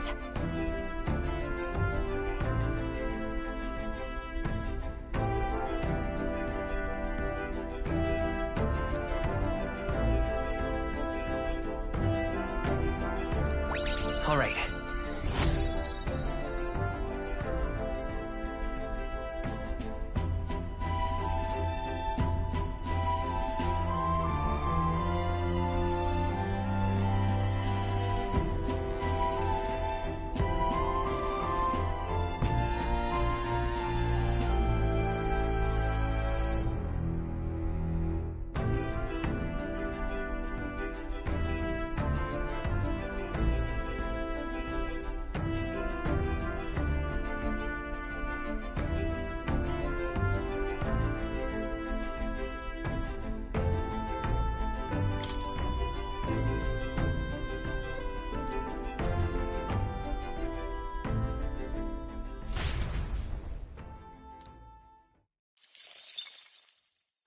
that. All right.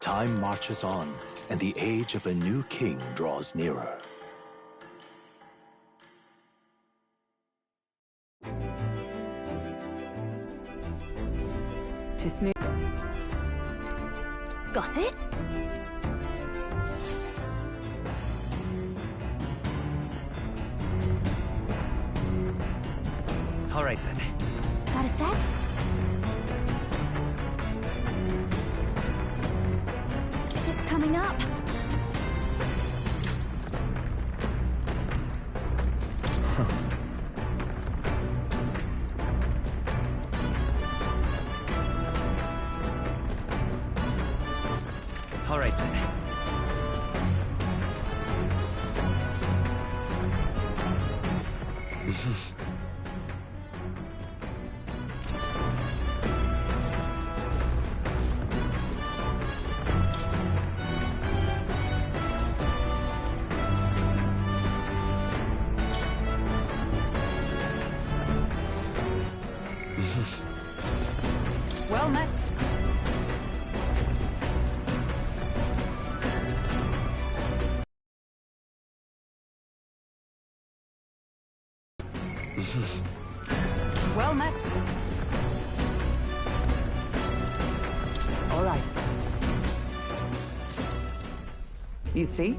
Time marches on, and the age of a new king draws nearer. To smooth. Got it? All right then. Got a sec? It's coming up. All right then. Well met. Well met. All right. You see?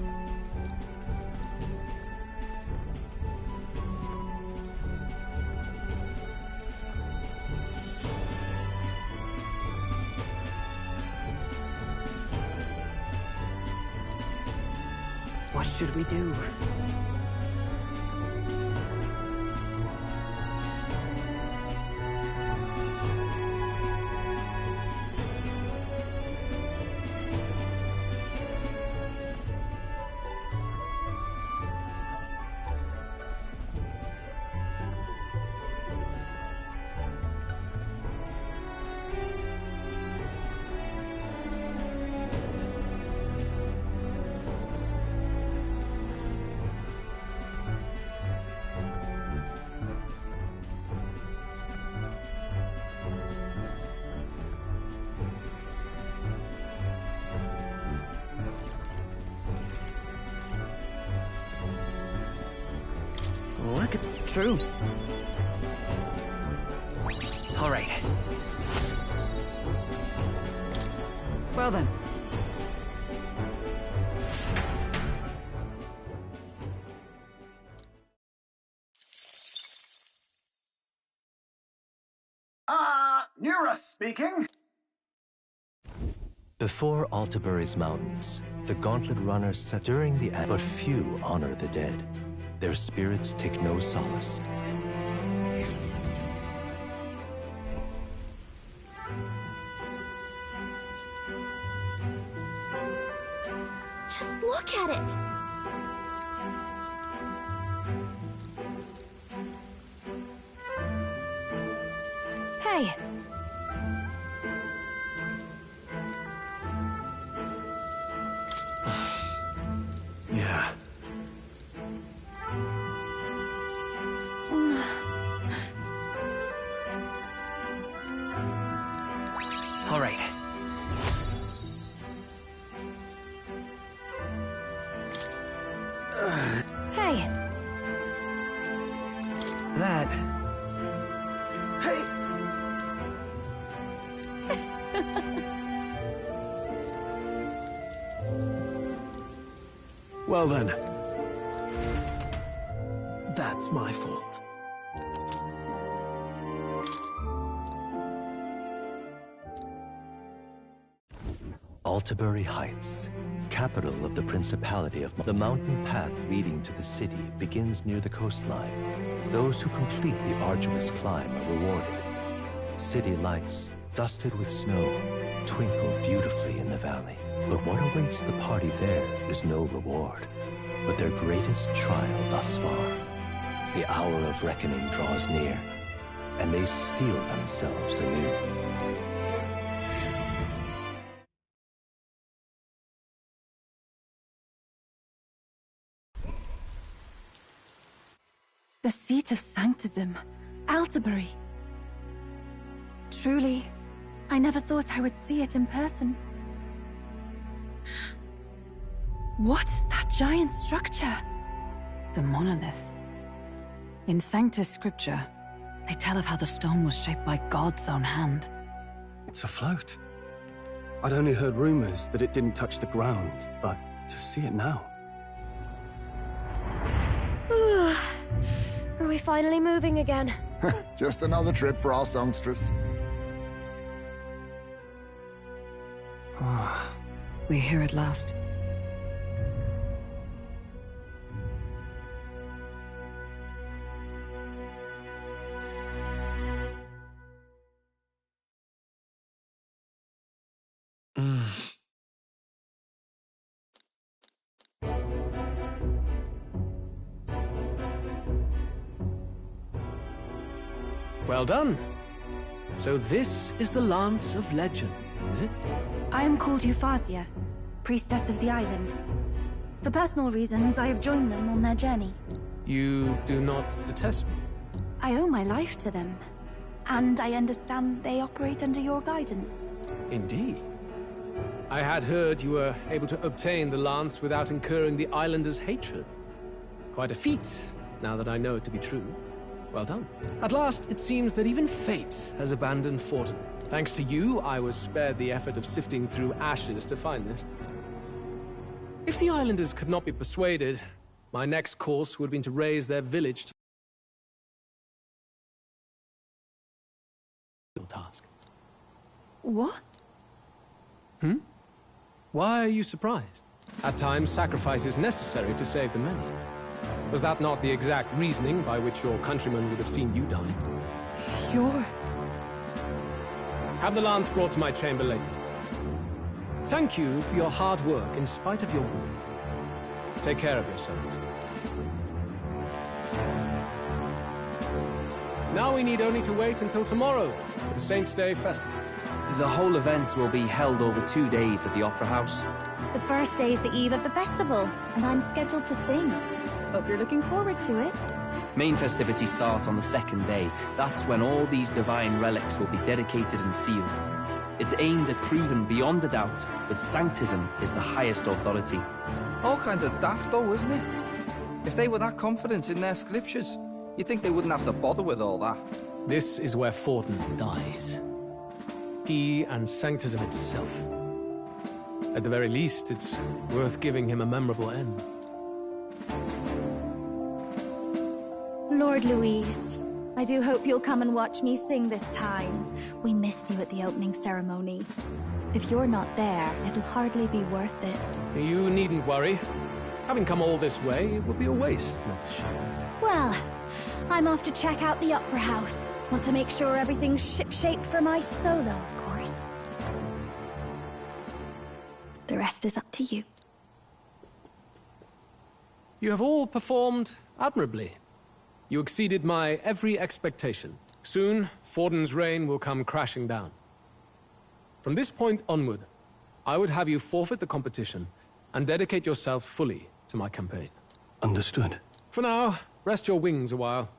What should we do? Look at... True. All right. Well then. Nura speaking. Before Altabury's mountains, the gauntlet runners set during the but few honor the dead. Their spirits take no solace. Just look at it! Hey. Yeah. All right. Hey. that. Hey! Well then. That's my fault. Altabury Heights, capital of the Principality of... The mountain path leading to the city begins near the coastline. Those who complete the arduous climb are rewarded. City lights, dusted with snow, twinkle beautifully in the valley. But what awaits the party there is no reward, but their greatest trial thus far. The hour of reckoning draws near, and they steel themselves anew. The seat of sanctism, Altabury. Truly, I never thought I would see it in person. What is that giant structure? The monolith. In Sanctus Scripture, they tell of how the stone was shaped by God's own hand. It's afloat. I'd only heard rumors that it didn't touch the ground, but to see it now... Are we finally moving again? Just another trip for our songstress. We're here at last. Well done. So this is the Lance of Legend, is it? I am called Euphrasia, priestess of the island. For personal reasons, I have joined them on their journey. You do not detest me? I owe my life to them, and I understand they operate under your guidance. Indeed. I had heard you were able to obtain the lance without incurring the islanders' hatred. Quite a feat, now that I know it to be true. Well done. At last, it seems that even fate has abandoned Fortin. Thanks to you, I was spared the effort of sifting through ashes to find this. If the islanders could not be persuaded, my next course would have been to raise their village to the task. What? Why are you surprised? At times, sacrifice is necessary to save the many. Was that not the exact reasoning by which your countrymen would have seen you die? You're... Have the lance brought to my chamber later. Thank you for your hard work in spite of your wound. Take care of yourselves. Now we need only to wait until tomorrow for the Saints' Day Festival. The whole event will be held over 2 days at the Opera House. The first day is the eve of the festival, and I'm scheduled to sing. Hope you're looking forward to it. Main festivities start on the second day. That's when all these divine relics will be dedicated and sealed. It's aimed at proving beyond a doubt that Sanctism is the highest authority. All kind of daft though, isn't it? If they were that confident in their scriptures, you'd think they wouldn't have to bother with all that. This is where Fortin dies. He and Sanctism itself. At the very least, it's worth giving him a memorable end. Lord Louise, I do hope you'll come and watch me sing this time. We missed you at the opening ceremony. If you're not there, it'll hardly be worth it. You needn't worry. Having come all this way, it would be a waste not to show. Well, I'm off to check out the Opera House. Want to make sure everything's ship-shape for my solo, of course. The rest is up to you. You have all performed admirably. You exceeded my every expectation. Soon, Fortin's reign will come crashing down. From this point onward, I would have you forfeit the competition and dedicate yourself fully to my campaign. Understood. For now, rest your wings a while.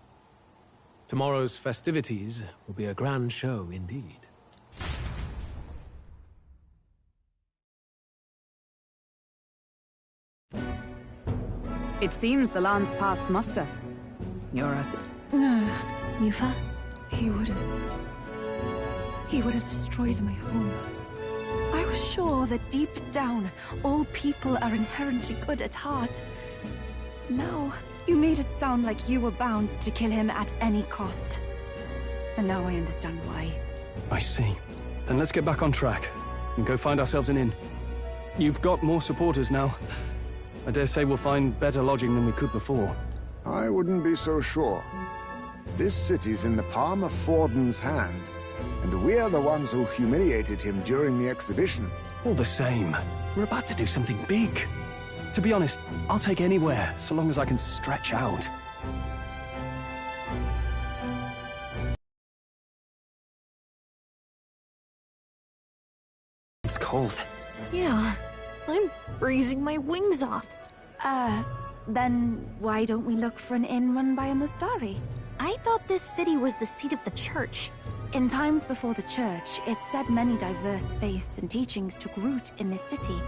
Tomorrow's festivities will be a grand show indeed. It seems the lance passed muster. You're Yufa? He would have destroyed my home. I was sure that deep down, all people are inherently good at heart. Now, you made it sound like you were bound to kill him at any cost. And now I understand why. I see. Then let's get back on track and go find ourselves an inn. You've got more supporters now. I dare say we'll find better lodging than we could before. I wouldn't be so sure. This city's in the palm of Forden's hand, and we're the ones who humiliated him during the exhibition. All the same, we're about to do something big. To be honest, I'll take anywhere, so long as I can stretch out. It's cold. Yeah, I'm freezing my wings off. Then why don't we look for an inn run by a Mustari? I thought this city was the seat of the church. In times before the church, it said many diverse faiths and teachings took root in this city.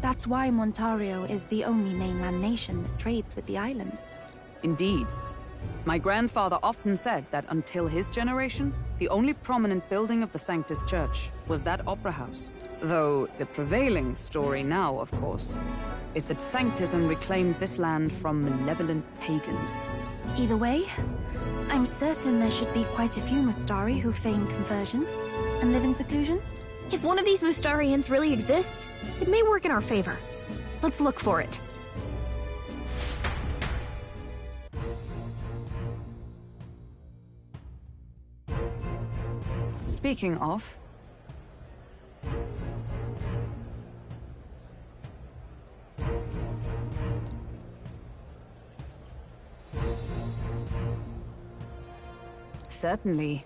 That's why Montario is the only mainland nation that trades with the islands. Indeed. My grandfather often said that until his generation, the only prominent building of the Sanctus Church was that opera house. Though the prevailing story now, of course, is that Sanctism reclaimed this land from malevolent pagans. Either way, I'm certain there should be quite a few Mustari who feign conversion and live in seclusion. If one of these Mustarians really exists, it may work in our favor. Let's look for it. Speaking of... Certainly.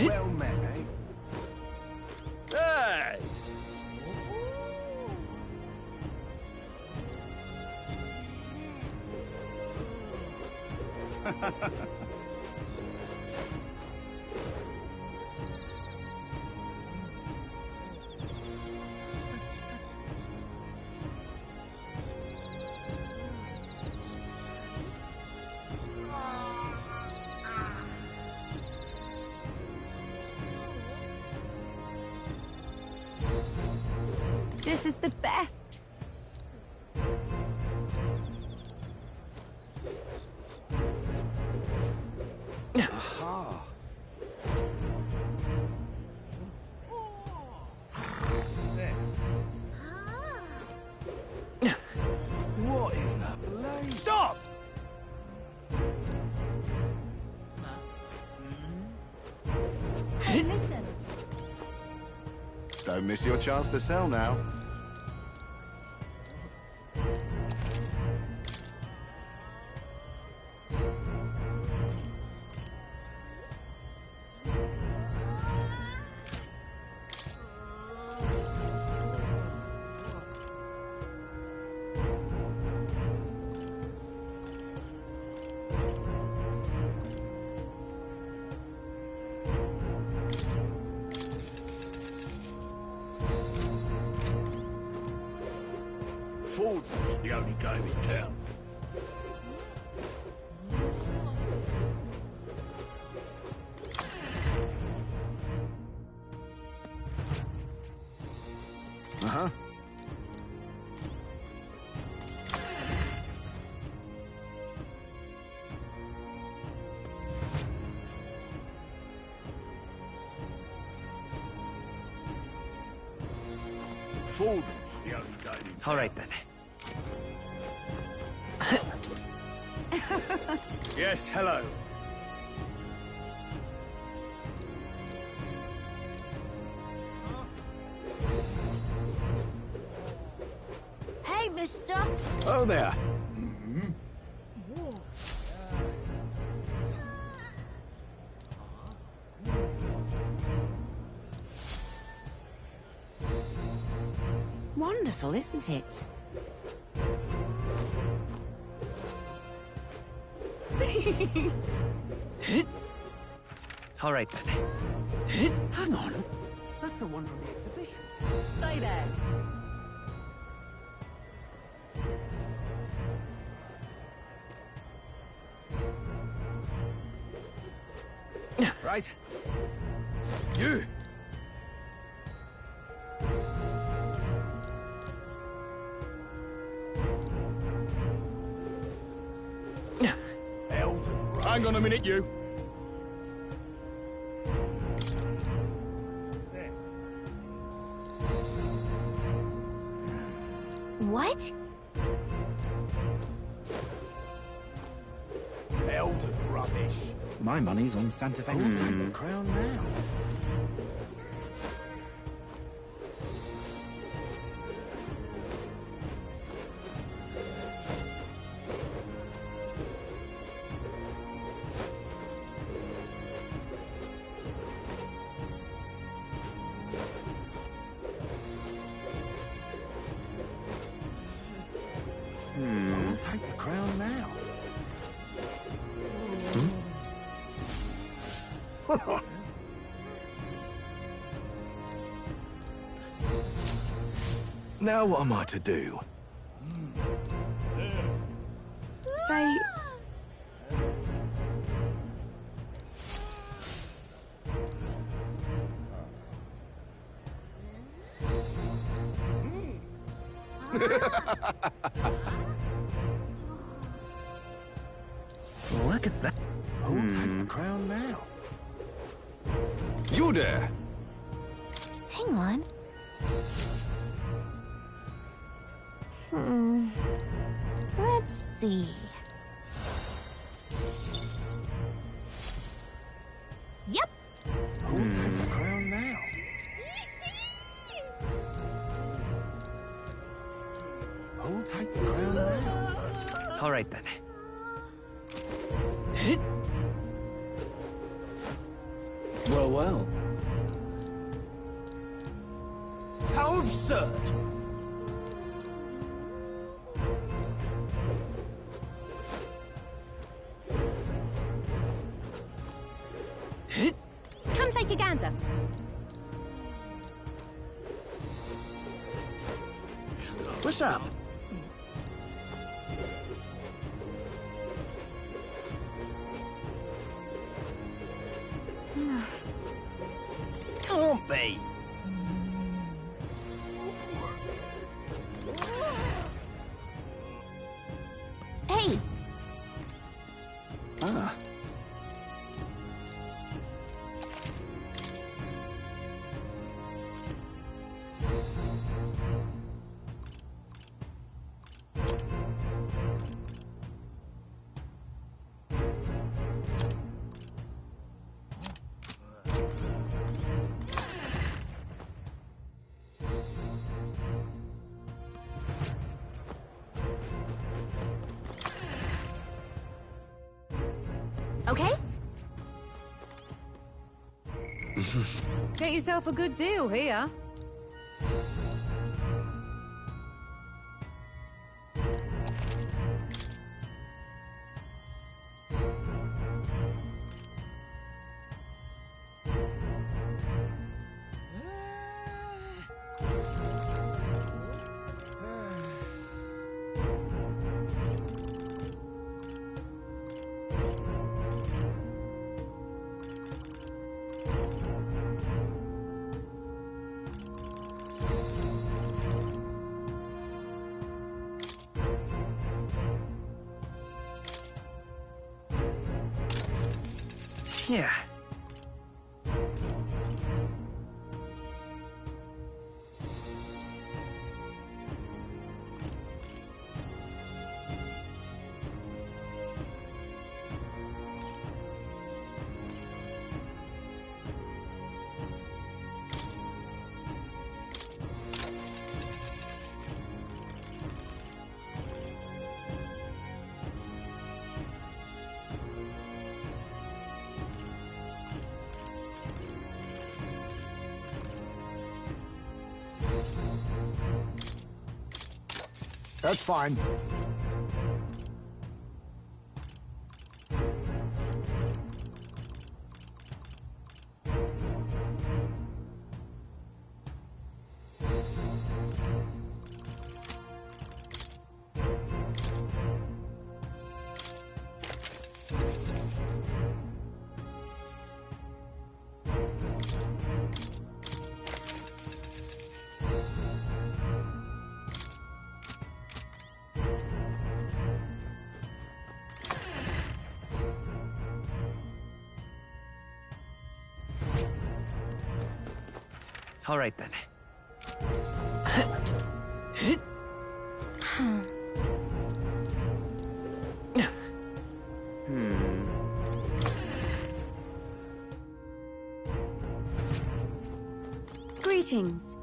Well met, eh? Hey! This is the best. Aha. What in the blade? Stop! Hey, listen. Don't miss your chance to sell now. Ford's the only game in town. Uh-huh. Ford's the only game in town. All right then. Yes, hello. Hey, mister! Oh there. Wonderful, isn't it? All right then. Hang on. That's the one from the exhibition. Say there. Right. You! Elden. Hang on a minute, you. What? Elden rubbish. My money's on Santa Fe. Who'll take the crown now? Who'll take the crown now? Now what am I to do? Say, Look at that. Who'll take the crown now? You there! Hang on. Let's see. Yep. Who'll take the crown now? Who'll take the crown now? All right then. Well, well. How absurd! Come take a gander. What's up? Can't be. okay? Get yourself a good deal here. Yeah. That's fine. All right then. Greetings.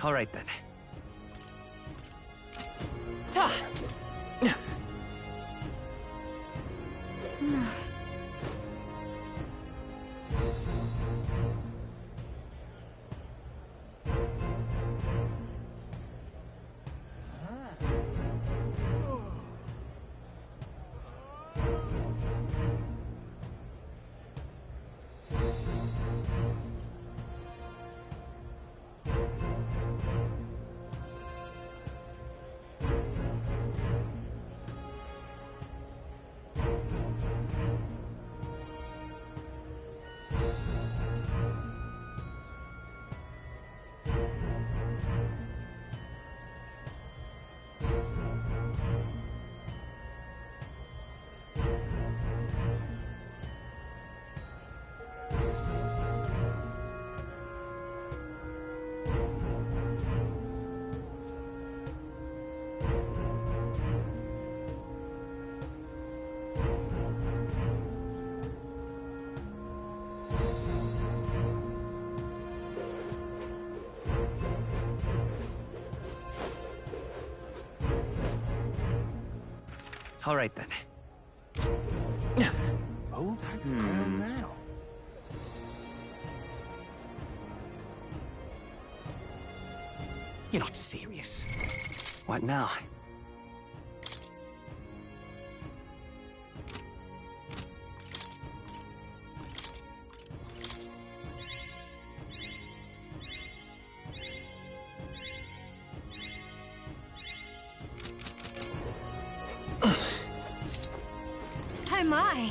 All right then. All right then. I'll take the crown now. You're not serious. What now? Oh my!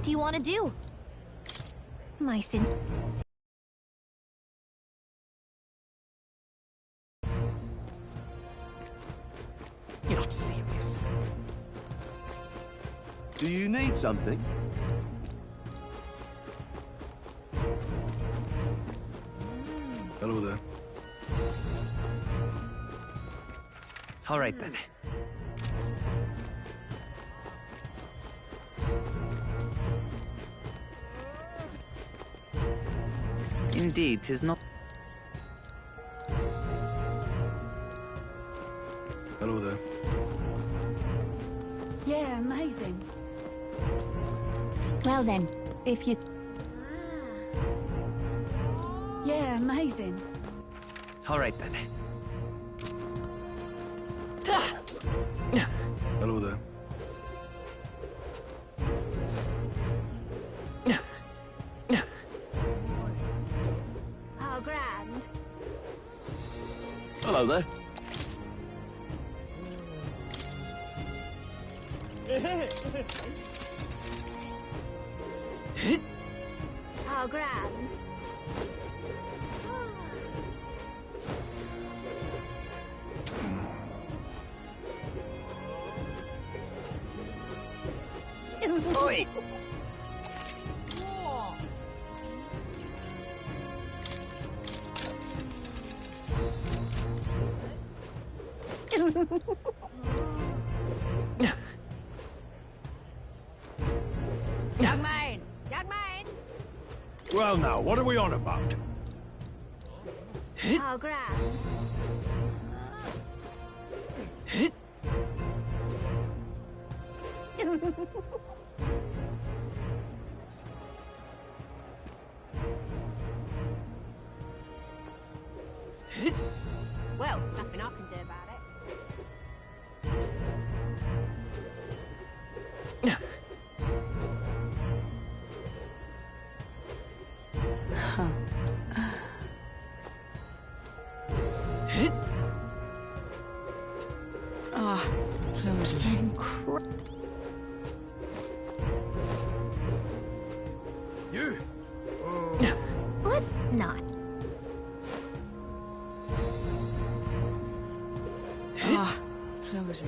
What do you want to do? My sin. You're not serious. Do you need something? Hello there. All right then. Indeed, 'tis not. Hello there. Yeah, amazing. Well then, if you... Yeah, amazing. All right then. Hello there. How grand. Hello there. How grand. Oi! Young man! Young man! Well now, what are we on about? How grand. Well, nothing I can do about it. Ah, You? Let's not. Ah, closure.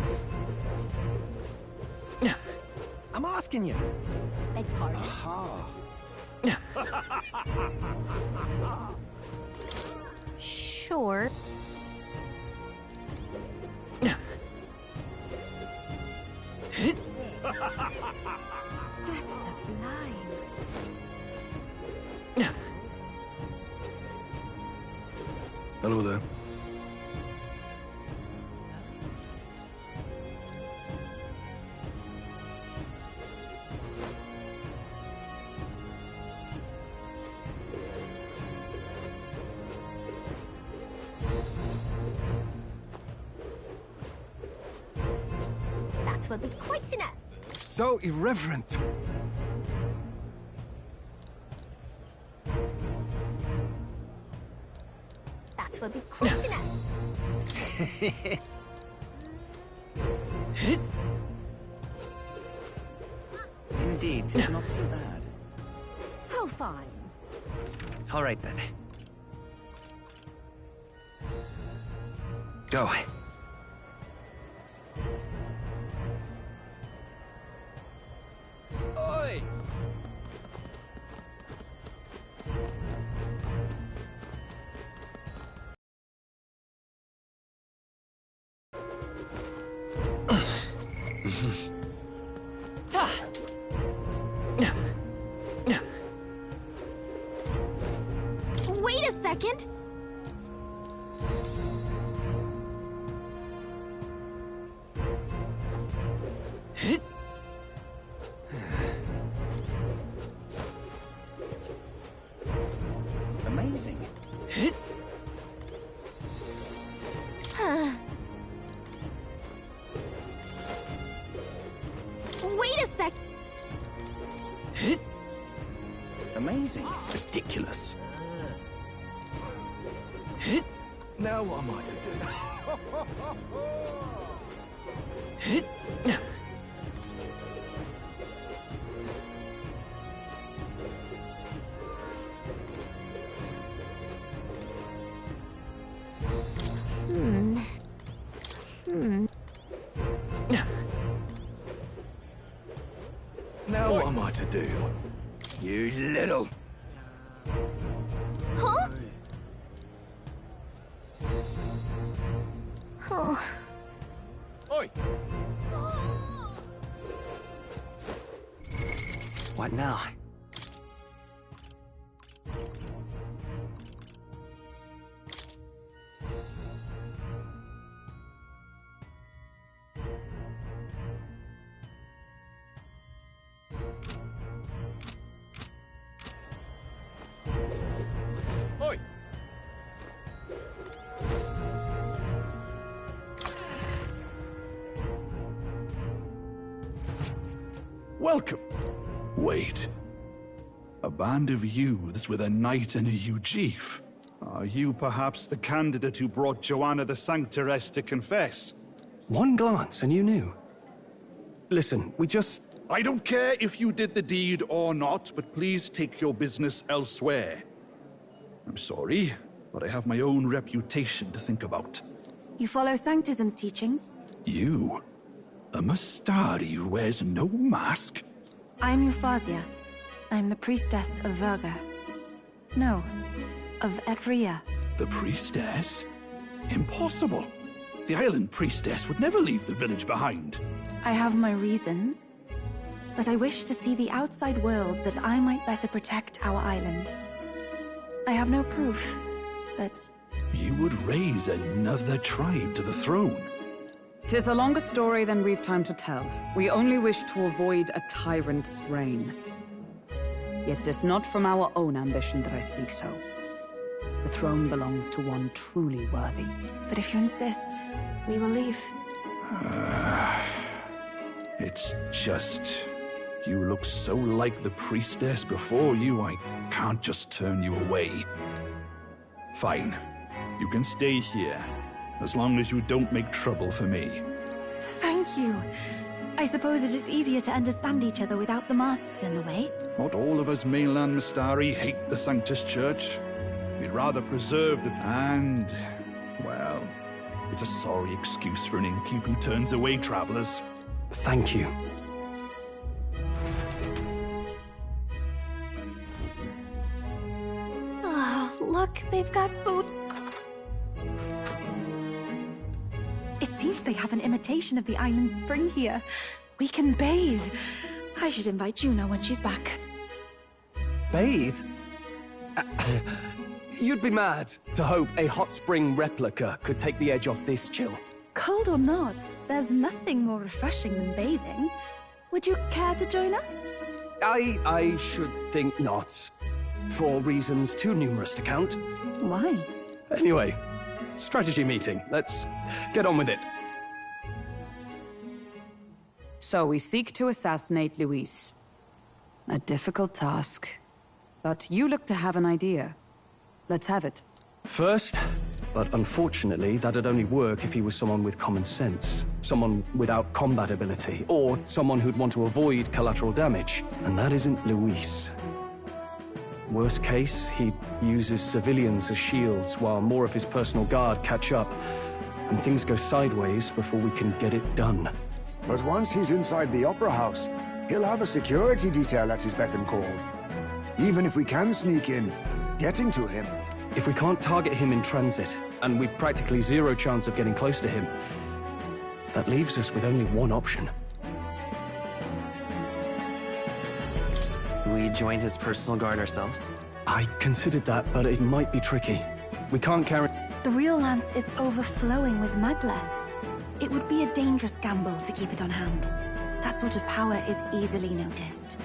I'm asking you. Beg pardon. Aha. Sure. Just sublime. Hello there. That will be quite enough. So irreverent. That will be quite enough. Indeed, 'tis not so bad. How fine. All right then. Go. Oi! Wait a second! Amazing. Wait a sec. Amazing. Ridiculous. Now what am I to do? what to do. You little... Huh? Oh. Oi! What now? Oi! Welcome. Wait. A band of youths with a knight and a Ujif. Are you perhaps the candidate who brought Joanna the Sanctoress to confess? One glance and you knew. Listen, we just... I don't care if you did the deed or not, but please take your business elsewhere. I'm sorry, but I have my own reputation to think about. You follow Sanctism's teachings? You? A Mastari who wears no mask? I'm Euphausia. I'm the priestess of Verga. No, of Etria. The priestess? Impossible. The island priestess would never leave the village behind. I have my reasons, but I wish to see the outside world that I might better protect our island. I have no proof, but... You would raise another tribe to the throne. 'Tis a longer story than we've time to tell. We only wish to avoid a tyrant's reign. Yet 'tis not from our own ambition that I speak so. The throne belongs to one truly worthy. But if you insist, we will leave. It's just... You look so like the priestess before you, I can't just turn you away. Fine. You can stay here, as long as you don't make trouble for me. Thank you. I suppose it is easier to understand each other without the masks in the way. Not all of us mainland Mastari hate the Sanctus Church. We'd rather preserve the... And... well... it's a sorry excuse for an innkeep who turns away travelers. Thank you. Look, they've got food. It seems they have an imitation of the island spring here. We can bathe. I should invite Juno when she's back. Bathe? You'd be mad to hope a hot spring replica could take the edge off this chill. Cold or not, there's nothing more refreshing than bathing. Would you care to join us? I should think not. For reasons too numerous to count. Why? Anyway, strategy meeting. Let's get on with it. So we seek to assassinate Luis. A difficult task. But you look to have an idea. Let's have it. First, but unfortunately, that'd only work if he was someone with common sense. Someone without combat ability. Or someone who'd want to avoid collateral damage. And that isn't Luis. Worst case, he uses civilians as shields while more of his personal guard catch up. And things go sideways before we can get it done. But once he's inside the Opera House, he'll have a security detail at his beck and call. Even if we can sneak in, getting to him... If we can't target him in transit, and we've practically zero chance of getting close to him, that leaves us with only one option. We join his personal guard ourselves? I considered that, but it might be tricky. We can't carry... The real lance is overflowing with magla. It would be a dangerous gamble to keep it on hand. That sort of power is easily noticed.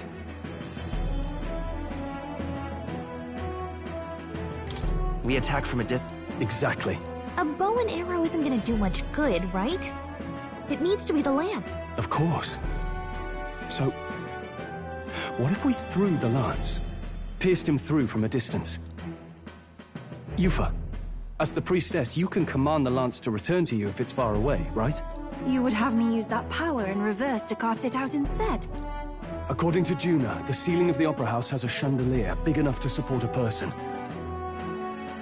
We attack from a distance. Exactly. A bow and arrow isn't gonna do much good, right? It needs to be the lamp. Of course. So, what if we threw the lance? Pierced him through from a distance? Yufa, as the priestess, you can command the lance to return to you if it's far away, right? You would have me use that power in reverse to cast it out instead. According to Juna, the ceiling of the Opera House has a chandelier big enough to support a person.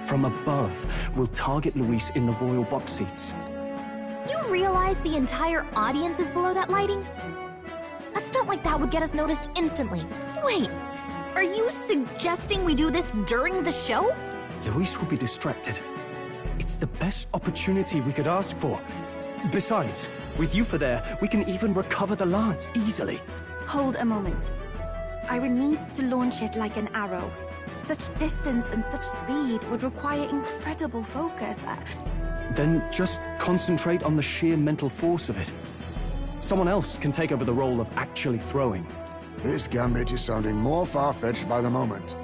From above, we'll target Luis in the royal box seats. You realize the entire audience is below that lighting? A stunt like that would get us noticed instantly. Wait, are you suggesting we do this during the show? Luis will be distracted. It's the best opportunity we could ask for. Besides, with Yufa there, we can even recover the lance easily. Hold a moment. I would need to launch it like an arrow. Such distance and such speed would require incredible focus. Then just concentrate on the sheer mental force of it. Someone else can take over the role of actually throwing. This gambit is sounding more far-fetched by the moment.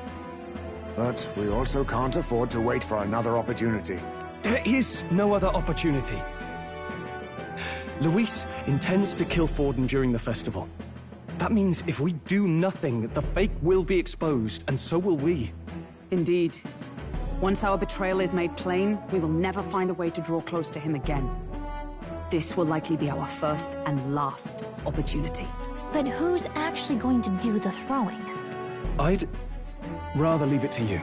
But we also can't afford to wait for another opportunity. There is no other opportunity. Luis intends to kill Forden during the festival. That means if we do nothing, the fake will be exposed, and so will we. Indeed. Once our betrayal is made plain, we will never find a way to draw close to him again. This will likely be our first and last opportunity. But who's actually going to do the throwing? I'd rather leave it to you.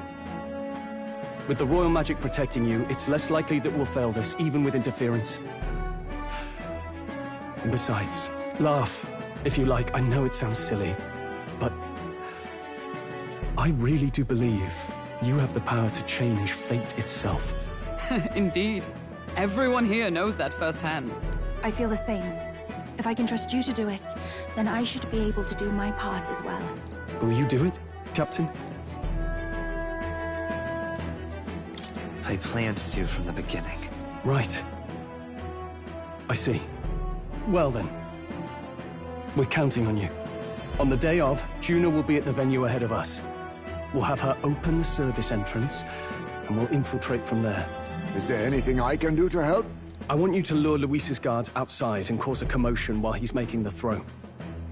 With the royal magic protecting you, it's less likely that we'll fail this, even with interference. And besides, laugh, if you like. I know it sounds silly, but I really do believe you have the power to change fate itself. Indeed. Everyone here knows that firsthand. I feel the same. If I can trust you to do it, then I should be able to do my part as well. Will you do it, Captain? I planned to from the beginning. Right. I see. Well then. We're counting on you. On the day of, Juno will be at the venue ahead of us. We'll have her open the service entrance, and we'll infiltrate from there. Is there anything I can do to help? I want you to lure Luis's guards outside and cause a commotion while he's making the throw.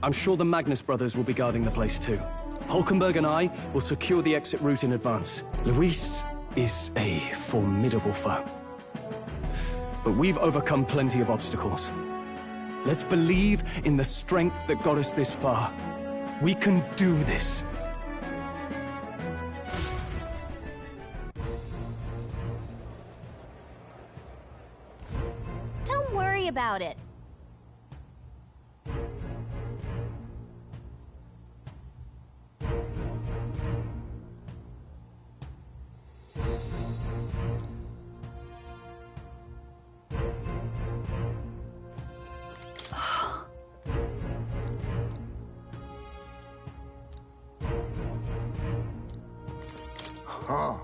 I'm sure the Magnus brothers will be guarding the place too. Hulkenberg and I will secure the exit route in advance. Luis is a formidable foe. But we've overcome plenty of obstacles. Let's believe in the strength that got us this far. We can do this. Don't worry about it. Ah.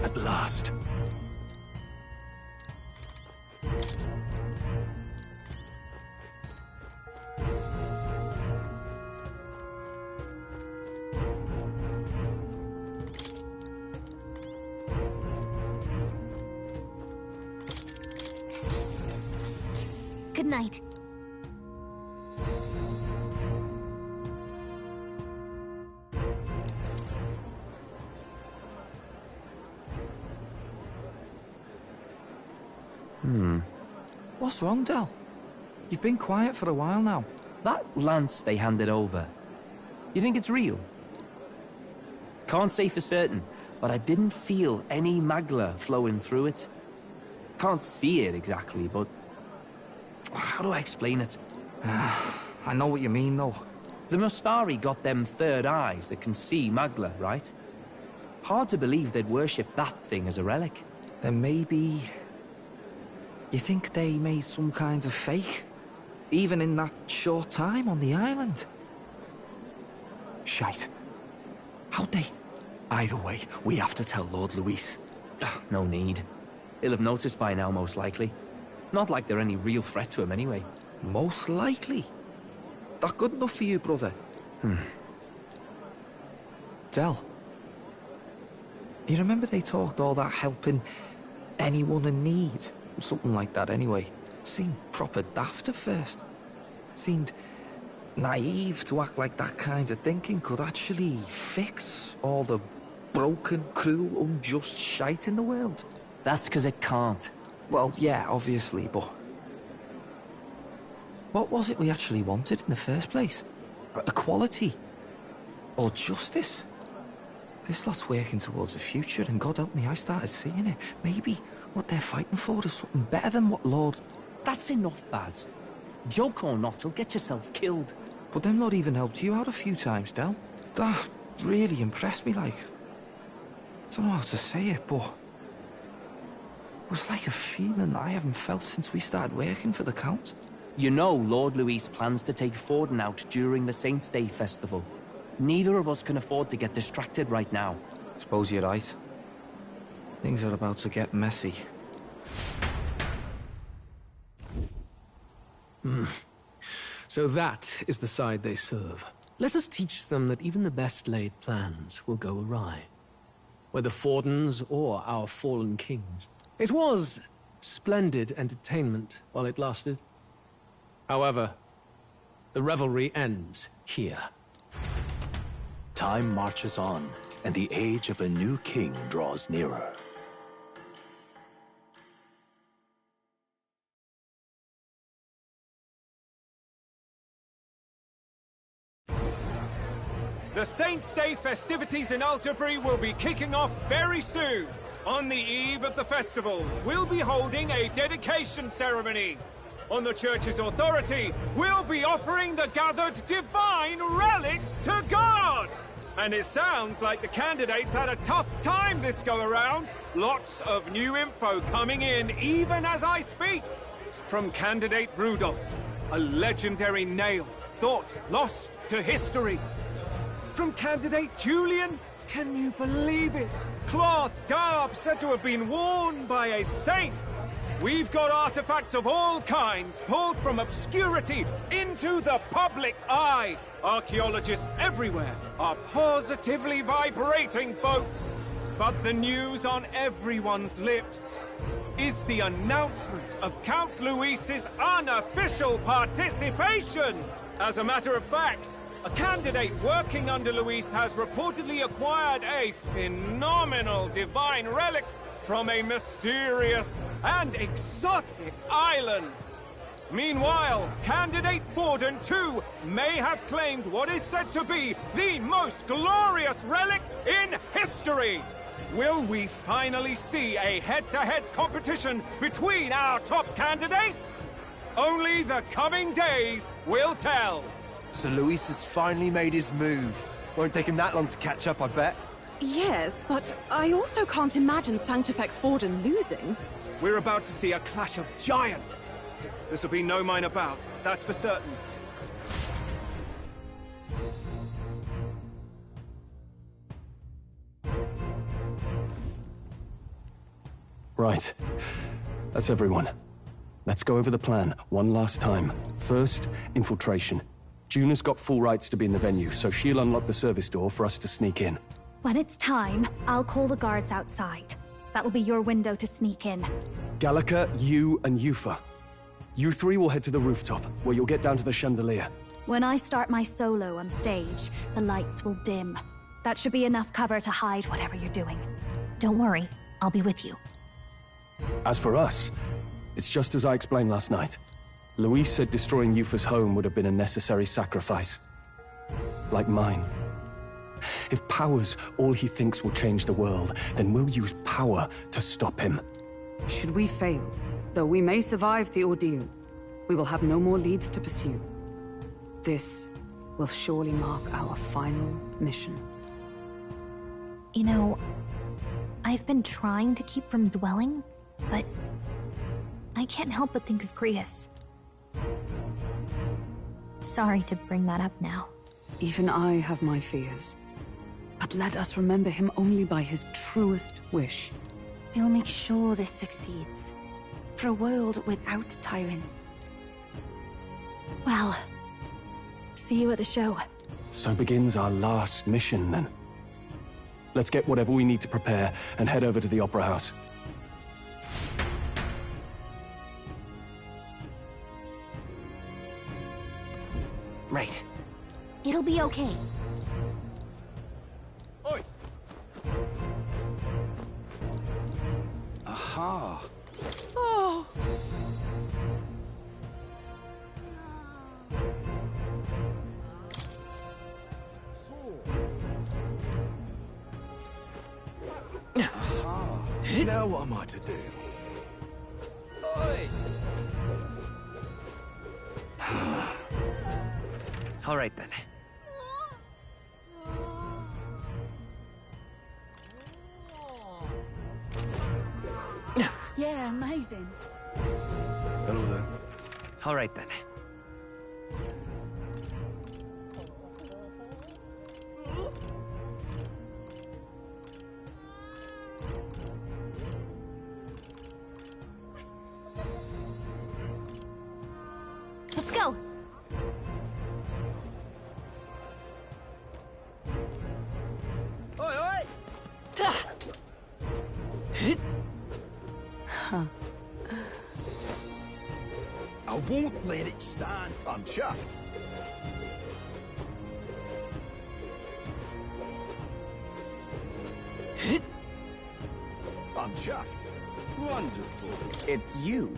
At last. Good night. What's wrong, Del? You've been quiet for a while now. That lance they handed over, you think it's real? Can't say for certain, but I didn't feel any magla flowing through it. Can't see it exactly, but how do I explain it? I know what you mean, though. The Mustari got them third eyes that can see magla, right? Hard to believe they'd worship that thing as a relic. Then maybe... You think they made some kind of fake? Even in that short time on the island? Shite. How'd they? Either way, we have to tell Lord Luis. No need. He'll have noticed by now, most likely. Not like they're any real threat to him anyway. Most likely? That good enough for you, brother? Del. You remember they talked all that helping anyone in need? Something like that anyway. Seemed proper daft at first. Seemed naive to act like that kind of thinking could actually fix all the broken, cruel, unjust shite in the world. That's because it can't. Well, yeah, obviously, but... What was it we actually wanted in the first place? Equality? Or justice? This lot's working towards a future, and God help me, I started seeing it. Maybe what they're fighting for is something better than what Lord... That's enough, Baz. Joke or not, you'll get yourself killed. But them lot even helped you out a few times, Del. That really impressed me, like... I don't know how to say it, but... It was like a feeling I haven't felt since we started working for the Count. You know Lord Luis plans to take Forden out during the Saints' Day festival. Neither of us can afford to get distracted right now. Suppose you're right. Things are about to get messy. So that is the side they serve. Let us teach them that even the best laid plans will go awry. Whether Fordens or our fallen kings. It was splendid entertainment while it lasted. However, the revelry ends here. Time marches on, and the age of a new king draws nearer. The Saints' Day festivities in Alderbury will be kicking off very soon. On the eve of the festival, we'll be holding a dedication ceremony. On the church's authority, we'll be offering the gathered divine relics to God! And it sounds like the candidates had a tough time this go-around. Lots of new info coming in even as I speak. From candidate Rudolph, a legendary nail thought lost to history. From candidate Julian, can you believe it? Cloth garb said to have been worn by a saint. We've got artifacts of all kinds pulled from obscurity into the public eye. Archaeologists everywhere are positively vibrating, folks. But the news on everyone's lips is the announcement of Count Luis's unofficial participation. As a matter of fact, a candidate working under Luis has reportedly acquired a phenomenal divine relic from a mysterious and exotic island. Meanwhile, candidate Forden, too, may have claimed what is said to be the most glorious relic in history. Will we finally see a head-to-head competition between our top candidates? Only the coming days will tell. So Luis has finally made his move. Won't take him that long to catch up, I bet. Yes, but I also can't imagine Sanctifex Forden losing. We're about to see a clash of giants. This'll be no minor bout, that's for certain. Right. That's everyone. Let's go over the plan one last time. First, infiltration. Juna's got full rights to be in the venue, so she'll unlock the service door for us to sneak in. When it's time, I'll call the guards outside. That will be your window to sneak in. Gallica, you, and Yufa. You three will head to the rooftop, where you'll get down to the chandelier. When I start my solo on stage, the lights will dim. That should be enough cover to hide whatever you're doing. Don't worry, I'll be with you. As for us, it's just as I explained last night. Luis said destroying Yufa's home would have been a necessary sacrifice. Like mine. If power's all he thinks will change the world, then we'll use power to stop him. Should we fail, though we may survive the ordeal, we will have no more leads to pursue. This will surely mark our final mission. You know, I've been trying to keep from dwelling, but I can't help but think of Creus. Sorry to bring that up now. Even I have my fears. But let us remember him only by his truest wish. We'll make sure this succeeds. For a world without tyrants. Well, see you at the show. So begins our last mission, then. Let's get whatever we need to prepare and head over to the Opera House. Right. It'll be okay. Oi! Aha. Oh! Now what am I to do? Oi! All right then. Yeah, amazing. Hello there. All right then. Let's go. Oi, oi! Huh. I won't let it stand. I'm chuffed. I'm chuffed. Wonderful. It's you.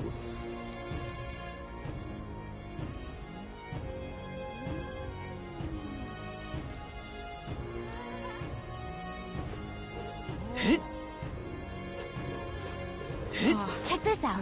Check this out.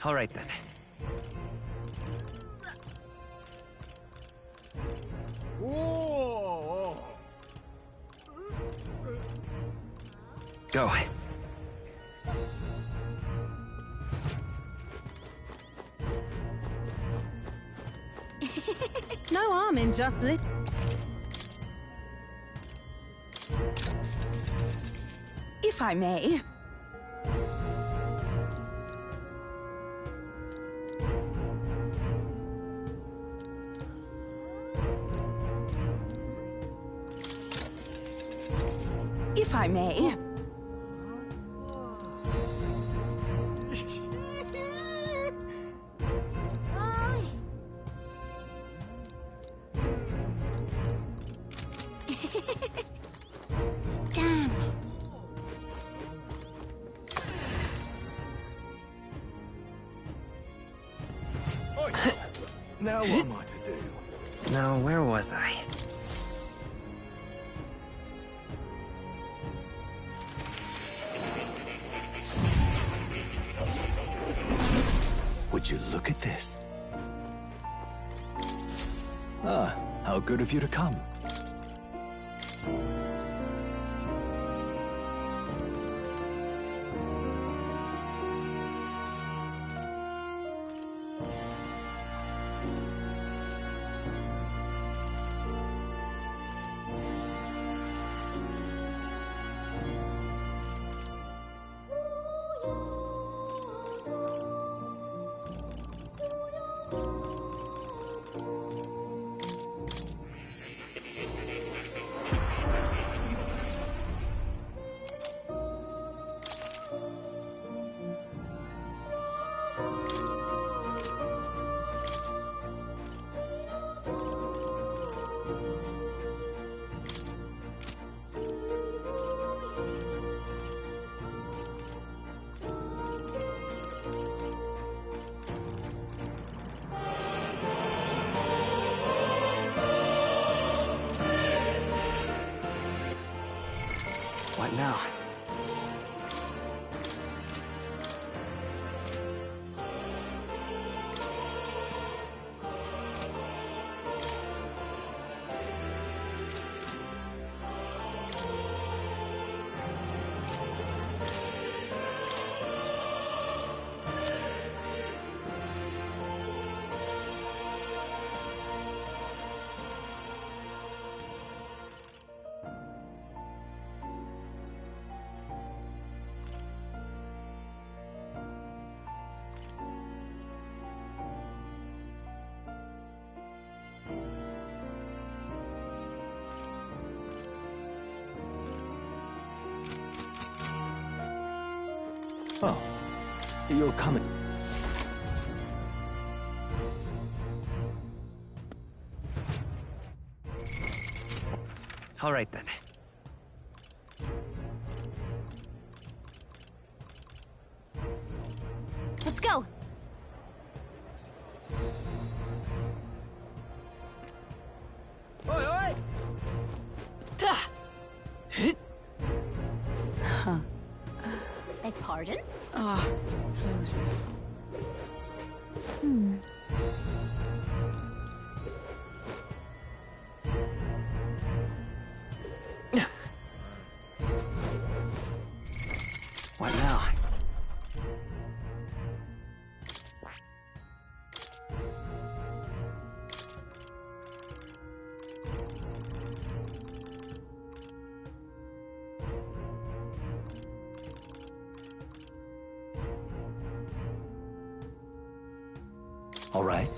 All right then. Whoa! Go. No harm in just lit. If I may. If I may. Damn. Oi! Now what am I to do? Now, where was I? Would you look at this? Ah, how good of you to come. What now? Oh, you'll come in. All right then. Ah, closure. What now? All right.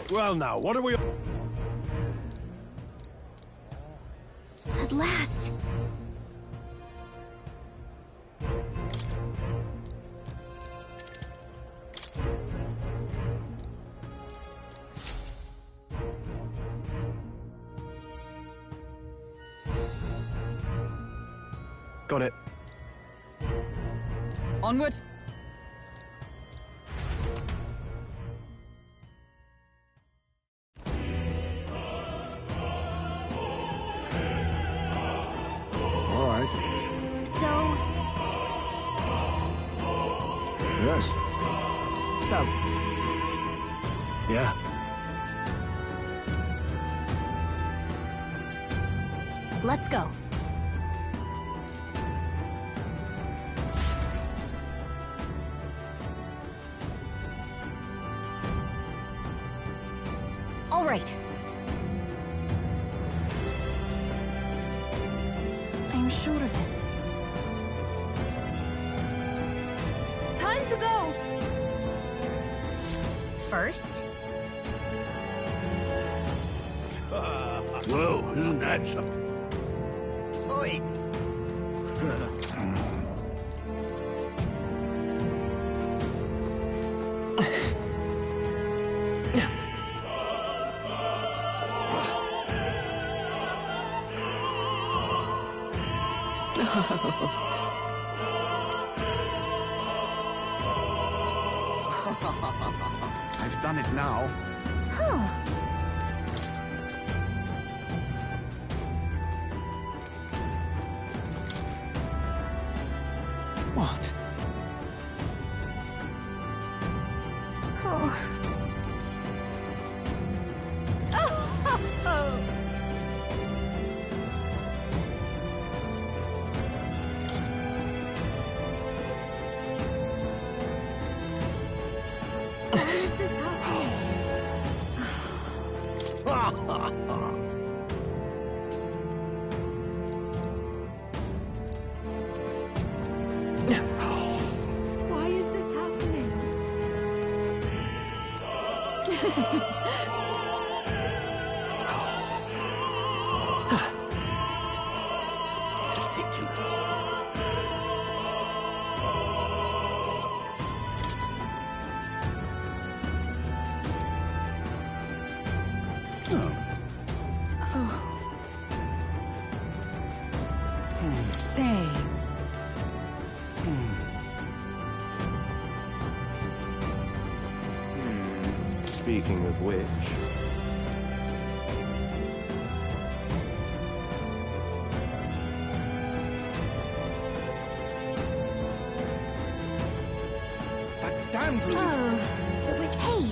Well now, what are we... At last! Got it. Onward! All right. So, Yes. So, Yeah. let's go. All right. I'm sure of it. Time to go! First, Whoa, isn't that something? oi. I've done it now. Huh. What? Oh. Why is this happening? Say. Speaking of which... That damn police! Oh. But wait, hey.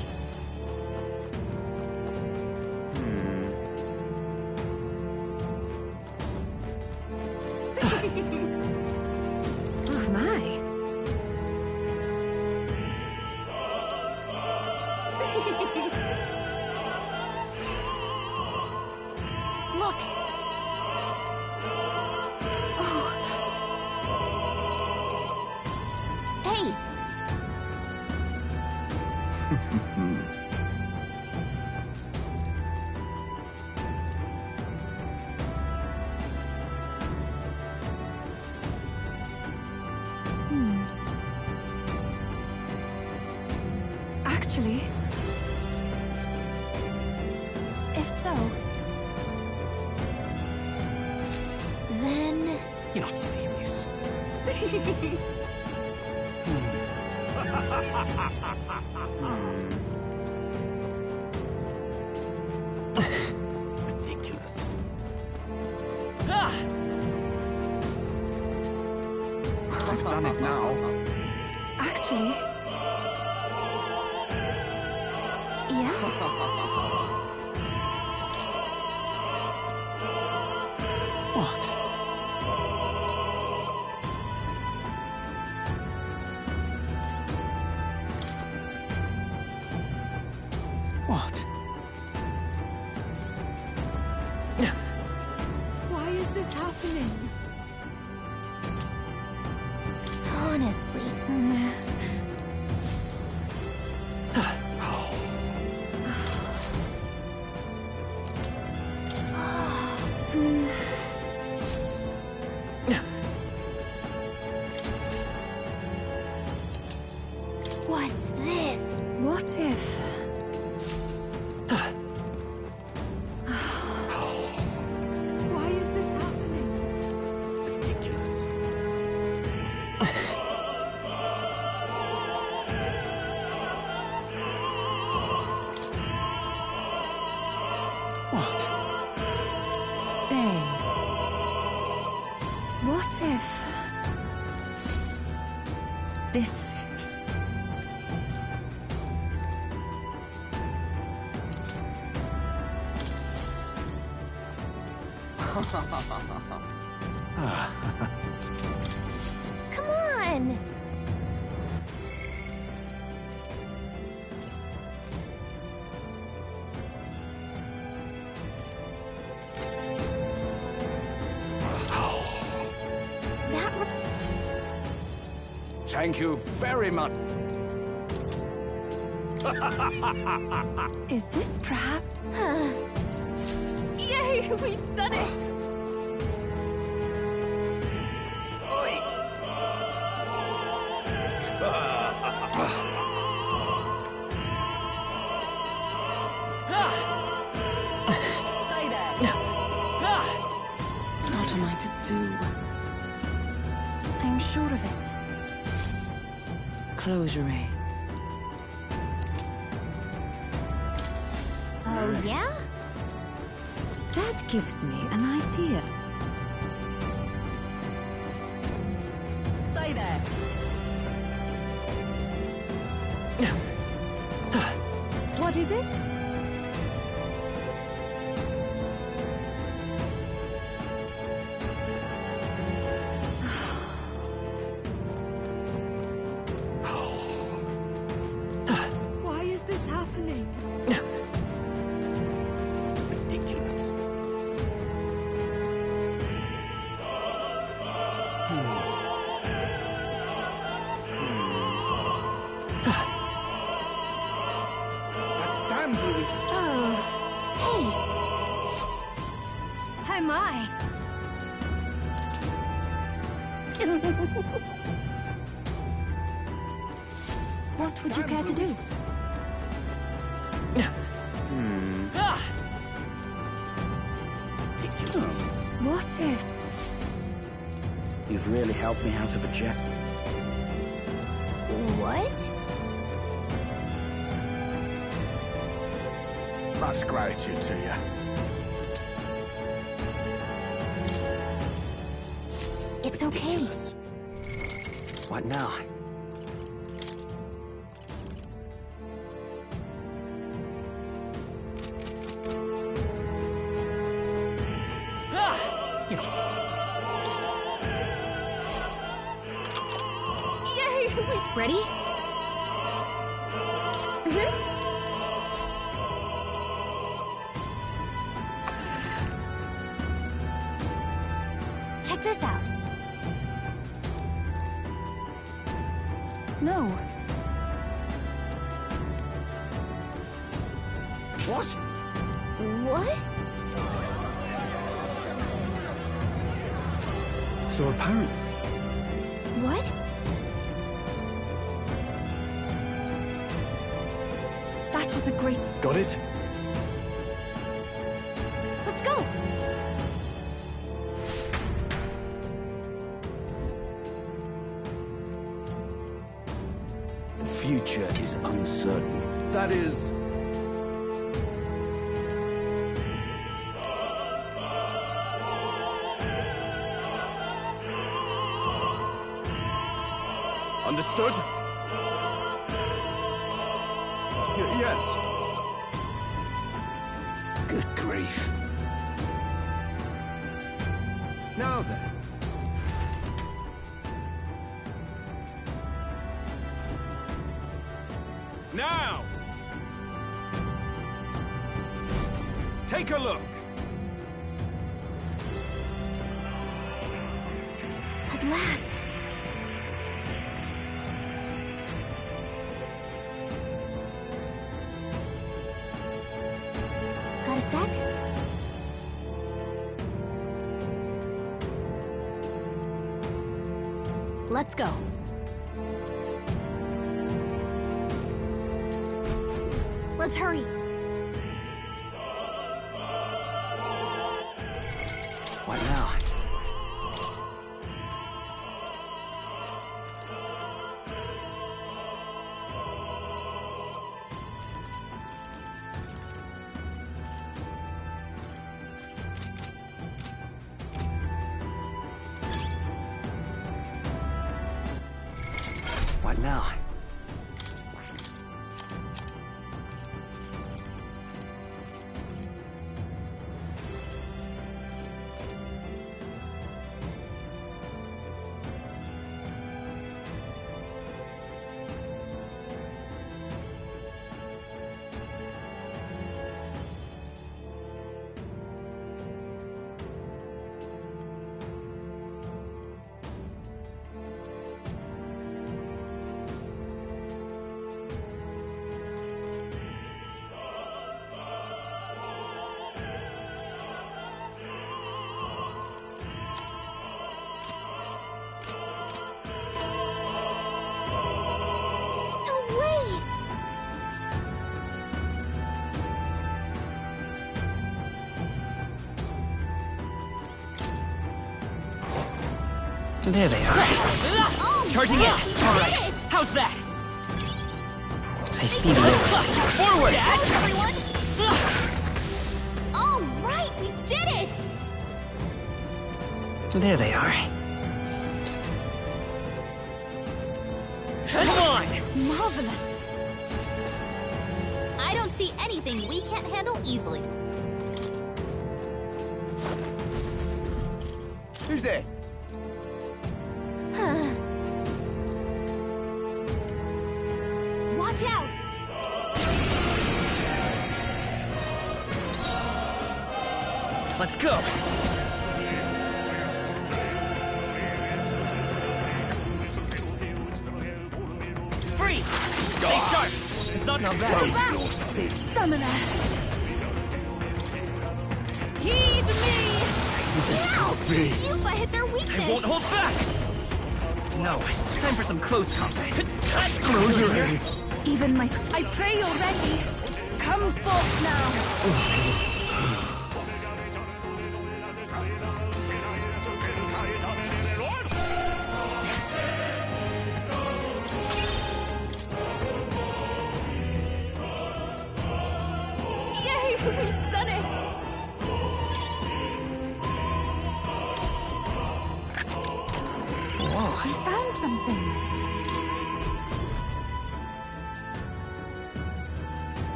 Oh my. Actually, if so, Then... You're not serious. Ridiculous. I've done it now. actually, yes. What? What? Why is this happening? honestly... What's this? What if... Why is this happening? Ridiculous. What? Say... What if... This is it? Come on! Thank you very much. Is this perhaps... Yay, we've done it! Stay there. What am I to do? I'm sure of it. Close your eye. Oh, yeah? That gives me an idea. Stay there. What is it? Why is this happening? Ridiculous. That damned Louis. Oh. Hey! Hi, my. What would you care to do? What if... You've really helped me out of a jack. What? Much gratitude to you. It's okay. What now? You're not Yay, we... Ready? Mm-hmm. Check this out. No. What? What? So apparent. What? That was a great... Got it? Let's go! The future is uncertain. That is... Understood? Yes. Good grief. Now then. Now! Take a look. At last! Got a sec? Let's go. Let's hurry. What now? What now? No way! There they are. Charging in. All right. How's that? I feel it. Forward! Everyone! All right, we did it! There they are. Come on! Marvelous! I don't see anything we can't handle easily. Who's there? Watch out! Let's go! Free! Stay sharp! It's not bad. Go back! Summoner! Heed me! You might hit their weakness! I won't hold back! No, time for some close combat. Close your eyes. Even my... I pray you're ready. Come forth now. Yay, we've done it! Whoa. We found something.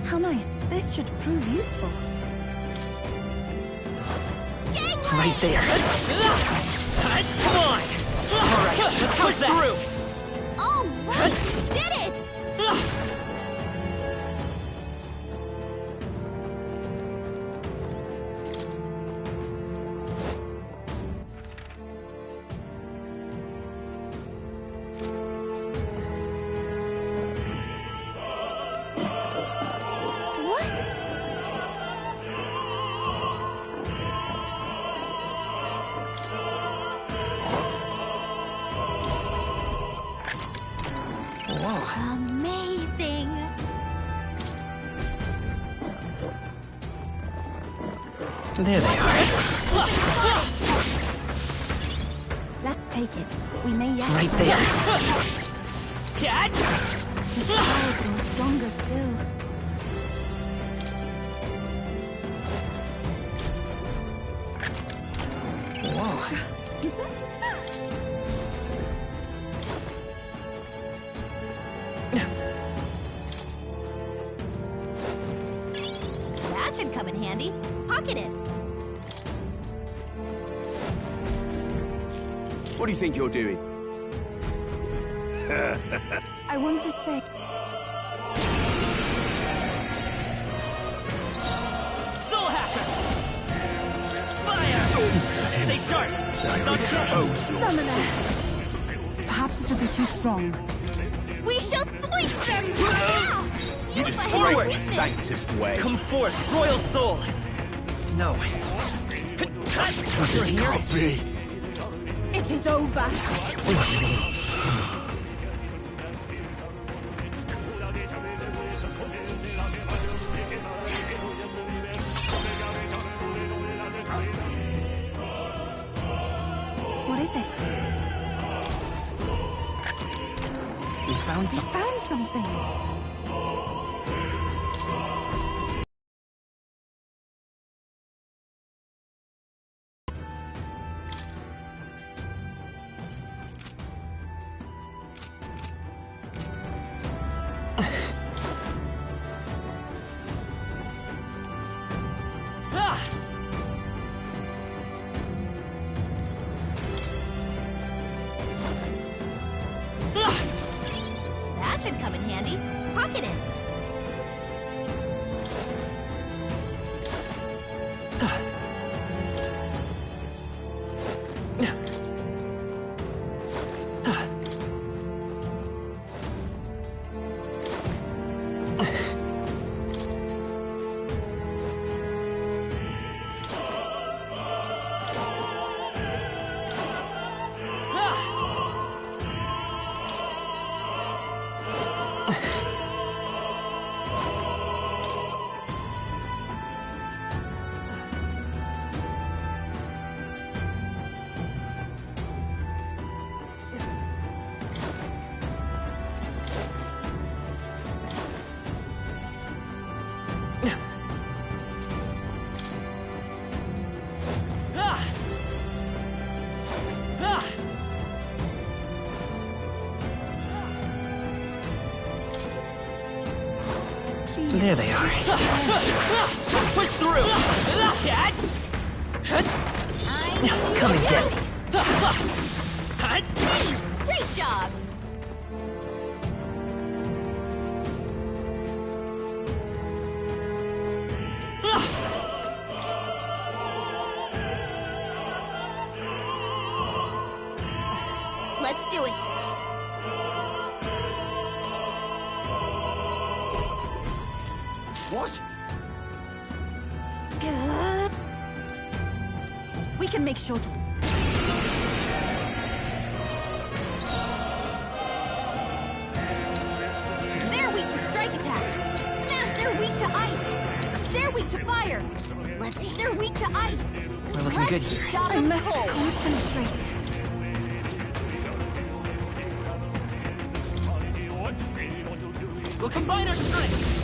How nice. This should prove useful. Right there. Come on! All right, let's push through! All right, we did it! Amazing! There they are. Let's take it. We may yet. Right there. Catch! His power grows stronger still. That should come in handy. Pocket it. What do you think you're doing? I want to say... Soul Hacker! Fire! Stay sharp! Summoner! Perhaps this will be too strong. We shall sweep them! You destroyed the Sanctist way. Come forth, Royal Soul! No. This can't be. It is over! What is it? We found We found something! That should come in handy. Pocket it. There they are. Push through! Cat! Come and get it. Great job! Let's do it. What? We can make sure to... They're weak to strike attacks. Smash, they're weak to ice. They're weak to fire. Let's see, they're weak to ice. We're looking good here. Stop I them must cold. concentrate. We'll combine our strength!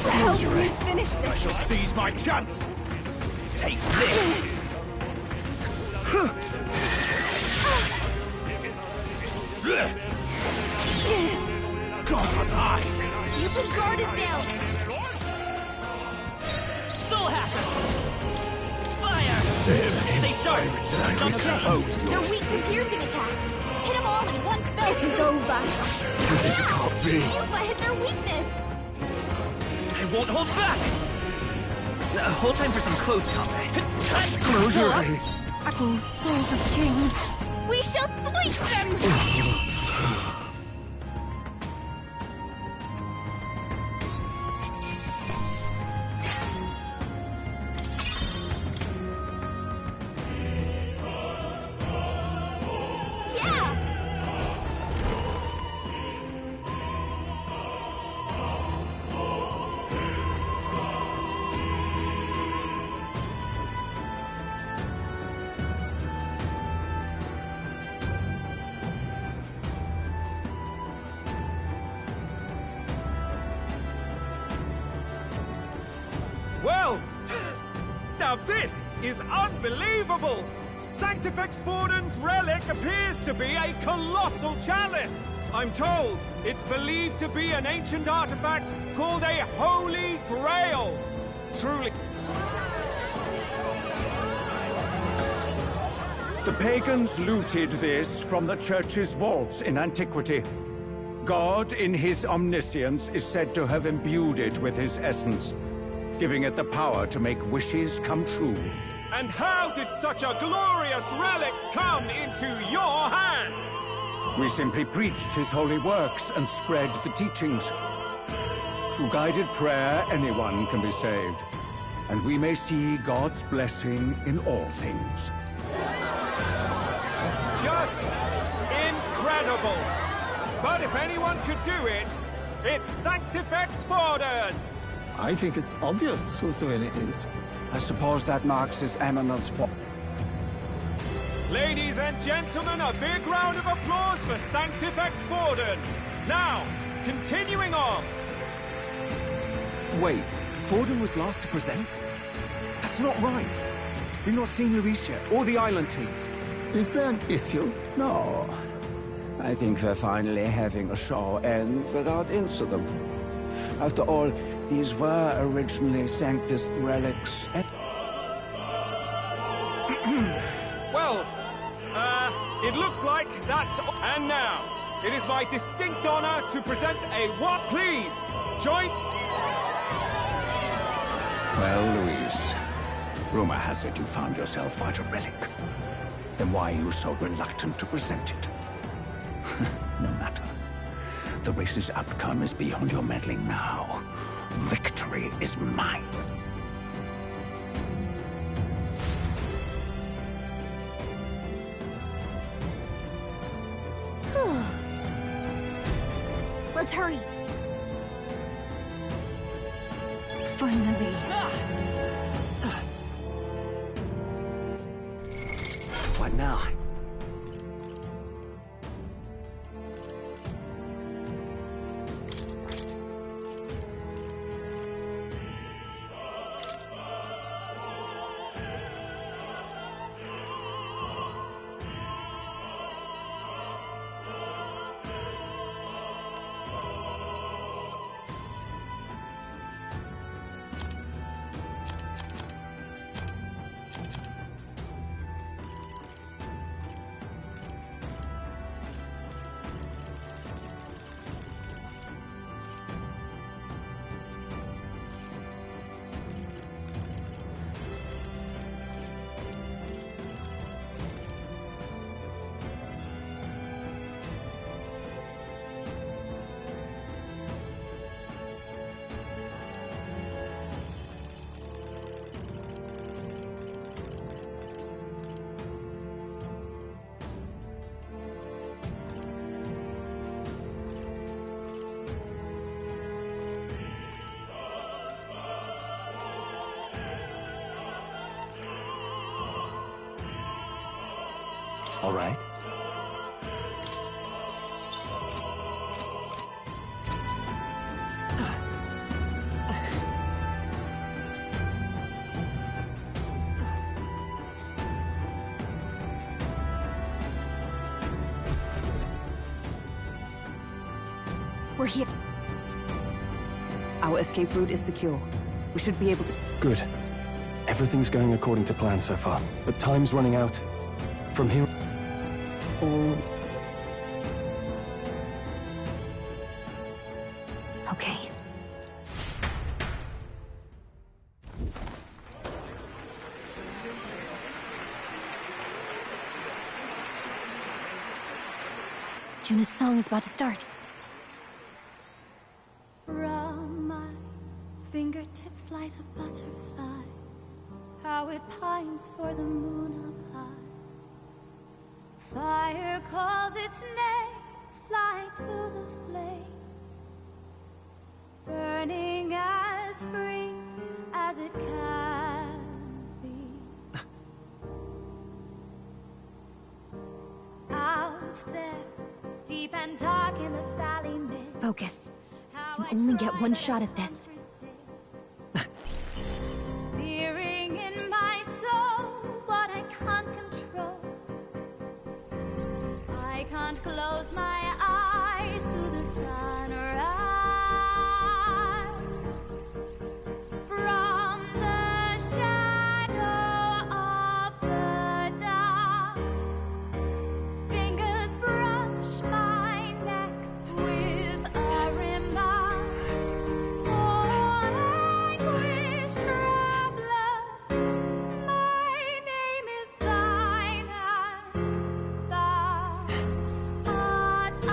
Help me finish I this. shall seize my chance! Take this! God on high! Keep his guard is down. Soul Hacker! Fire! Stay sharp! They're weak to piercing attacks. Hit them all in one fell It is over. This can't be. Yuba hit their weakness. I won't hold back! Hold time for some close combat. Close your eyes. Oh, souls of kings. We shall sweep them. Well, now this is unbelievable! Sanctifex Forden's relic appears to be a colossal chalice! I'm told it's believed to be an ancient artifact called a Holy Grail! Truly... The pagans looted this from the church's vaults in antiquity. God, in his omniscience, is said to have imbued it with his essence, giving it the power to make wishes come true. And how did such a glorious relic come into your hands? We simply preached his holy works and spread the teachings. Through guided prayer, anyone can be saved. And we may see God's blessing in all things. Just incredible! But if anyone could do it, it's Sanctifex Forden! I think it's obvious whose doing it is. I suppose that marks his eminence for... Ladies and gentlemen, a big round of applause for Sanctifex Forden! Now, continuing on! Wait, Forden was last to present? That's not right. We've not seen Luis yet, or the island team. Is there an issue? No. I think we're finally having a show end without incident. After all, these were originally Sanctus relics. Well, it looks like that's... And now, it is my distinct honor to present a what? Please, join... Well, Luis, rumor has it you found yourself quite a relic. Then why are you so reluctant to present it? No matter. The race's outcome is beyond your meddling now. Victory is mine. Let's hurry. Finally. What now? All right. We're here. Our escape route is secure. We should be able to... Good. Everything's going according to plan so far, but time's running out. From here... all... Okay. Juna's song is about to start. From my fingertip flies a butterfly, how it pines for the moon up high. Fire calls its name, fly to the flame, burning as free as it can be. Out there, deep and dark in the valley mist. Focus. You can only get one shot at this. I can't close my eyes to the sunrise. From the shadow of the dark, fingers brush my neck with a remark. Oh, anguish traveler, my name is thine, and thou art I.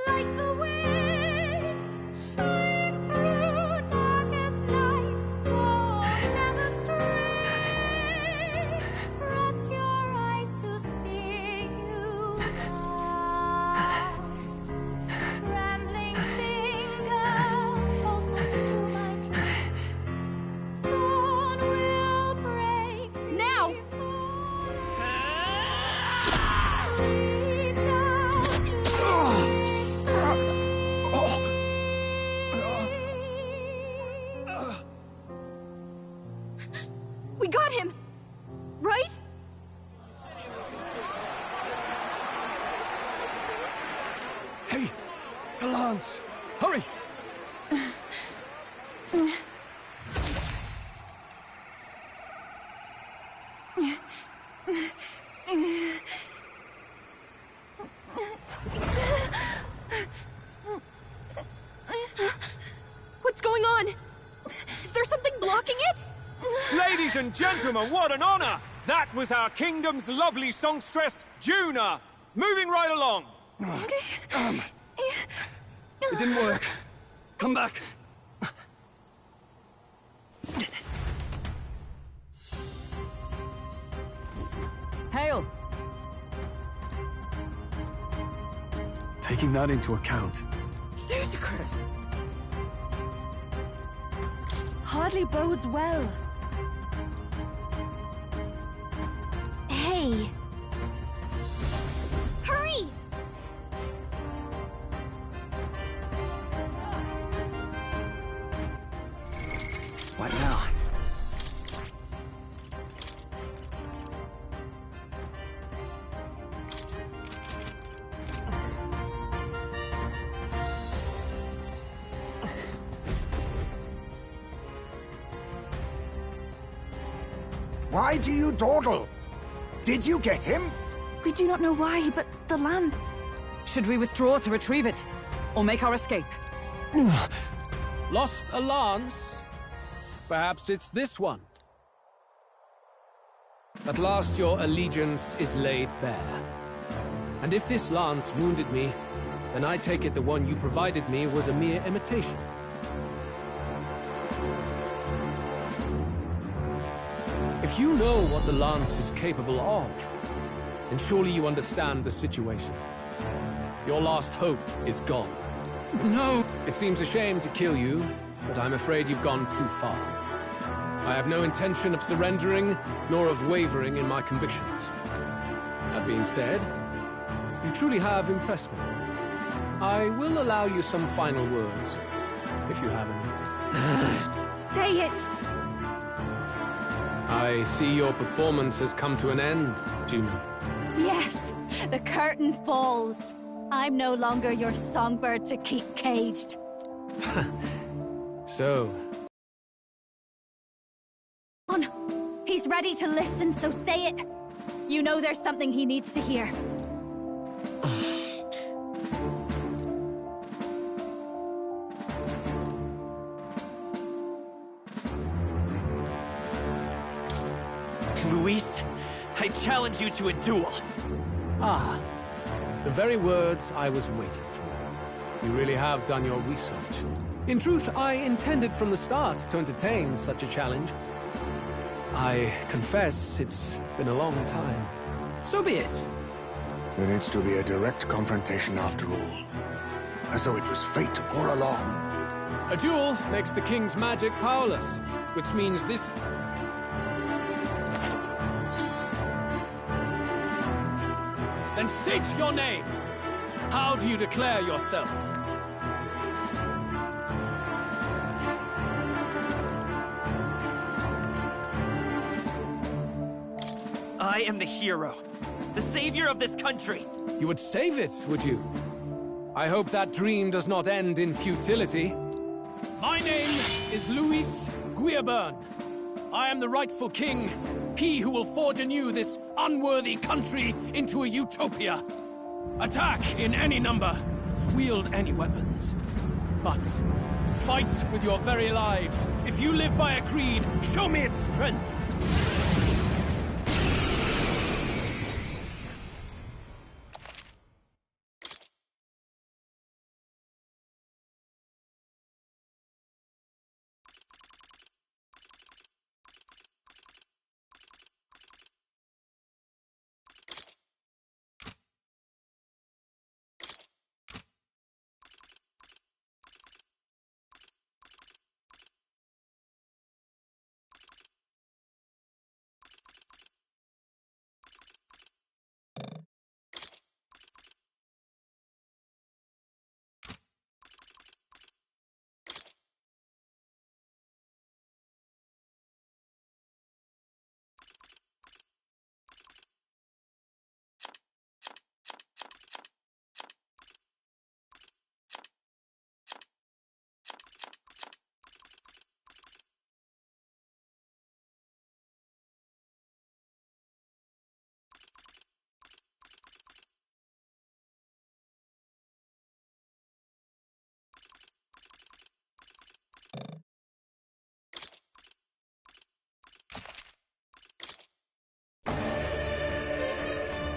Like the wind, shine through darkest night. Oh, never stray. Trust your eyes to steer you right. Trembling finger, hopeless to my dream. Dawn will break. Now! Reach out We got him! Right? Hey! The lance! Hurry! What's going on? Is there something blocking it? Ladies and gentlemen, what an honor! That was our kingdom's lovely songstress, Juna. Moving right along. It didn't work. Come back. Hail! Taking that into account, Ludicrous. Hardly bodes well. Hey! Hurry! what now? Why do you dawdle? Did you get him? We do not know why, but the lance. Should we withdraw to retrieve it? Or make our escape? Lost a lance? Perhaps it's this one. At last your allegiance is laid bare. And if this lance wounded me, then I take it the one you provided me was a mere imitation. If you know what the lance is capable of, then surely you understand the situation. Your last hope is gone. No! It seems a shame to kill you, but I'm afraid you've gone too far. I have no intention of surrendering, nor of wavering in my convictions. That being said, you truly have impressed me. I will allow you some final words, if you have any. Say it! I see your performance has come to an end, Juna. Yes, the curtain falls. I'm no longer your songbird to keep caged. So, On. He's ready to listen, so say it. You know there's something he needs to hear. Luis, I challenge you to a duel. Ah, the very words I was waiting for. You really have done your research. In truth, I intended from the start to entertain such a challenge. I confess it's been a long time. So be it. Then it's to be a direct confrontation after all. As though it was fate all along. A duel makes the king's magic powerless, which means this... Then state your name. How do you declare yourself? I am the hero. The savior of this country. You would save it, would you? I hope that dream does not end in futility. My name is Luis Guiabern. I am the rightful king, he who will forge anew this unworthy country into a utopia. Attack in any number, wield any weapons. But fight with your very lives. If you live by a creed, show me its strength.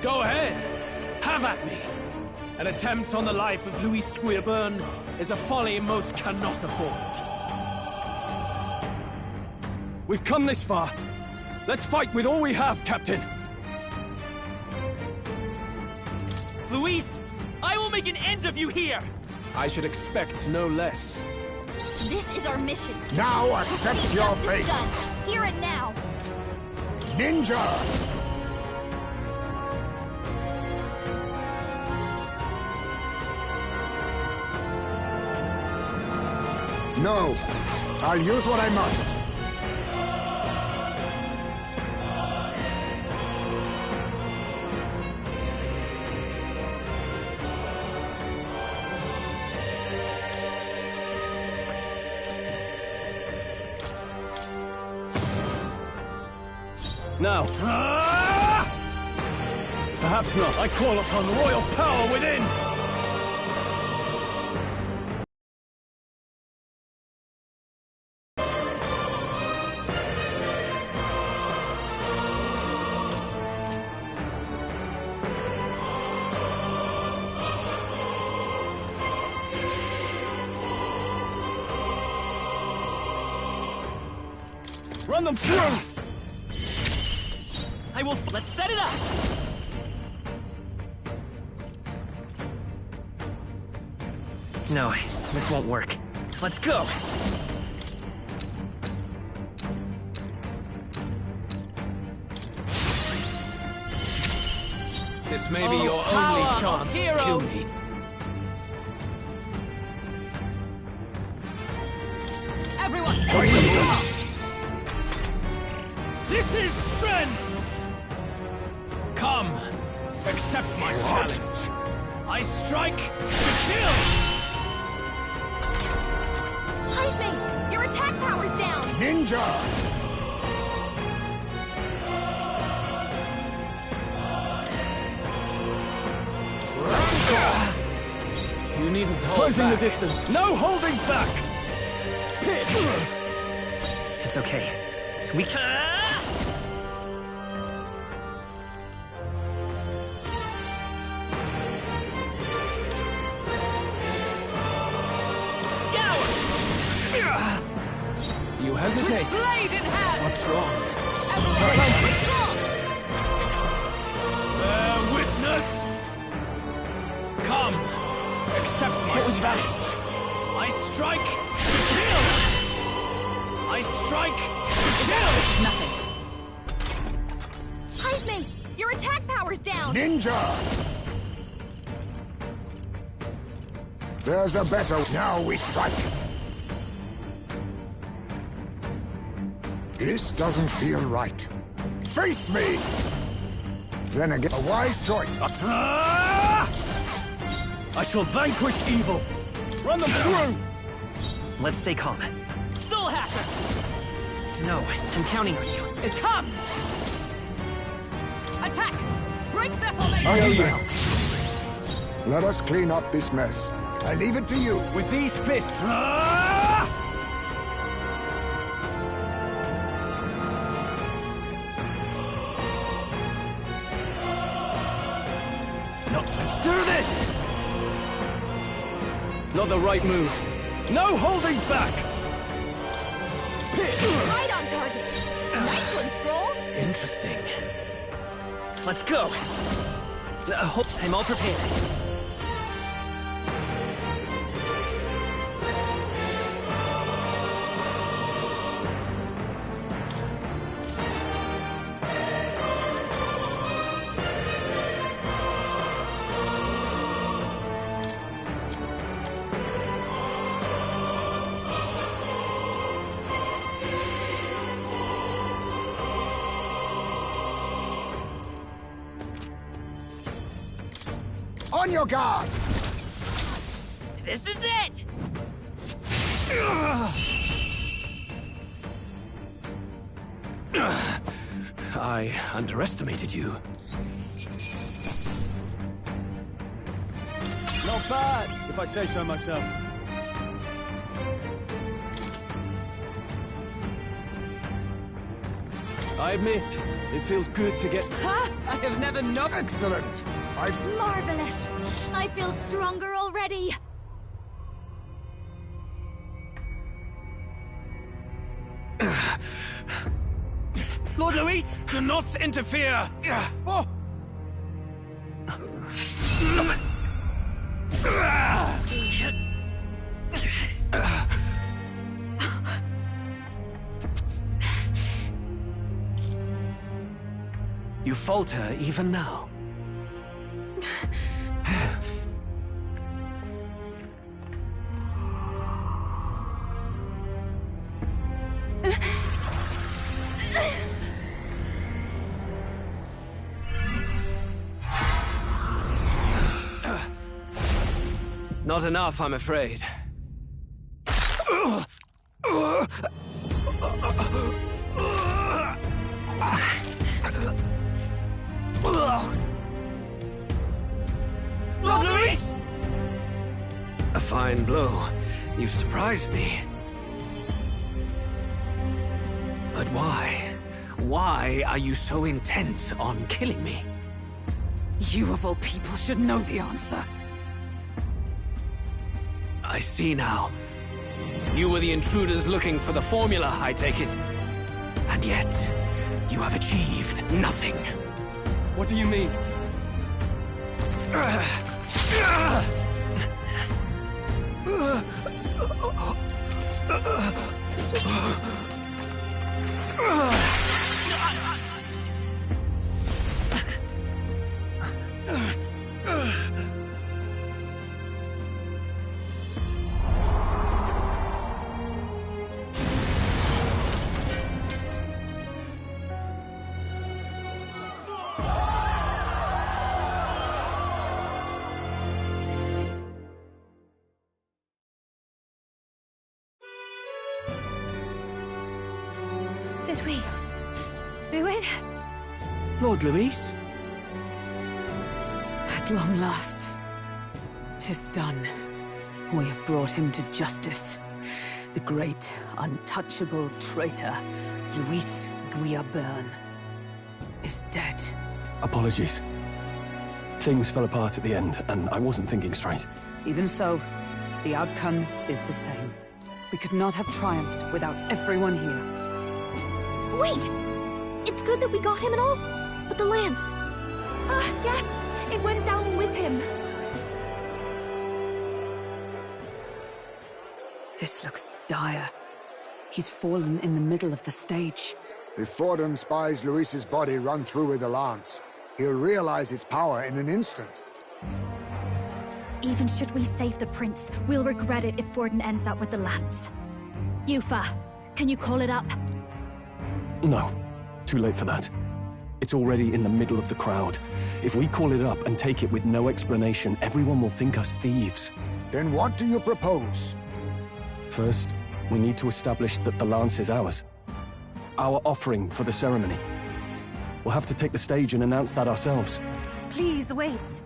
Go ahead! Have at me! An attempt on the life of Luis Guiabern is a folly most cannot afford. We've come this far. Let's fight with all we have, Captain. Luis, I will make an end of you here! I should expect no less. This is our mission. Now accept your fate! Done. Here and now. Ninja! No, I'll use what I must. Now. Perhaps not. I call upon royal power within! Run them through! I will. Let's set it up! No, this won't work. Let's go! This may be your only chance to kill me. Everyone! This is strength! Come, accept my challenge. I strike to kill! Heisman, your attack power's down! Ninja! You needn't hold Closing back. the distance. No holding back! Pit! It's okay. We can... You hesitate. Blade in hand! What's wrong? Bear witness! Come, accept my challenge. I strike to kill! I strike to kill! Nothing. Heisman, your attack power's down! Ninja! There's a better... Now we strike. This doesn't feel right. Face me! Then again, a wise choice. I shall vanquish evil. Run them through! Let's stay calm. Soul Hacker! No, I'm counting on you. It's come! Attack! Break their formation! Let us clean up this mess. I leave it to you. With these fists. No, let's do this! Not the right move. No holding back! Right on target! Nice one, Stroll! Interesting. Let's go! I'm all prepared. On your guard! This is it! I underestimated you. Not bad, if I say so myself. I admit, it feels good to get... Ha! I have never known... Excellent! Marvelous! I feel stronger already! Lord Luis, do not interfere! Oh. You falter even now. Not enough, I'm afraid. Lord Luis! A fine blow. You've surprised me. But why? Why are you so intent on killing me? You of all people should know the answer. I see now. You were the intruders looking for the formula, I take it. And yet, you have achieved nothing. What do you mean? Did we do it? Lord Luis? At long last, 'tis done. We have brought him to justice. The great, untouchable traitor, Luis Guillaburn, is dead. Apologies. Things fell apart at the end, and I wasn't thinking straight. Even so, the outcome is the same. We could not have triumphed without everyone here. Wait! It's good that we got him and all, but the lance... Ah, yes! It went down with him. This looks dire. He's fallen in the middle of the stage. If Forden spies Luis's body run through with the lance, he'll realize its power in an instant. Even should we save the prince, we'll regret it if Forden ends up with the lance. Yufa, can you call it up? No. Too late for that. It's already in the middle of the crowd. If we call it up and take it with no explanation, everyone will think us thieves. Then what do you propose? First, we need to establish that the lance is ours. Our offering for the ceremony. We'll have to take the stage and announce that ourselves. Please wait.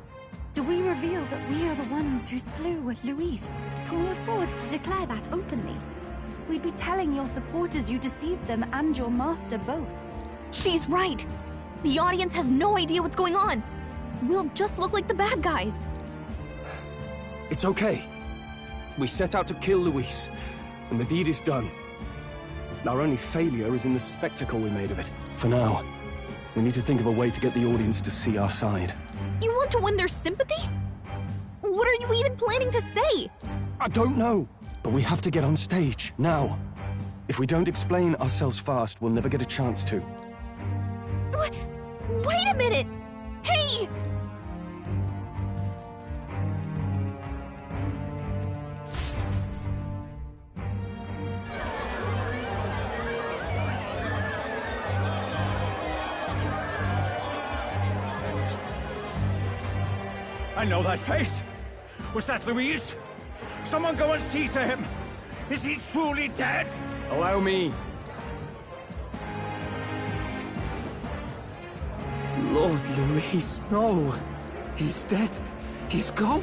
Do we reveal that we are the ones who slew Luis? Can we afford to declare that openly? We'd be telling your supporters you deceived them and your master both. She's right. The audience has no idea what's going on. We'll just look like the bad guys. It's okay. We set out to kill Luis, and the deed is done. Our only failure is in the spectacle we made of it. For now, we need to think of a way to get the audience to see our side. You want to win their sympathy? What are you even planning to say? I don't know, but we have to get on stage, now. If we don't explain ourselves fast, we'll never get a chance to. Wait a minute! Hey! I know that face. Was that Luis? Someone go and see to him. Is he truly dead? Allow me. Lord Luis, no. He's dead. He's gone.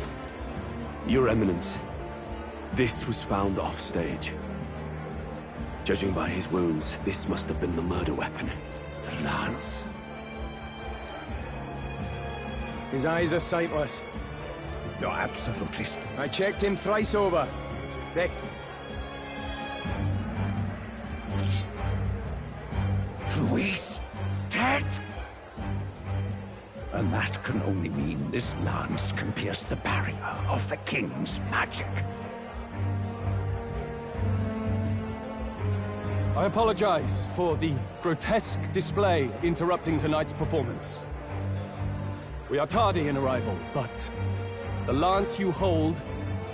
Your Eminence, this was found off-stage. Judging by his wounds, this must have been the murder weapon. The lance. His eyes are sightless. No, absolutely. I checked him thrice over. Rick. Luis? Dead? And that can only mean this lance can pierce the barrier of the King's magic. I apologize for the grotesque display interrupting tonight's performance. We are tardy in arrival, but the lance you hold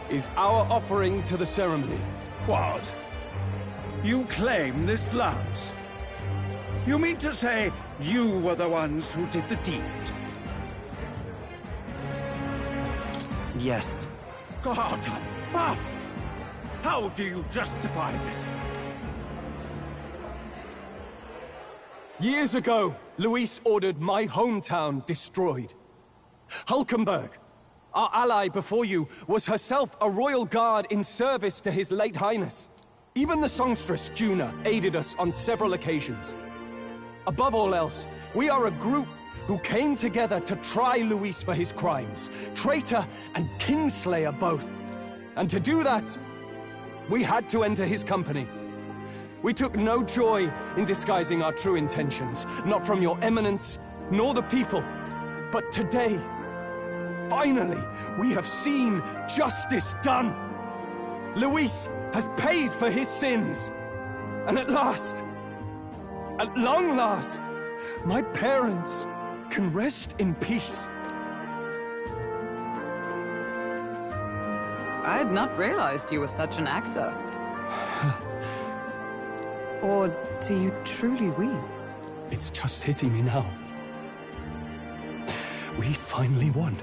is our offering to the ceremony. What? You claim this lance? You mean to say you were the ones who did the deed? Yes. God above! How do you justify this? Years ago, Luis ordered my hometown destroyed. Hulkenberg, our ally before you, was herself a royal guard in service to his late highness. Even the songstress, Juna, aided us on several occasions. Above all else, we are a group who came together to try Luis for his crimes, traitor and kingslayer both. And to do that, we had to enter his company. We took no joy in disguising our true intentions, not from your eminence, nor the people. But today, finally, we have seen justice done. Luis has paid for his sins. And at last, at long last, my parents can rest in peace. I had not realized you were such an actor. Or do you truly weep? It's just hitting me now. We finally won.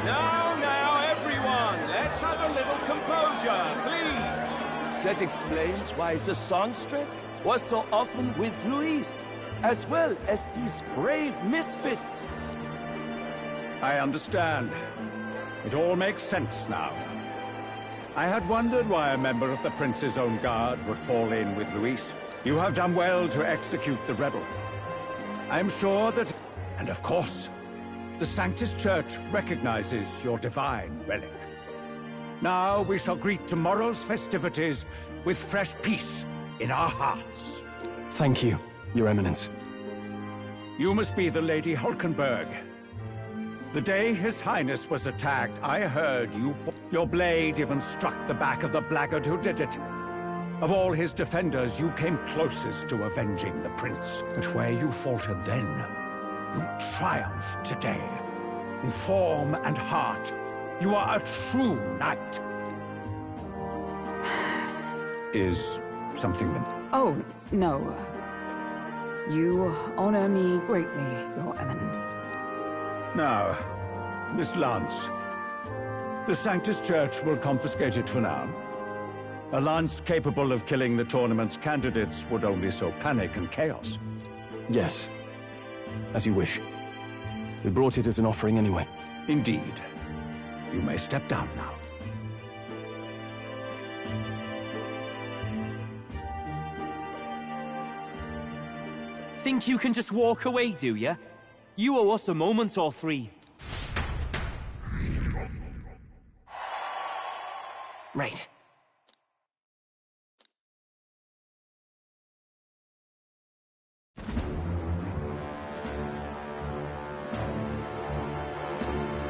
Now, everyone, let's have a little composure, please. That explains why the songstress was so often with Luis, as well as these brave misfits. I understand. It all makes sense now. I had wondered why a member of the Prince's own guard would fall in with Luis. You have done well to execute the rebel. I'm sure that... And of course, the Sanctus Church recognizes your divine relic. Now we shall greet tomorrow's festivities with fresh peace in our hearts. Thank you, Your Eminence. You must be the Lady Hulkenberg. The day His Highness was attacked, I heard you your blade even struck the back of the blackguard who did it. Of all his defenders, you came closest to avenging the prince. But where you faltered then, you triumphed today. In form and heart, you are a true knight. Is something... Oh, no. You honor me greatly, Your Eminence. Now, Miss Lance, the Sanctus Church will confiscate it for now. A lance capable of killing the tournament's candidates would only sow panic and chaos. Yes. As you wish. We brought it as an offering anyway. Indeed. You may step down now. Think you can just walk away, do ya? You owe us a moment or three. Right.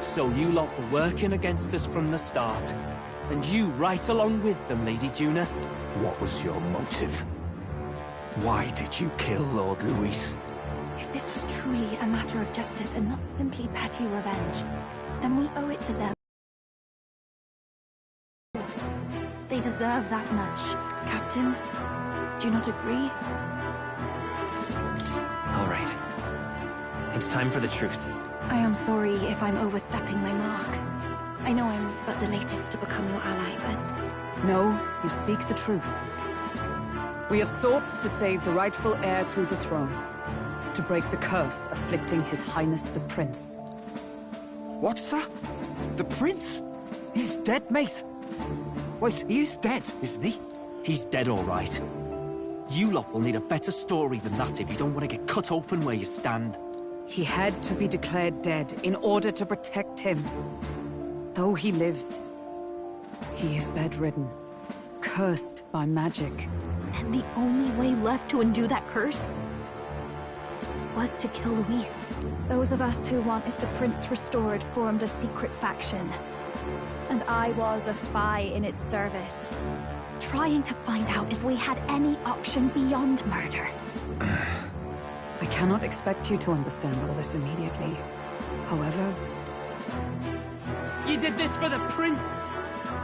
So you lot were working against us from the start. And you right along with them, Lady Juna. What was your motive? Why did you kill Lord Luis? If this was truly a matter of justice and not simply petty revenge, then we owe it to them. They deserve that much. Captain, do you not agree? All right. It's time for the truth. I am sorry if I'm overstepping my mark. I know I'm but the latest to become your ally, but... No, you speak the truth. We have sought to save the rightful heir to the throne. To break the curse afflicting His Highness the Prince. What's that? The Prince? He's dead, mate. Wait, he is dead, isn't he? He's dead, all right. You lot will need a better story than that if you don't want to get cut open where you stand. He had to be declared dead in order to protect him. Though he lives, he is bedridden, cursed by magic. And the only way left to undo that curse was to kill Luis. Those of us who wanted the prince restored formed a secret faction. And I was a spy in its service, trying to find out if we had any option beyond murder. I cannot expect you to understand all this immediately. However... You did this for the prince!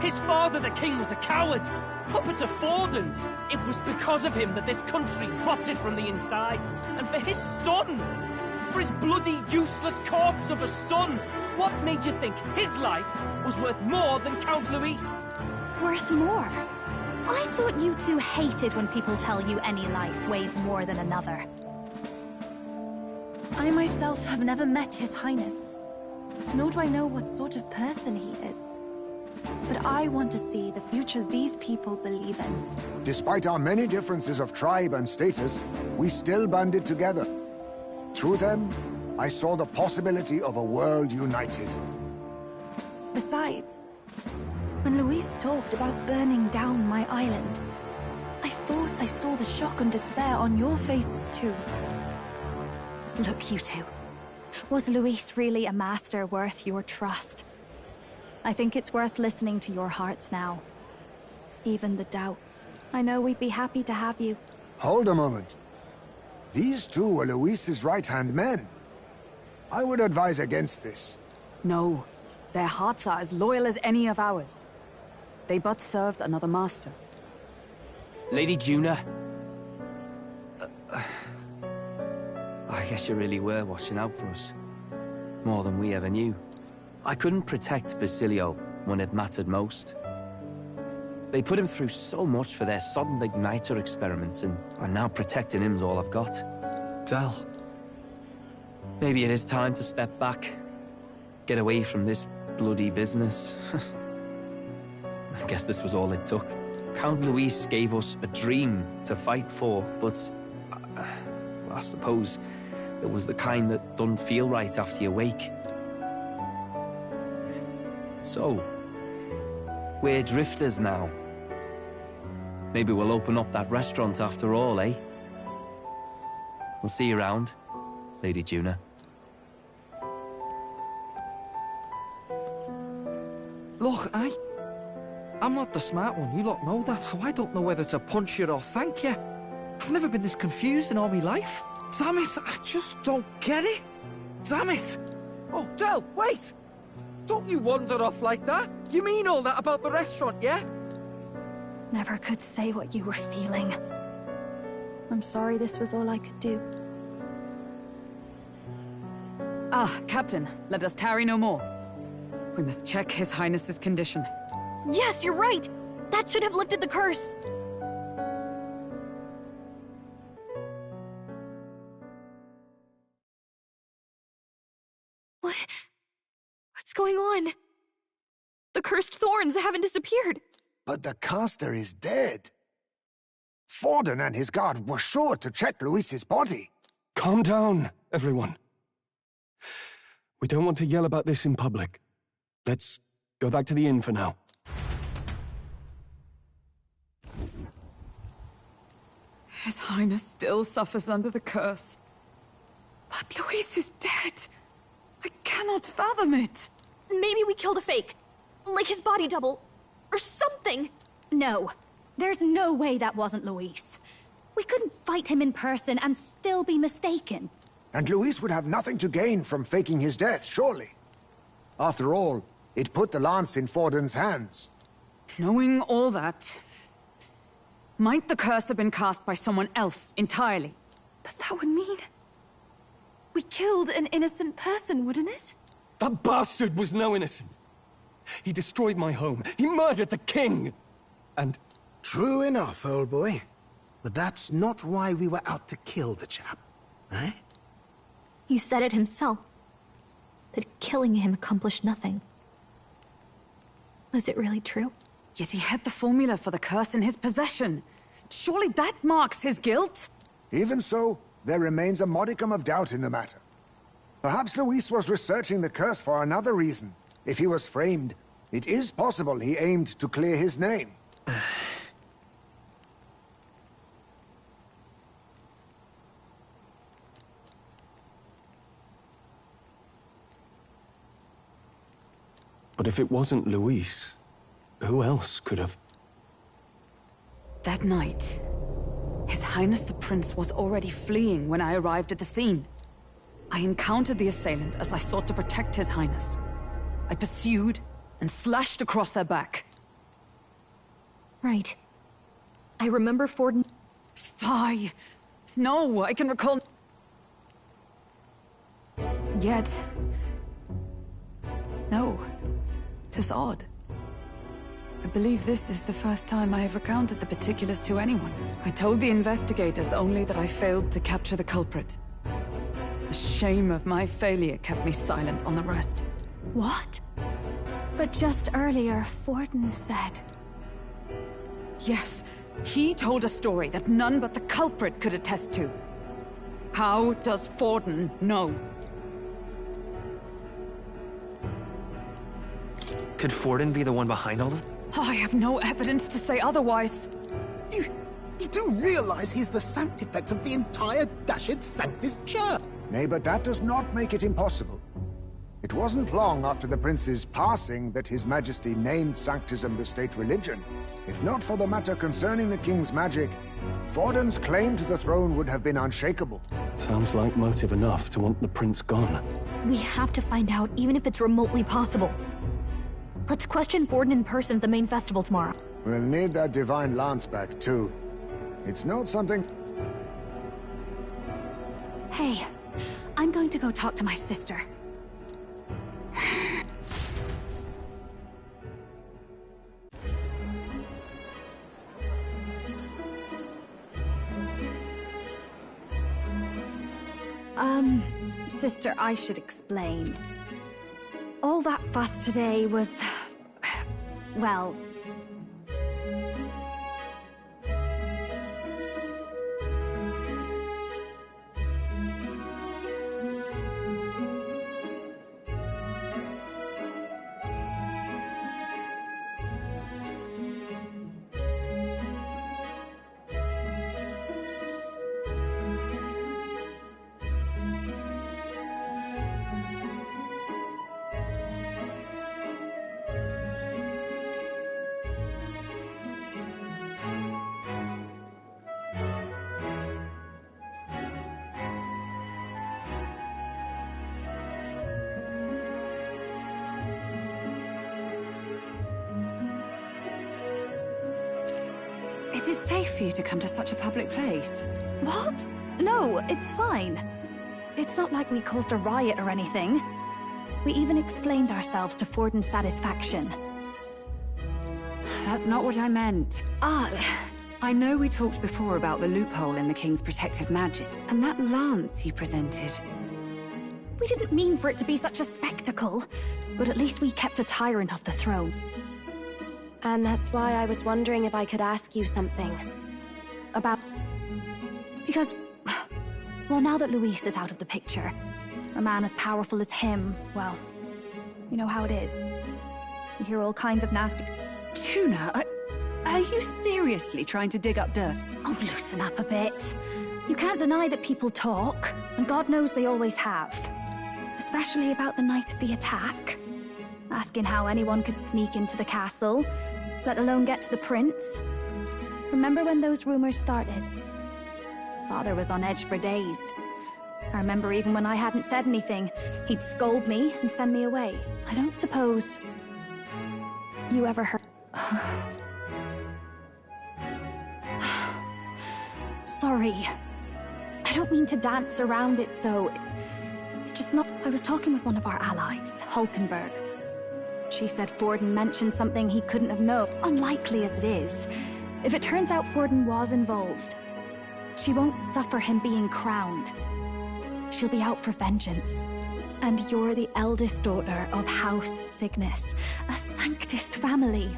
His father, the king, was a coward! Puppet of Forden! It was because of him that this country rotted from the inside! And for his son! For his bloody, useless corpse of a son! What made you think his life was worth more than Count Luis? Worth more? I thought you two hated when people tell you any life weighs more than another. I myself have never met His Highness, nor do I know what sort of person he is. But I want to see the future these people believe in. Despite our many differences of tribe and status, we still banded together. Through them, I saw the possibility of a world united. Besides, when Luis talked about burning down my island, I thought I saw the shock and despair on your faces too. Look, you two. Was Luis really a master worth your trust? I think it's worth listening to your hearts now. Even the doubts. I know we'd be happy to have you. Hold a moment. These two were Luis's right-hand men. I would advise against this. No. Their hearts are as loyal as any of ours. They but served another master. Lady Juna. I guess you really were watching out for us. More than we ever knew. I couldn't protect Basilio when it mattered most. They put him through so much for their sodden igniter experiments, and now protecting him's all I've got. Del. Maybe it is time to step back. Get away from this bloody business. I guess this was all it took. Count Luis gave us a dream to fight for, but... I suppose it was the kind that doesn't feel right after you wake. So, we're drifters now. Maybe we'll open up that restaurant after all, eh? We'll see you around, Lady Juna. Look, I'm not the smart one, you lot know that, so I don't know whether to punch you or thank you. I've never been this confused in all my life. Damn it, I just don't get it. Damn it. Oh, Del, wait! Don't you wander off like that? You mean all that about the restaurant, yeah? Never could say what you were feeling. I'm sorry this was all I could do. Ah, Captain, let us tarry no more. We must check His Highness's condition. Yes, you're right! That should have lifted the curse! What's going on? The cursed thorns haven't disappeared. But the caster is dead. Forden and his guard were sure to check Luis's body. Calm down, everyone. We don't want to yell about this in public. Let's go back to the inn for now. His Highness still suffers under the curse. But Luis is dead. I cannot fathom it. Maybe we killed a fake. Like his body double. Or something. No. There's no way that wasn't Luis. We couldn't fight him in person and still be mistaken. And Luis would have nothing to gain from faking his death, surely. After all, it put the lance in Forden's hands. Knowing all that, might the curse have been cast by someone else entirely? But that would mean... we killed an innocent person, wouldn't it? That bastard was no innocent. He destroyed my home. He murdered the king. And... True enough, old boy. But that's not why we were out to kill the chap, eh? He said it himself. That killing him accomplished nothing. Was it really true? Yet he had the formula for the curse in his possession. Surely that marks his guilt? Even so, there remains a modicum of doubt in the matter. Perhaps Luis was researching the curse for another reason. If he was framed, it is possible he aimed to clear his name. But if it wasn't Luis, who else could have... That night, His Highness the Prince was already fleeing when I arrived at the scene. I encountered the assailant as I sought to protect His Highness. I pursued and slashed across their back. Right. I remember Forden... Fie! No, I can recall... Yet... No. 'Tis odd. I believe this is the first time I have recounted the particulars to anyone. I told the investigators only that I failed to capture the culprit. The shame of my failure kept me silent on the rest. What? But just earlier, Forden said... Yes, he told a story that none but the culprit could attest to. How does Forden know? Could Forden be the one behind all of it? I have no evidence to say otherwise. You do realize he's the sanctifex of the entire Dashed Sanctus Church? Nay, but that does not make it impossible. It wasn't long after the prince's passing that His Majesty named Sanctism the state religion. If not for the matter concerning the king's magic, Forden's claim to the throne would have been unshakable. Sounds like motive enough to want the prince gone. We have to find out, even if it's remotely possible. Let's question Forden in person at the main festival tomorrow. We'll need that divine lance back, too. It's not something... Hey, I'm going to go talk to my sister. Sister, I should explain. All that fuss today was... well... Is it safe for you to come to such a public place? What? No, it's fine. It's not like we caused a riot or anything. We even explained ourselves to Forden's satisfaction. That's not what I meant. I know we talked before about the loophole in the King's protective magic, and that lance he presented. We didn't mean for it to be such a spectacle, but at least we kept a tyrant off the throne. And that's why I was wondering if I could ask you something. About... Because... well, now that Luis is out of the picture, a man as powerful as him, well, you know how it is. You hear all kinds of nasty... Tuna, are you seriously trying to dig up dirt? Oh, loosen up a bit. You can't deny that people talk, and God knows they always have. Especially about the night of the attack. Asking how anyone could sneak into the castle, let alone get to the prince. Remember when those rumors started? Father was on edge for days. I remember even when I hadn't said anything, he'd scold me and send me away. I don't suppose you ever heard... Sorry. I don't mean to dance around it, so... It's just not... I was talking with one of our allies, Hulkenberg. She said Forden mentioned something he couldn't have known. Unlikely as it is. If it turns out Forden was involved, she won't suffer him being crowned. She'll be out for vengeance. And you're the eldest daughter of House Cygnus, a Sanctist family.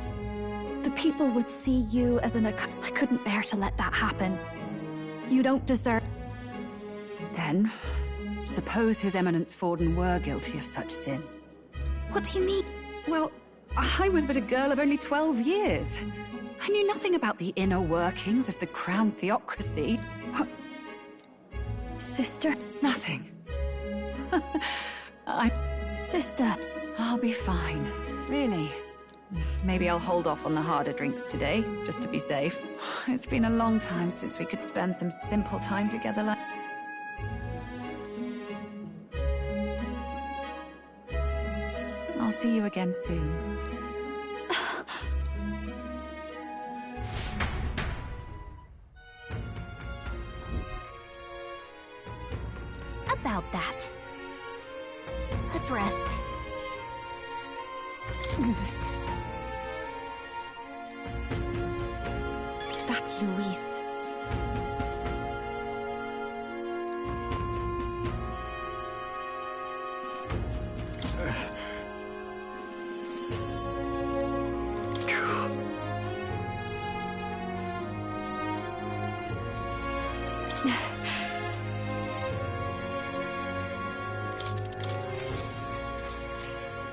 The people would see you as I couldn't bear to let that happen. You don't deserve... Then, suppose His Eminence Forden were guilty of such sin. What do you mean? Well, I was but a girl of only 12 years. I knew nothing about the inner workings of the crown theocracy. Sister? Nothing. Sister. I'll be fine. Really. Maybe I'll hold off on the harder drinks today, just to be safe. It's been a long time since we could spend some simple time together like... I'll see you again soon. About that. Let's rest. That's Luis.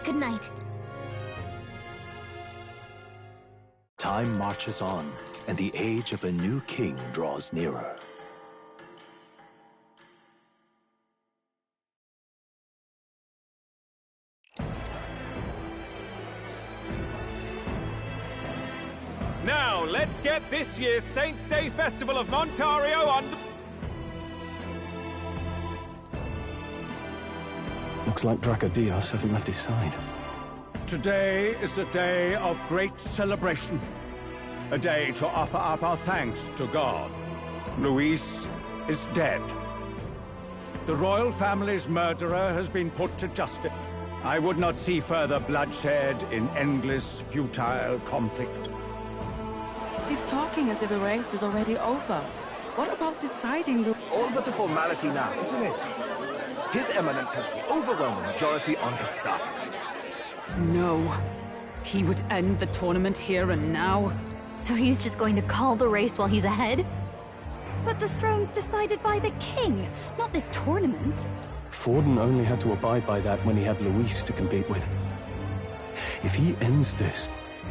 Good night. Time marches on, and the age of a new king draws nearer. Now, let's get this year's Saints' Day Festival of Montario on... Looks like Dracodios hasn't left his side. Today is a day of great celebration. A day to offer up our thanks to God. Luis is dead. The royal family's murderer has been put to justice. I would not see further bloodshed in endless, futile conflict. He's talking as if the race is already over. What about deciding the... All but a formality now, isn't it? His Eminence has the overwhelming majority on his side. No. He would end the tournament here and now. So he's just going to call the race while he's ahead? But the throne's decided by the king, not this tournament. Forden only had to abide by that when he had Luis to compete with. If he ends this...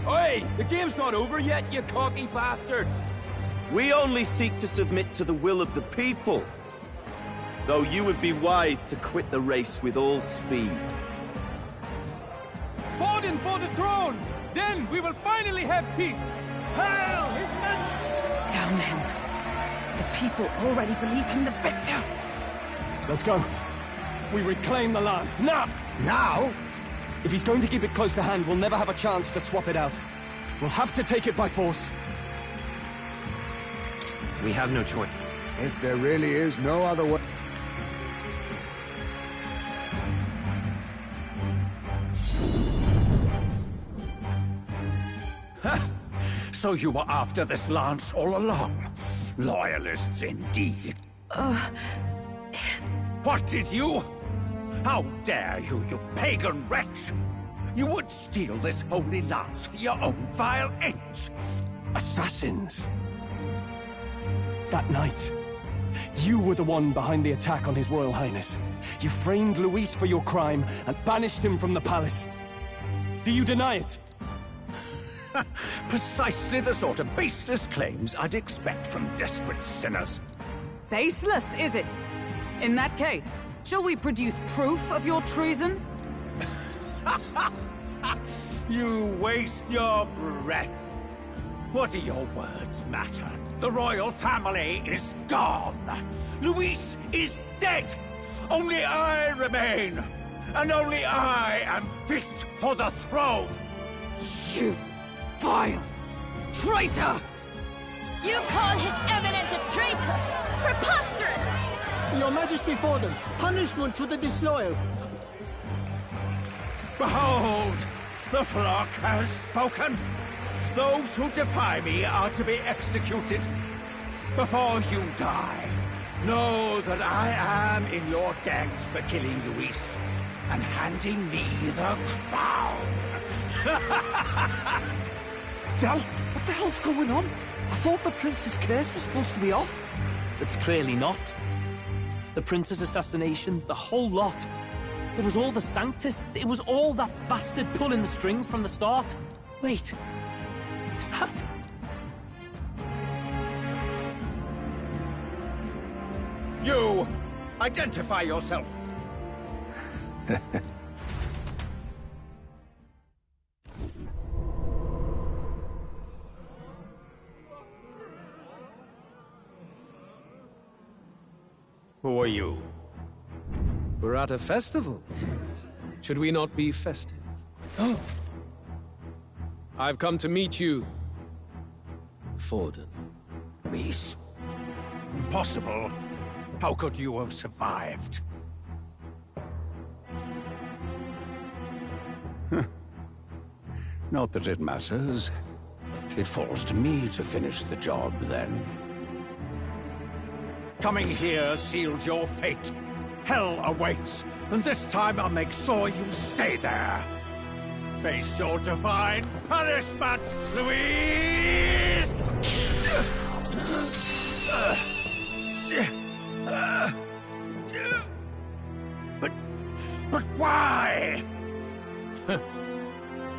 Oi! The game's not over yet, you cocky bastard! We only seek to submit to the will of the people. Though you would be wise to quit the race with all speed. Forden for the throne! Then we will finally have peace! Hail His Majesty! Damn him. The people already believe him the victor. Let's go. We reclaim the lance, now! Now? If he's going to keep it close to hand, we'll never have a chance to swap it out. We'll have to take it by force. We have no choice. If there really is no other way... So you were after this lance all along? Loyalists indeed. What did you? How dare you, you pagan wretch! You would steal this holy lance for your own vile ends! Assassins! That night, you were the one behind the attack on His Royal Highness. You framed Luis for your crime and banished him from the palace. Do you deny it? Precisely the sort of baseless claims I'd expect from desperate sinners. Baseless, is it? In that case, shall we produce proof of your treason? You waste your breath. What do your words matter? The royal family is gone. Luis is dead. Only I remain. And only I am fit for the throne. You vile traitor! You call His Eminence a traitor? Preposterous! Your Majesty Forden, punishment to the disloyal. Behold, the flock has spoken. Those who defy me are to be executed. Before you die, know that I am in your debt for killing Luis and handing me the crown. Del, what the hell's going on? I thought the prince's curse was supposed to be off. It's clearly not. The prince's assassination, the whole lot. It was all the Sanctists. It was all that bastard pulling the strings from the start. Wait, was that? You! Identify yourself! Who are you? We're at a festival. Should we not be festive? Oh. I've come to meet you, Forden. Luis? Impossible. How could you have survived? Not that it matters. It falls to me to finish the job, then. Coming here sealed your fate. Hell awaits, and this time I'll make sure you stay there. Face your divine punishment, Luis! But why?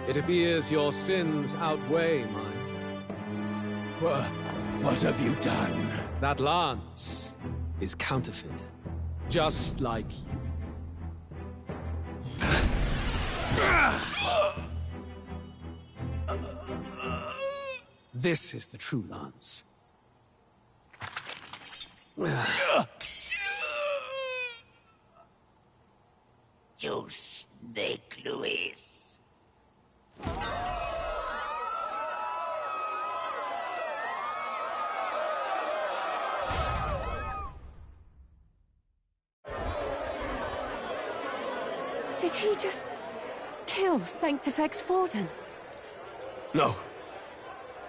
It appears your sins outweigh mine. What have you done? That lance is counterfeit, just like you. This is the true lance. You snake, Luis. Did he just kill Sanctifex Forden? No.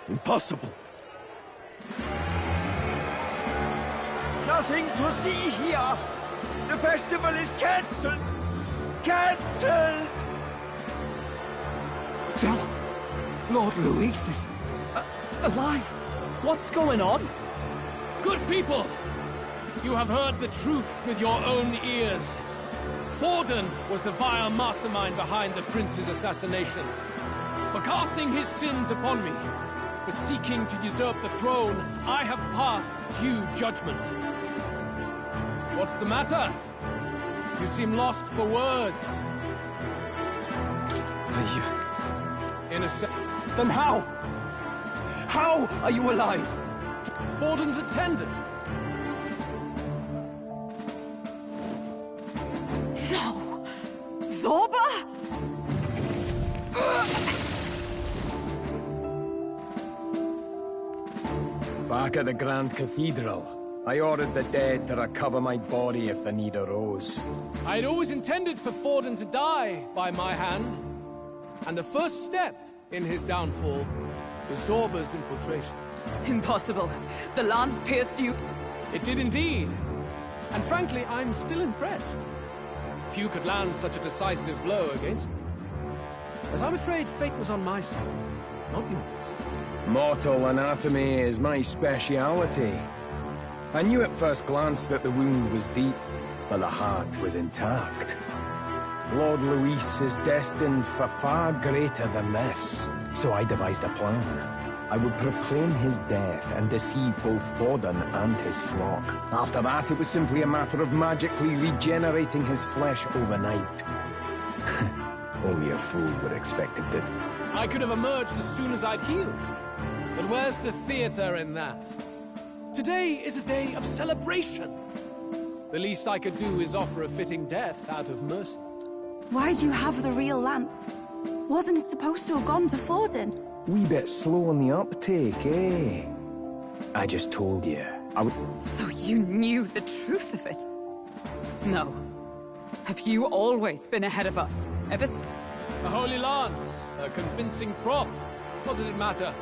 Impossible. Nothing to see here. The festival is cancelled. Cancelled! Del, Lord Luis is alive. What's going on? Good people! You have heard the truth with your own ears. Forden was the vile mastermind behind the prince's assassination. For casting his sins upon me, for seeking to usurp the throne, I have passed due judgment. What's the matter? You seem lost for words. Innocent. Then how? How are you alive? Forden's attendant. No! Zorba? Back at the Grand Cathedral, I ordered the dead to recover my body if the need arose. I had always intended for Forden to die by my hand. And the first step in his downfall was Zorba's infiltration. Impossible. The lance pierced you. It did indeed. And frankly, I'm still impressed. Few could land such a decisive blow against me. But I'm afraid fate was on my side, not yours. Mortal anatomy is my speciality. I knew at first glance that the wound was deep, but the heart was intact. Lord Luis is destined for far greater than this, so I devised a plan. I would proclaim his death and deceive both Forden and his flock. After that, it was simply a matter of magically regenerating his flesh overnight. Only a fool would have expected that. I could have emerged as soon as I'd healed. But where's the theater in that? Today is a day of celebration. The least I could do is offer a fitting death out of mercy. Why'd you have the real lance? Wasn't it supposed to have gone to Forden? Wee bit slow on the uptake, eh? I just told you, I would... So you knew the truth of it? No. Have you always been ahead of us? A holy lance, a convincing prop. What does it matter?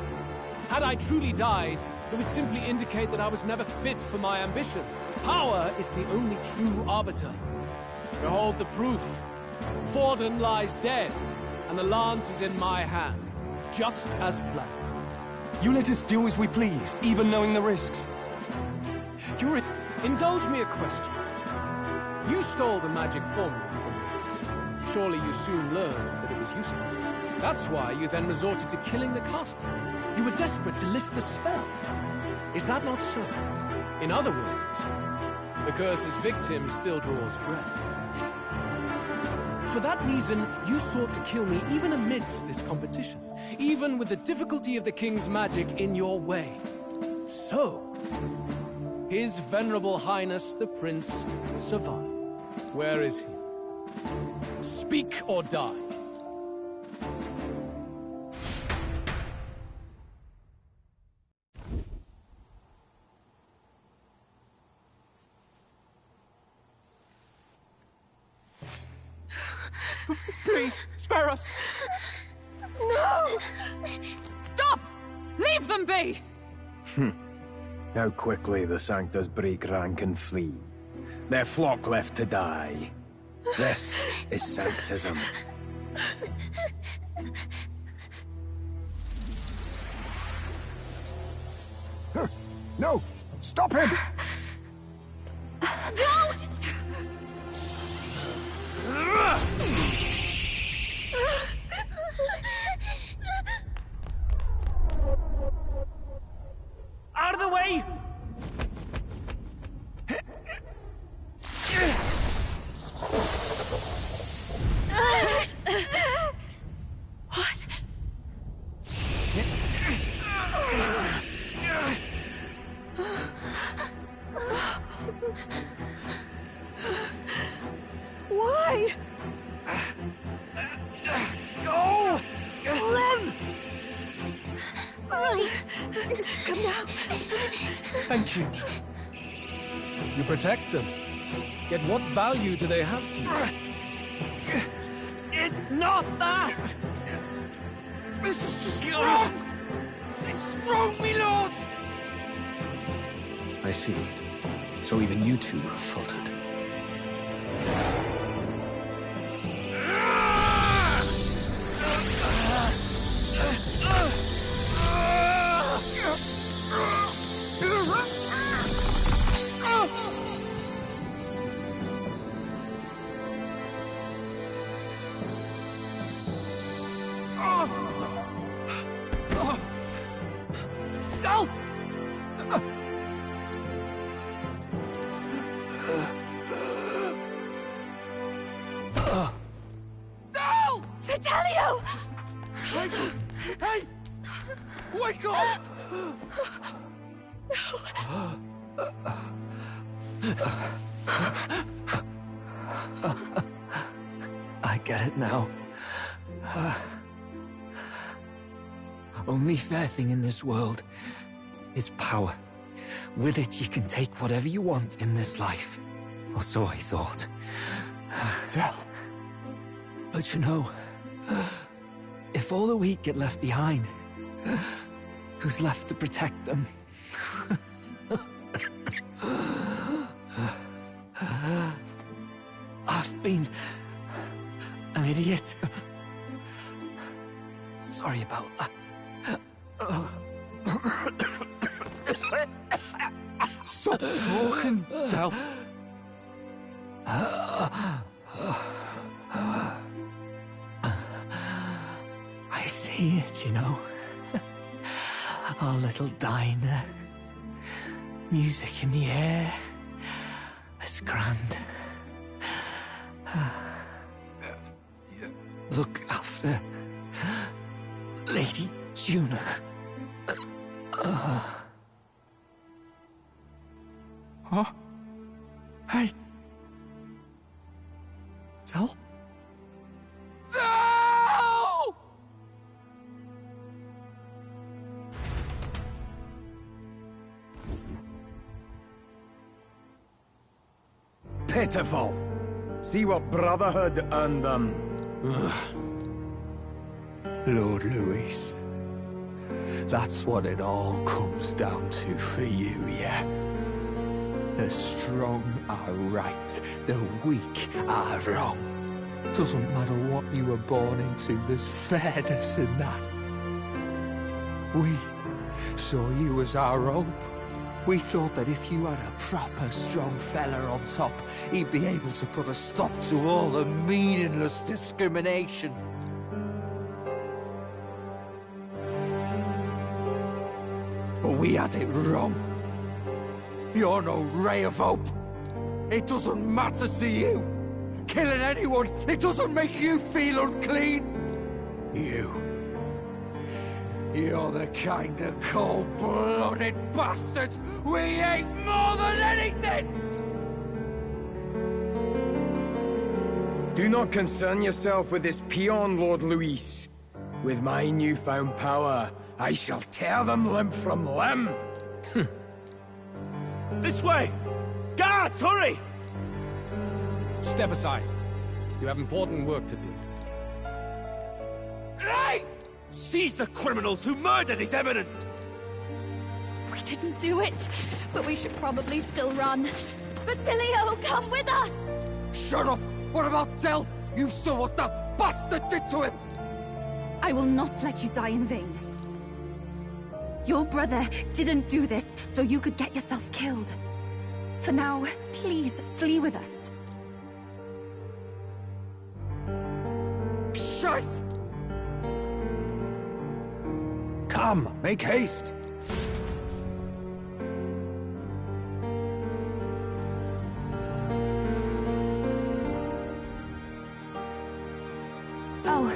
Had I truly died, it would simply indicate that I was never fit for my ambitions. Power is the only true arbiter. Behold the proof. Forden lies dead, and the lance is in my hand. Just as planned. You let us do as we pleased, even knowing the risks. Indulge me a question. You stole the magic formula from me. Surely you soon learned that it was useless. That's why you then resorted to killing the caster. You were desperate to lift the spell. Is that not so? In other words, the curse's victim still draws breath. For that reason, you sought to kill me even amidst this competition, even with the difficulty of the King's magic in your way. So, His Venerable Highness the Prince survived. Where is he? Speak or die. Please, spare us! No! Stop! Leave them be! How quickly the Sanctus break rank and flee. Their flock left to die. This is Sanctism. No! Stop him! Don't! Out of the way! What? Why? Go! Run! Right. Come now. Thank you. You protect them. Yet what value do they have to you? It's not that! This is just wrong! It's wrong, me lords! I see. So even you two faltered. Vitelio! Hey! Wake up! I get it now. Only fair thing in this world is power. With it, you can take whatever you want in this life. Or so I thought. Tell. But you know, if all the weak get left behind, Who's left to protect them? I've been an idiot. Sorry about that. Stop talking, Del. I see it, you know. Our little diner. Music in the air. It's grand. Look after Lady Juna. Huh? Hey. Del? Del! Pitiful. See what Brotherhood earned them. Lord Louis. That's what it all comes down to for you, yeah? The strong are right, the weak are wrong. Doesn't matter what you were born into, there's fairness in that. We saw you as our hope. We thought that if you had a proper strong fella on top, he'd be able to put a stop to all the meaningless discrimination. But we had it wrong. You're no ray of hope. It doesn't matter to you. Killing anyone, it doesn't make you feel unclean. You're the kind of cold-blooded bastards we hate more than anything! Do not concern yourself with this peon, Lord Louis. With my newfound power, I shall tear them limb from limb. This way! Guards, hurry! Step aside. You have important work to do. Hey! Seize the criminals who murdered His Eminence! We didn't do it, but we should probably still run. Basilio, come with us! Shut up! What about Del? You saw what that bastard did to him! I will not let you die in vain. Your brother didn't do this so you could get yourself killed. For now, please flee with us. Shit! Come, make haste! Oh,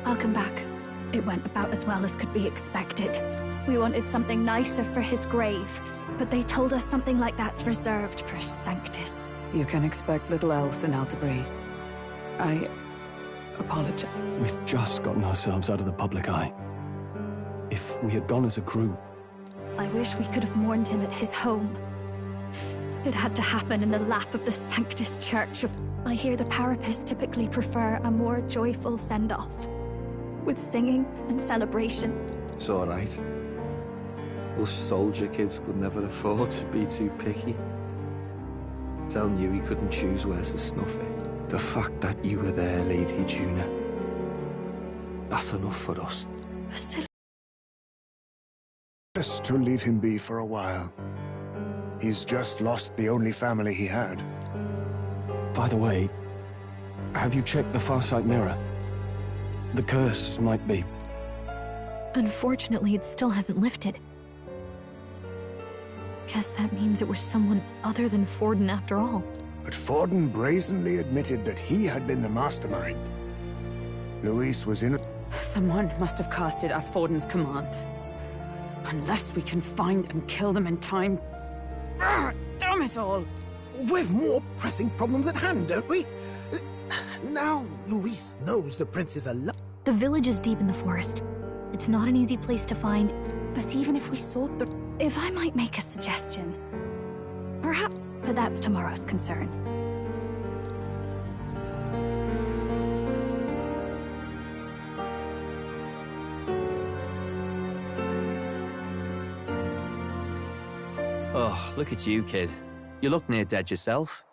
I'll come back. It went about as well as could be expected. We wanted something nicer for his grave, but they told us something like that's reserved for Sanctus. You can expect little else in Altabri. I apologize. We've just gotten ourselves out of the public eye. If we had gone as a group... I wish we could have mourned him at his home. It had to happen in the lap of the Sanctus Church of... I hear the Parapists typically prefer a more joyful send-off, with singing and celebration. It's alright. Us soldier kids could never afford to be too picky. Del knew he couldn't choose where to snuff it. The fact that you were there, Lady Juna, that's enough for us. Best to leave him be for a while. He's just lost the only family he had. By the way, have you checked the Farsight mirror? The curse might be... Unfortunately, it still hasn't lifted. Guess that means it was someone other than Forden after all. But Forden brazenly admitted that he had been the mastermind. Luis was in it. Someone must have cast it at Forden's command. Unless we can find and kill them in time... Damn it all! We've more pressing problems at hand, don't we? Now Luis knows the prince is alive. The village is deep in the forest. It's not an easy place to find. But even if we sought the... If I might make a suggestion. Perhaps... But that's tomorrow's concern. Oh, look at you, kid. You look near dead yourself.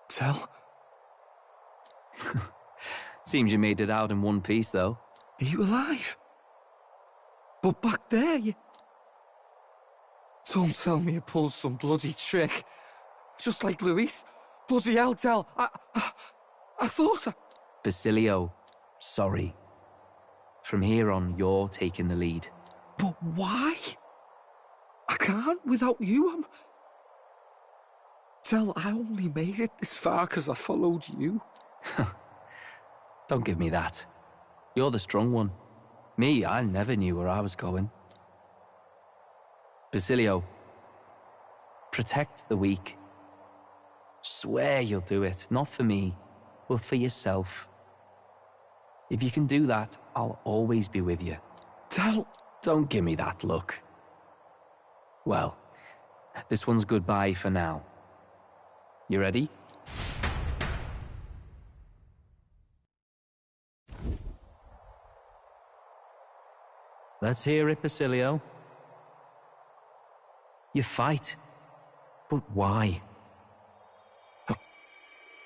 Tell? Seems you made it out in one piece, though. Are you alive? But back there, you... Don't tell me you pulled some bloody trick. Just like Luis. Bloody hell, Del. I thought I... Basilio, sorry. From here on, you're taking the lead. But why? I can't without you. Del, I only made it this far because I followed you. Don't give me that. You're the strong one. Me, I never knew where I was going. Basilio, protect the weak. Swear you'll do it, not for me, but for yourself. If you can do that, I'll always be with you. Del... Don't give me that look. Well, this one's goodbye for now. You ready? Let's hear it, Basilio. You fight. But why? O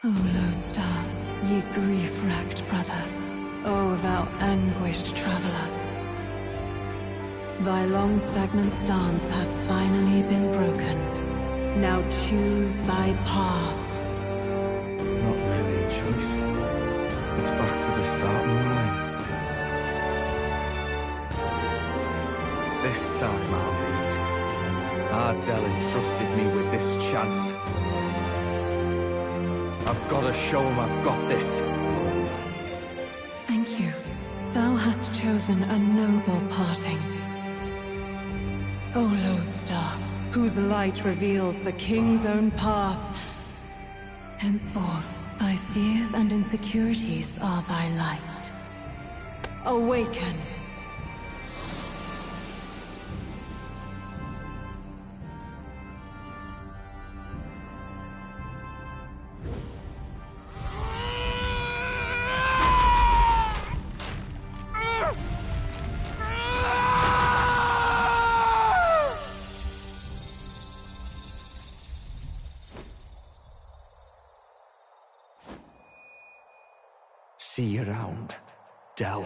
Lodestar, ye grief-racked brother, O thou anguished traveler. Thy long stagnant stance hath finally been broken. Now choose thy path. Not really a choice. It's back to the starting line. This time I'll lead. Ardell entrusted me with this chance. I've got to show him I've got this. Thank you. Thou hast chosen a noble parting. O Lodestar, whose light reveals the king's own path. Henceforth, thy fears and insecurities are thy light. Awaken! See you around, Del.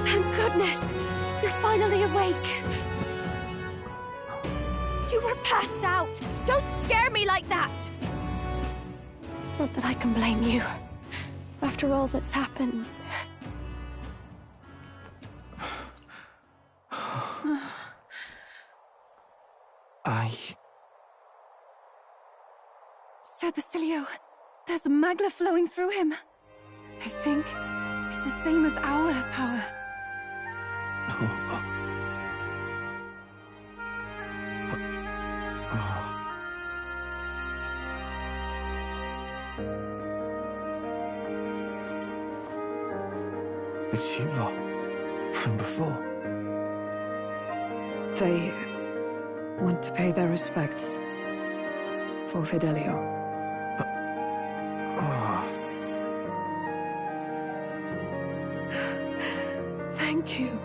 Thank goodness! You're finally awake! You were passed out! Don't scare me like that! Not that I can blame you. After all that's happened. Sir Basilio, there's magla flowing through him. I think it's the same as our power. It's you lot. From before. They want to pay their respects for Fidelio. Thank you.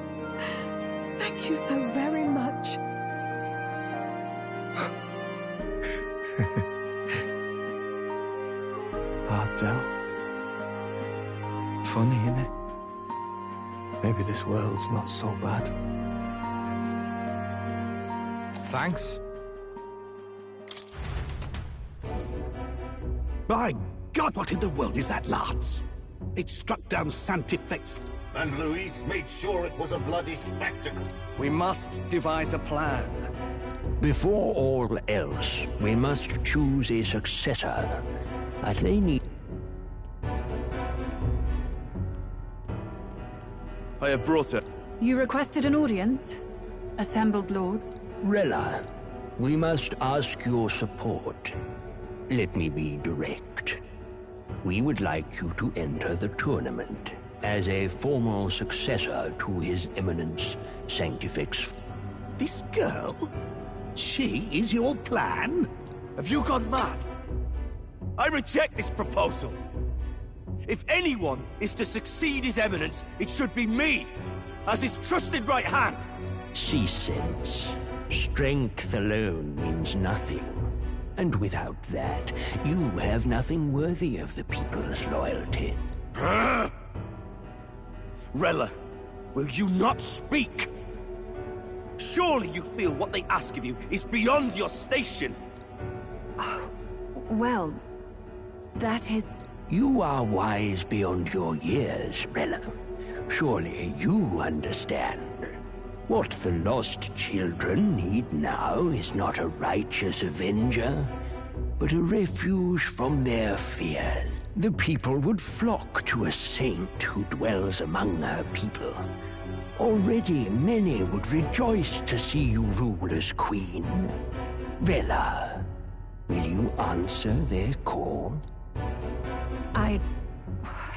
Thank you so very much. Ardell. Funny, innit? Maybe this world's not so bad. Thanks. By God, what in the world is that, lads? It struck down Santifex. And Luis made sure it was a bloody spectacle. We must devise a plan. Before all else, we must choose a successor. But they need... I have brought her. You requested an audience? Assembled lords? Rella, we must ask your support. Let me be direct. We would like you to enter the tournament as a formal successor to His Eminence Sanctifex. This girl? She is your plan? Have you gone mad? I reject this proposal. If anyone is to succeed His Eminence, it should be me, as his trusted right hand. See sense. Strength alone means nothing. And without that, you have nothing worthy of the people's loyalty. Rella, will you not speak? Surely you feel what they ask of you is beyond your station. Well, that is... You are wise beyond your years, Rella. Surely you understand. What the lost children need now is not a righteous avenger, but a refuge from their fears. The people would flock to a saint who dwells among her people. Already many would rejoice to see you rule as queen. Rella, will you answer their call?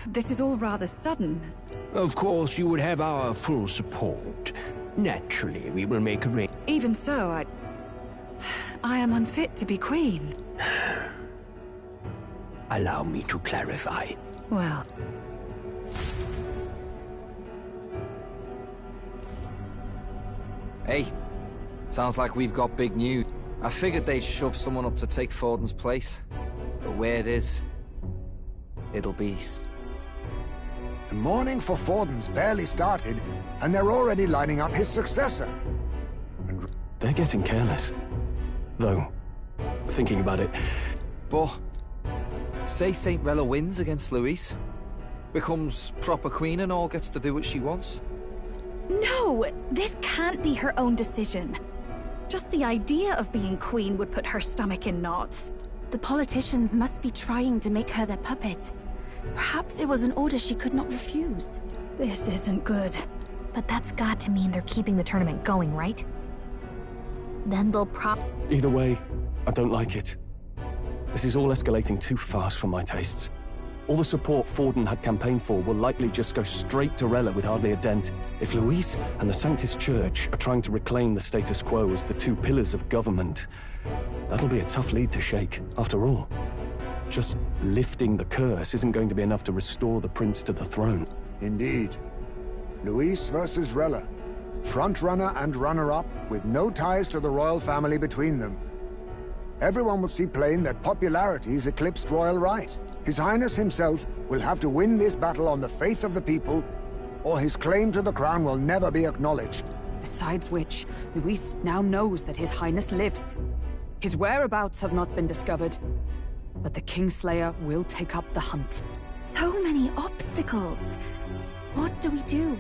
This is all rather sudden. Of course, you would have our full support. Naturally, we will make a Even so, I am unfit to be queen. Allow me to clarify. Well... Hey, sounds like we've got big news. I figured they'd shove someone up to take Forden's place. But where it is, it'll be... The mourning for Forden's barely started, and they're already lining up his successor. They're getting careless. Though, thinking about it... But, say St. Rella wins against Luis, becomes proper queen and all gets to do what she wants. No! This can't be her own decision. Just the idea of being queen would put her stomach in knots. The politicians must be trying to make her their puppet. Perhaps it was an order she could not refuse. This isn't good. But that's got to mean they're keeping the tournament going, right? Then they'll Either way, I don't like it. This is all escalating too fast for my tastes. All the support Forden had campaigned for will likely just go straight to Rella with hardly a dent. If Luis and the Sanctus Church are trying to reclaim the status quo as the two pillars of government, that'll be a tough lead to shake, after all. Just lifting the curse isn't going to be enough to restore the prince to the throne. Indeed. Luis versus Rella. Front-runner and runner-up, with no ties to the royal family between them. Everyone will see plain that popularity's eclipsed royal right. His Highness himself will have to win this battle on the faith of the people, or his claim to the crown will never be acknowledged. Besides which, Luis now knows that His Highness lives. His whereabouts have not been discovered, but the Kingslayer will take up the hunt. So many obstacles. What do we do?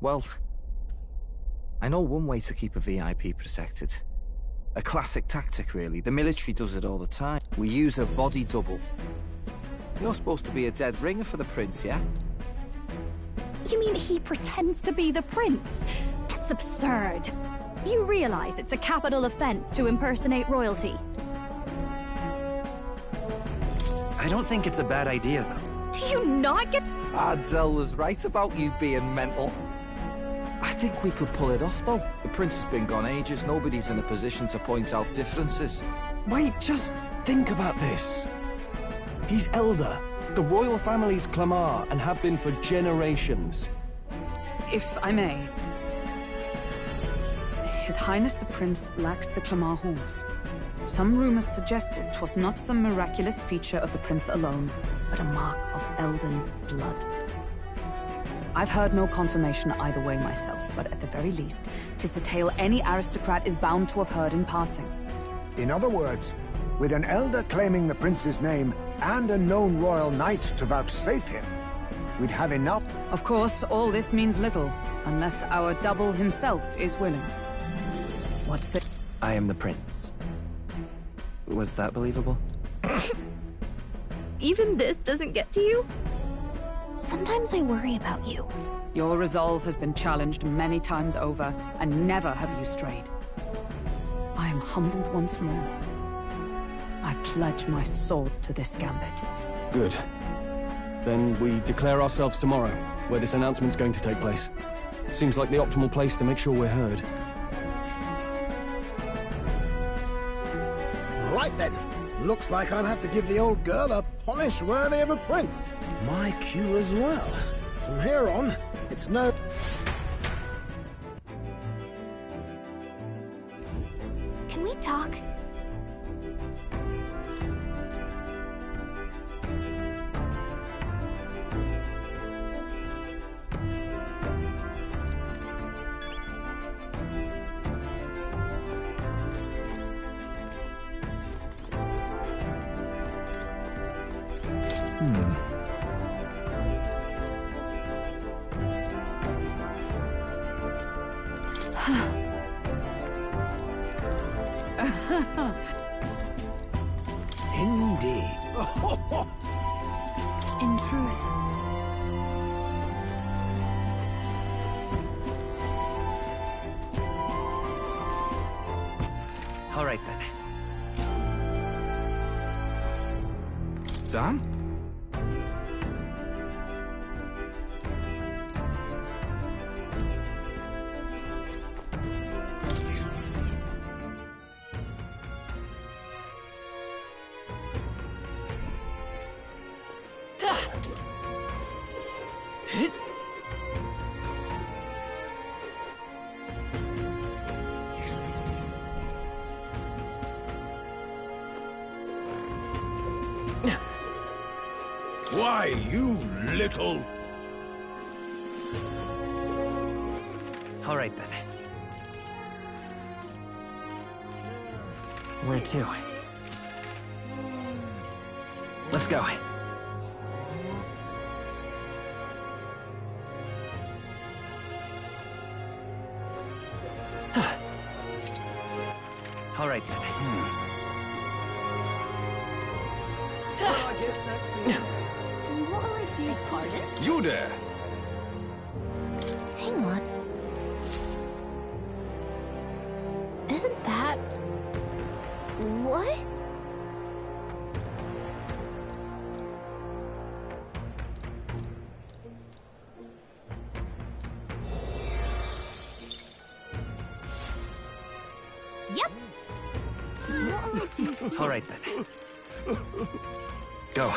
Well, I know one way to keep a VIP protected. A classic tactic, really. The military does it all the time. We use a body double. You're supposed to be a dead ringer for the prince, yeah? You mean he pretends to be the prince? That's absurd. You realize it's a capital offense to impersonate royalty? I don't think it's a bad idea, though. Do you not get... Adzel was right about you being mental. I think we could pull it off, though. The prince has been gone ages. Nobody's in a position to point out differences. Wait, just think about this. He's elder. The royal family's Clamar, and have been for generations. If I may. His Highness the Prince lacks the Clamar horns. Some rumors suggested 'twas not some miraculous feature of the prince alone, but a mark of elden blood. I've heard no confirmation either way myself, but at the very least, 'tis a tale any aristocrat is bound to have heard in passing. In other words, with an elder claiming the prince's name and a known royal knight to vouchsafe him, we'd have enough. Of course, all this means little, unless our double himself is willing. What's it? I am the prince. Was that believable? Even this doesn't get to you? Sometimes I worry about you. Your resolve has been challenged many times over, and never have you strayed. I am humbled once more. I pledge my sword to this gambit. Good. Then we declare ourselves tomorrow, where this announcement's going to take place. Seems like the optimal place to make sure we're heard. Right then. Looks like I'll have to give the old girl a polish worthy of a prince. My cue as well. From here on, it's no... Can we talk? Indeed. In truth. All right, then. Sam? Why, you little... All right, then. Where to? Let's go. All right, then. Well, I guess that's the end. What'll I do? Pardon? You there! Hang on. Isn't that... What? Yep. What'll I do? All right, then. Go.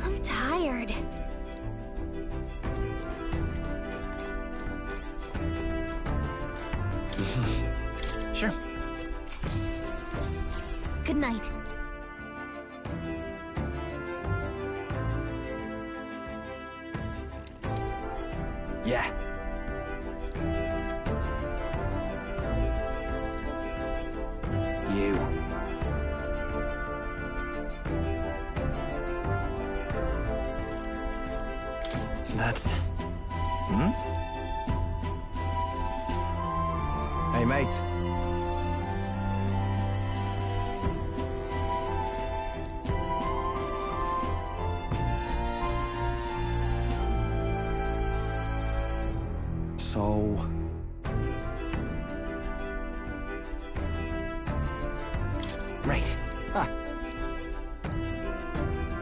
I'm tired. Sure. Good night. Yeah. You. That's... Hmm? Hey, mate. So... Right. Ah.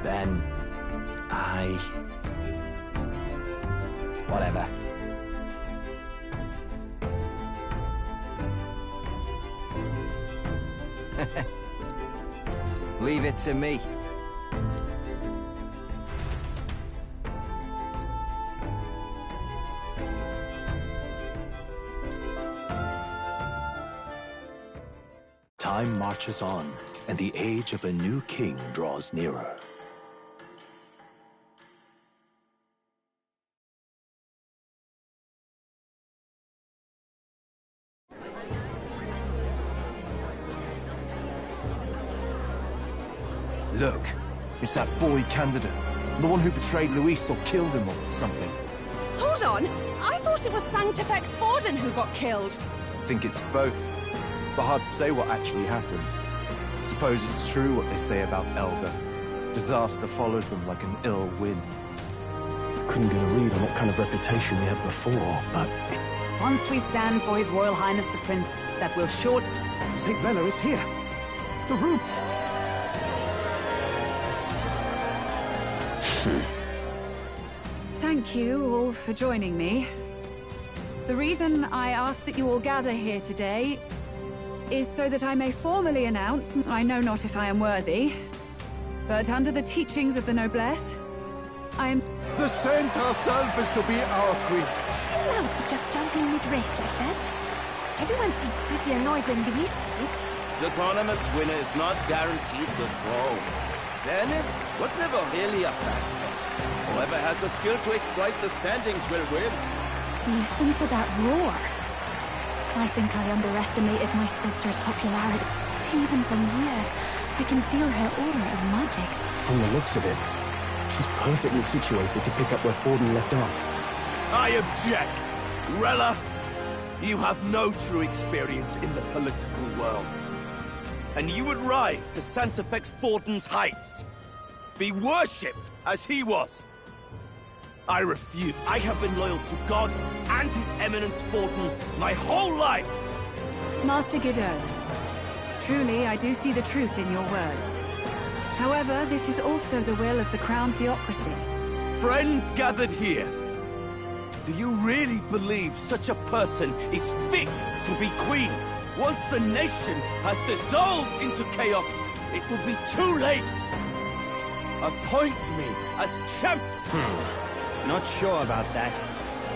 Then... Whatever. Leave it to me. Time marches on, and the age of a new king draws nearer. Look, it's that boy candidate. The one who betrayed Luis or killed him or something. Hold on! I thought it was Sanctifex Forden who got killed. I think it's both. But hard to say what actually happened. Suppose it's true what they say about Elder. Disaster follows them like an ill wind. Couldn't get a read on what kind of reputation they had before, but it's... Once we stand for His Royal Highness the Prince, that will short... St. Vela is here! The room! Thank you all for joining me. The reason I ask that you all gather here today is so that I may formally announce, I know not if I am worthy, but under the teachings of the noblesse, I am... The saint herself is to be our queen. Chill out for just jumping mid-race like that. Everyone seemed pretty annoyed when Luis did it. The tournament's winner is not guaranteed the throne. Fairness was never really a factor. Whoever has the skill to exploit the standings will win. Listen to that roar. I think I underestimated my sister's popularity. Even from here, I can feel her aura of magic. From the looks of it, she's perfectly situated to pick up where Forden left off. I object! Rella, you have no true experience in the political world. And you would rise to Santefex Forden's heights. Be worshipped as he was. I refuse. I have been loyal to God and His Eminence Forden my whole life! Master Guidon, truly I do see the truth in your words. However, this is also the will of the Crown Theocracy. Friends gathered here, do you really believe such a person is fit to be queen? Once the nation has dissolved into chaos, it will be too late. Appoint me as champion. Not sure about that.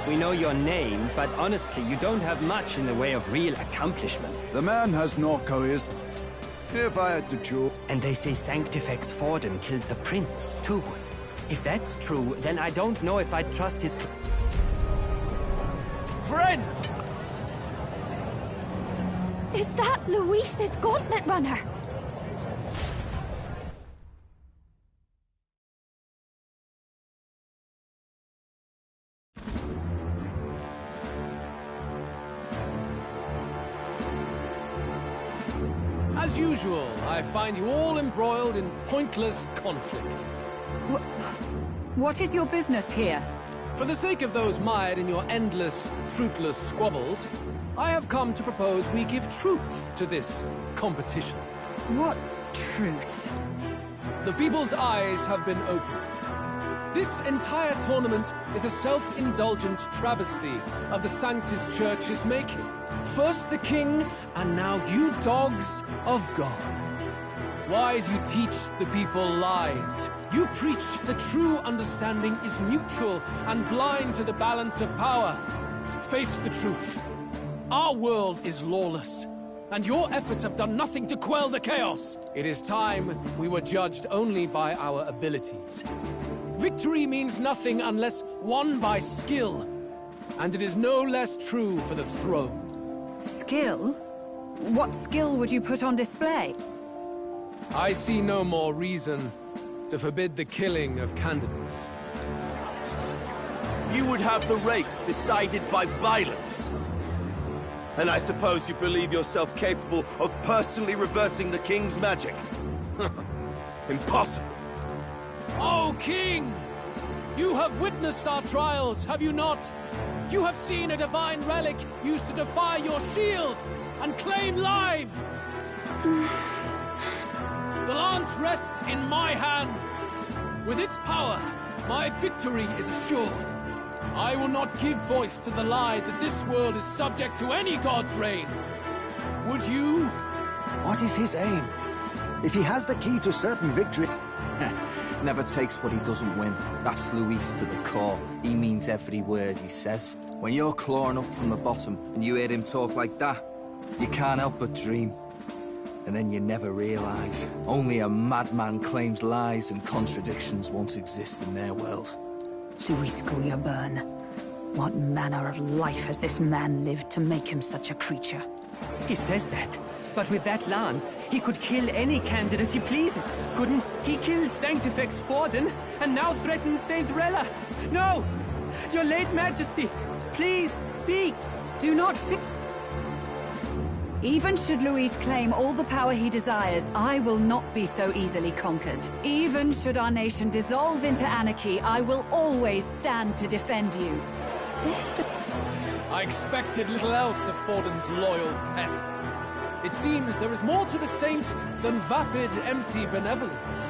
We know your name, but honestly, you don't have much in the way of real accomplishment. The man has no charisma. If I had to choose... And they say Sanctifex Forden killed the prince, too. If that's true, then I don't know if I'd trust his... Friends! Is that Luis's gauntlet runner? As usual, I find you all embroiled in pointless conflict. What is your business here? For the sake of those mired in your endless, fruitless squabbles, I have come to propose we give truth to this competition. What truth? The people's eyes have been opened. This entire tournament is a self-indulgent travesty of the Sanctus Church's making. First the king, and now you dogs of God. Why do you teach the people lies? You preach the true understanding is mutual and blind to the balance of power. Face the truth. Our world is lawless, and your efforts have done nothing to quell the chaos. It is time we were judged only by our abilities. Victory means nothing unless won by skill, and it is no less true for the throne. Skill? What skill would you put on display? I see no more reason to forbid the killing of candidates. You would have the race decided by violence. And I suppose you believe yourself capable of personally reversing the king's magic? Impossible. Oh, King! You have witnessed our trials, have you not? You have seen a divine relic used to defy your shield and claim lives! The lance rests in my hand. With its power, my victory is assured. I will not give voice to the lie that this world is subject to any god's reign. Would you? What is his aim? If he has the key to certain victory... Never takes what he doesn't win. That's Luis to the core. He means every word he says. When you're clawing up from the bottom and you hear him talk like that, you can't help but dream. And then you never realize. Only a madman claims lies and contradictions won't exist in their world. Luis Guyaburn, what manner of life has this man lived to make him such a creature? He says that, but with that lance, he could kill any candidate he pleases, couldn't? He killed Sanctifex Forden, and now threatens Saint Rella. No! Your late Majesty, please, speak! Do not Even should Luis claim all the power he desires, I will not be so easily conquered. Even should our nation dissolve into anarchy, I will always stand to defend you. Sister... I expected little else of Forden's loyal pet. It seems there is more to the saint than vapid, empty benevolence.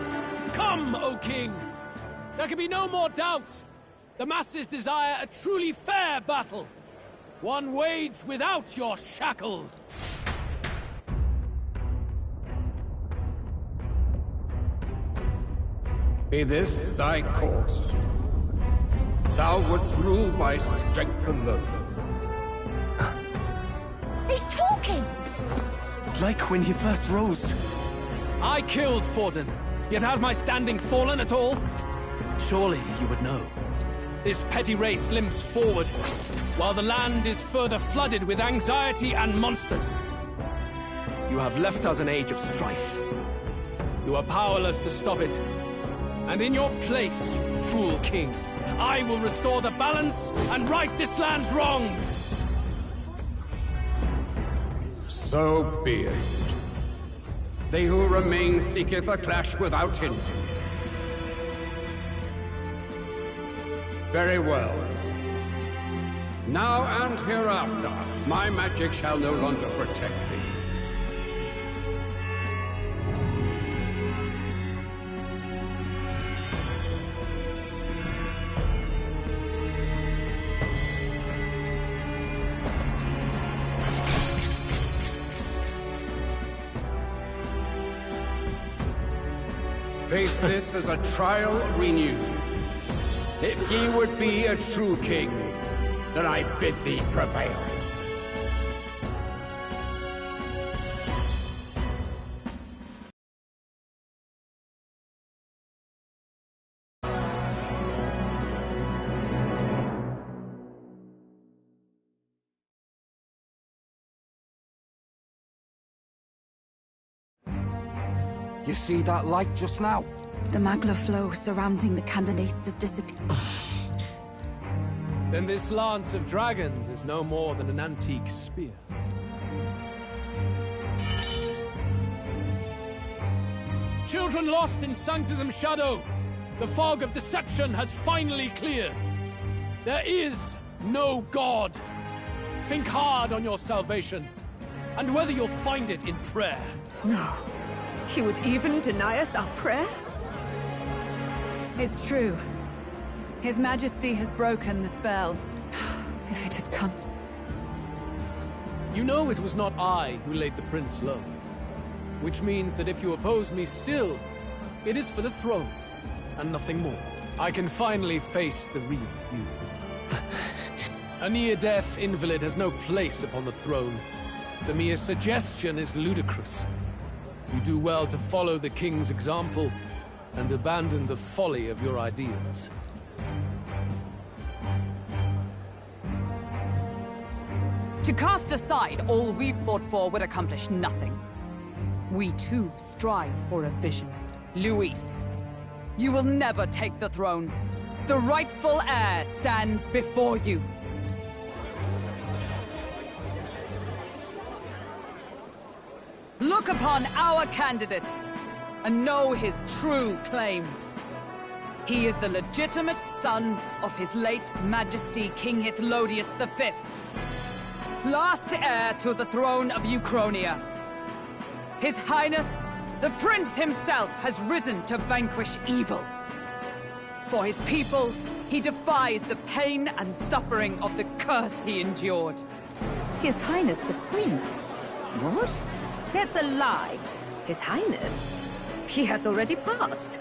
Come, O King! There can be no more doubt. The masses desire a truly fair battle. One waged without your shackles. Be this thy course. Thou wouldst rule by strength alone. He's talking! Like when he first rose. I killed Forden, yet has my standing fallen at all? Surely you would know. This petty race limps forward, while the land is further flooded with anxiety and monsters. You have left us an age of strife. You are powerless to stop it. And in your place, fool king, I will restore the balance and right this land's wrongs! So be it. They who remain seeketh a clash without hindrance. Very well. Now and hereafter, my magic shall no longer protect thee. Face this as a trial renewed. If ye would be a true king, then I bid thee prevail. You see that light just now? The magla flow surrounding the candidates has disappeared. Then this lance of dragons is no more than an antique spear. Children lost in Sanctism's shadow! The fog of deception has finally cleared! There is no God! Think hard on your salvation, and whether you'll find it in prayer. No. He would even deny us our prayer? It's true. His Majesty has broken the spell. If it has come... You know it was not I who laid the prince low. Which means that if you oppose me still, it is for the throne, and nothing more. I can finally face the real you. A near-death invalid has no place upon the throne. The mere suggestion is ludicrous. You do well to follow the king's example, and abandon the folly of your ideals. To cast aside all we've fought for would accomplish nothing. We too strive for a vision. Luis, you will never take the throne. The rightful heir stands before you. Look upon our candidate, and know his true claim. He is the legitimate son of his late Majesty King Hythlodius V, last heir to the throne of Uchronia. His Highness, the Prince himself, has risen to vanquish evil. For his people, he defies the pain and suffering of the curse he endured. His Highness the Prince? What? That's a lie. His Highness? He has already passed.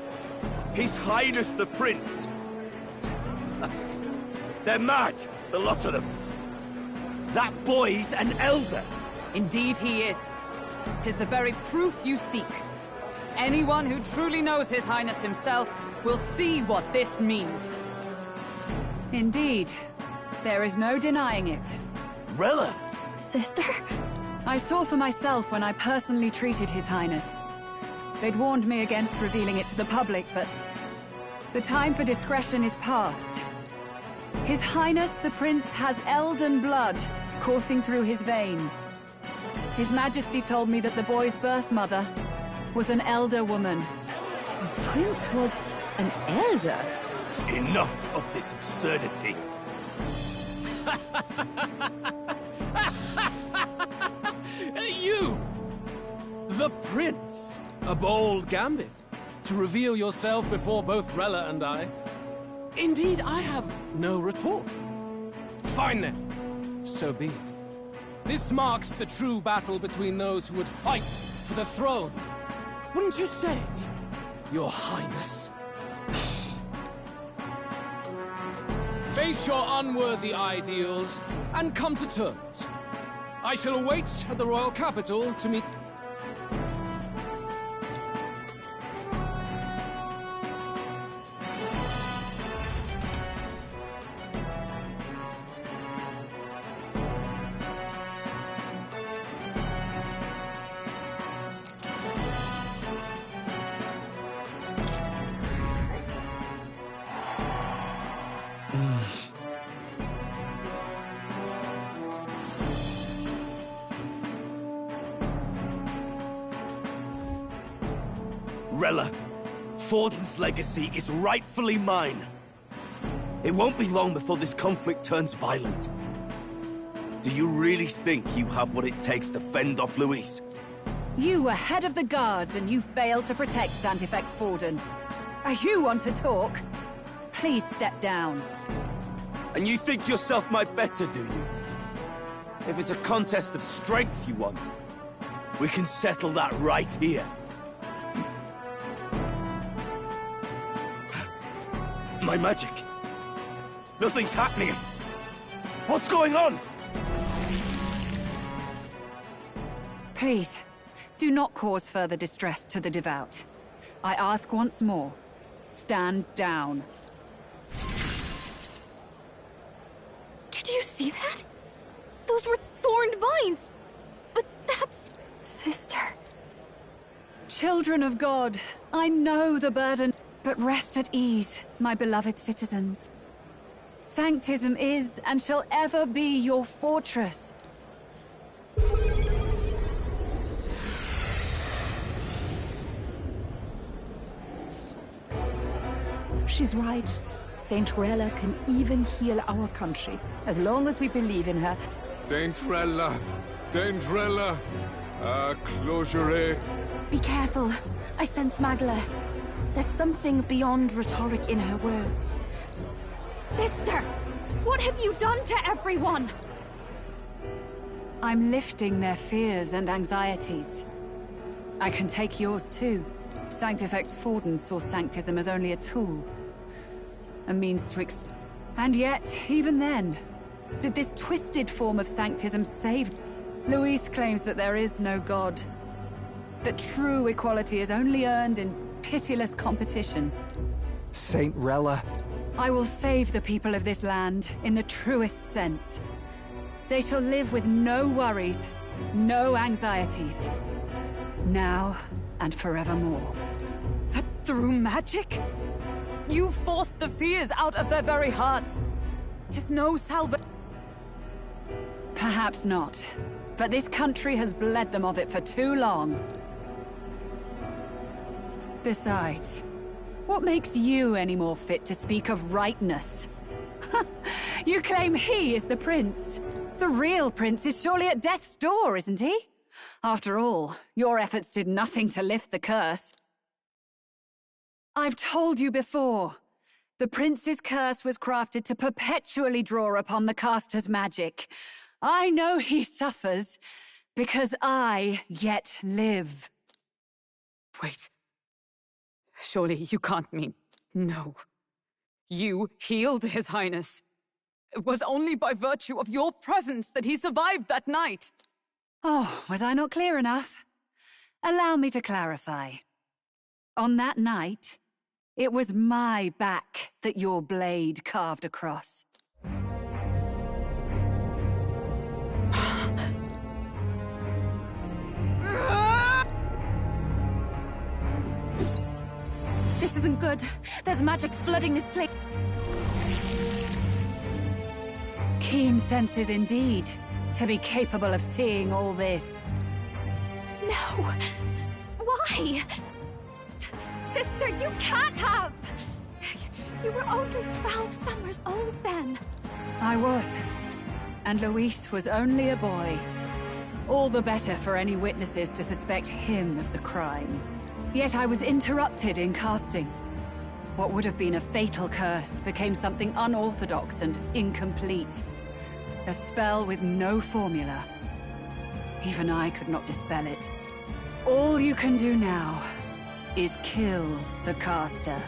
His Highness the Prince? They're mad, the lot of them. That boy's an elder. Indeed he is. 'Tis the very proof you seek. Anyone who truly knows His Highness himself will see what this means. Indeed. There is no denying it. Rella! Sister? I saw for myself when I personally treated His Highness. They'd warned me against revealing it to the public, but the time for discretion is past. His Highness the Prince has Elden blood coursing through his veins. His Majesty told me that the boy's birth mother was an elder woman. The prince was an elder? Enough of this absurdity. You! The prince! A bold gambit. To reveal yourself before both Rella and I. Indeed, I have no retort. Fine then. So be it. This marks the true battle between those who would fight for the throne. Wouldn't you say, Your Highness? Face your unworthy ideals and come to terms. I shall await at the royal capital to meet... Rella, Forden's legacy is rightfully mine. It won't be long before this conflict turns violent. Do you really think you have what it takes to fend off Luis? You were head of the guards and you failed to protect Santifex Forden. You want to talk? Please step down. And you think yourself my better, do you? If it's a contest of strength you want, we can settle that right here. My magic. Nothing's happening. What's going on? Please, do not cause further distress to the devout. I ask once more, stand down. Did you see that? Those were thorned vines. But that's... Sister. Children of God, I know the burden, but rest at ease, my beloved citizens. Sanctism is and shall ever be your fortress. She's right. Saint Rella can even heal our country, as long as we believe in her. Saint Rella! Saint Rella! Closure. Be careful. I sense Magla. There's something beyond rhetoric in her words. Sister! What have you done to everyone? I'm lifting their fears and anxieties. I can take yours too. Sanctifex Forden saw Sanctism as only a tool. A means to And yet, even then, did this twisted form of Sanctism save... Luis claims that there is no God. That true equality is only earned in pitiless competition. Saint Rella. I will save the people of this land in the truest sense. They shall live with no worries, no anxieties. Now and forevermore. But through magic? You forced the fears out of their very hearts. 'Tis no salvation. Perhaps not. But this country has bled them of it for too long. Besides, what makes you any more fit to speak of rightness? You claim he is the prince. The real prince is surely at death's door, isn't he? After all, your efforts did nothing to lift the curse. I've told you before. The prince's curse was crafted to perpetually draw upon the caster's magic. I know he suffers, because I yet live. Wait. Surely you can't mean... No. You healed His Highness. It was only by virtue of your presence that he survived that night. Oh, was I not clear enough? Allow me to clarify. On that night, it was my back that your blade carved across. This isn't good. There's magic flooding this place. Keen senses indeed, to be capable of seeing all this. No! Why? Sister, you can't have! You were only 12 summers old then. I was. And Luis was only a boy. All the better for any witnesses to suspect him of the crime. Yet I was interrupted in casting. What would have been a fatal curse became something unorthodox and incomplete. A spell with no formula. Even I could not dispel it. All you can do now is kill the caster.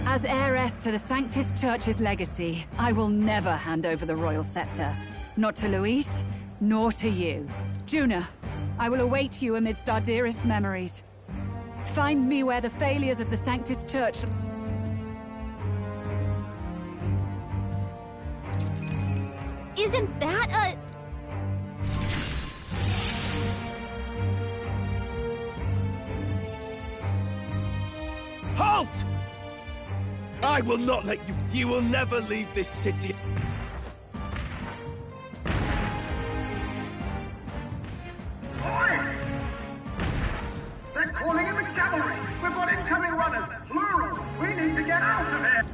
As heiress to the Sanctus Church's legacy, I will never hand over the royal scepter. Not to Luis, nor to you. Juna, I will await you amidst our dearest memories. Find me where the failures of the Sanctus Church... Isn't that a... Halt! I will not let you... You will never leave this city. Oi! They're calling in the cavalry! We've got incoming runners, plural! We need to get out of here!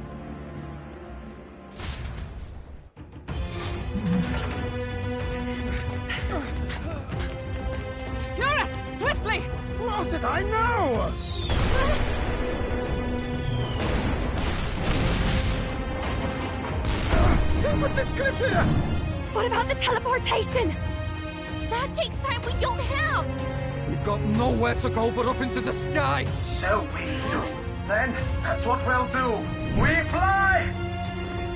Eurus! Swiftly! What did I know? Who put this cliff here? What about the teleportation? That takes time we don't have! We've got nowhere to go but up into the sky! So we do. Then, that's what we'll do. We fly!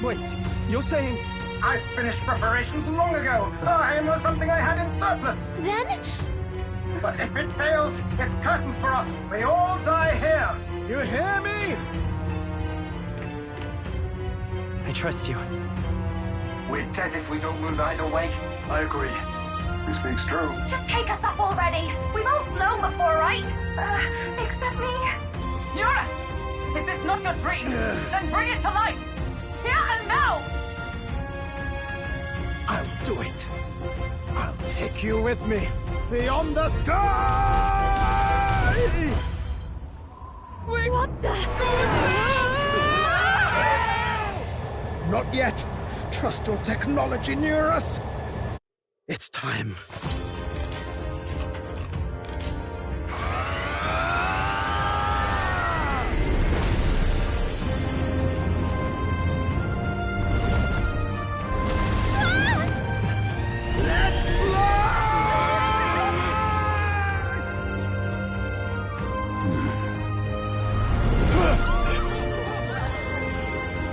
Wait, you're saying... I finished preparations long ago. Time was something I had in surplus. Then? But if it fails, it's curtains for us. We all die here. You hear me? I trust you. We're dead if we don't move either way. I agree. He speaks true. Just take us up already. We've all flown before, right? Except me. Eurus! Is this not your dream? Then bring it to life! Here and now! I'll do it. I'll take you with me. Beyond the sky! Wait, what the... Not yet. Trust your technology near us. It's time. Let's fly!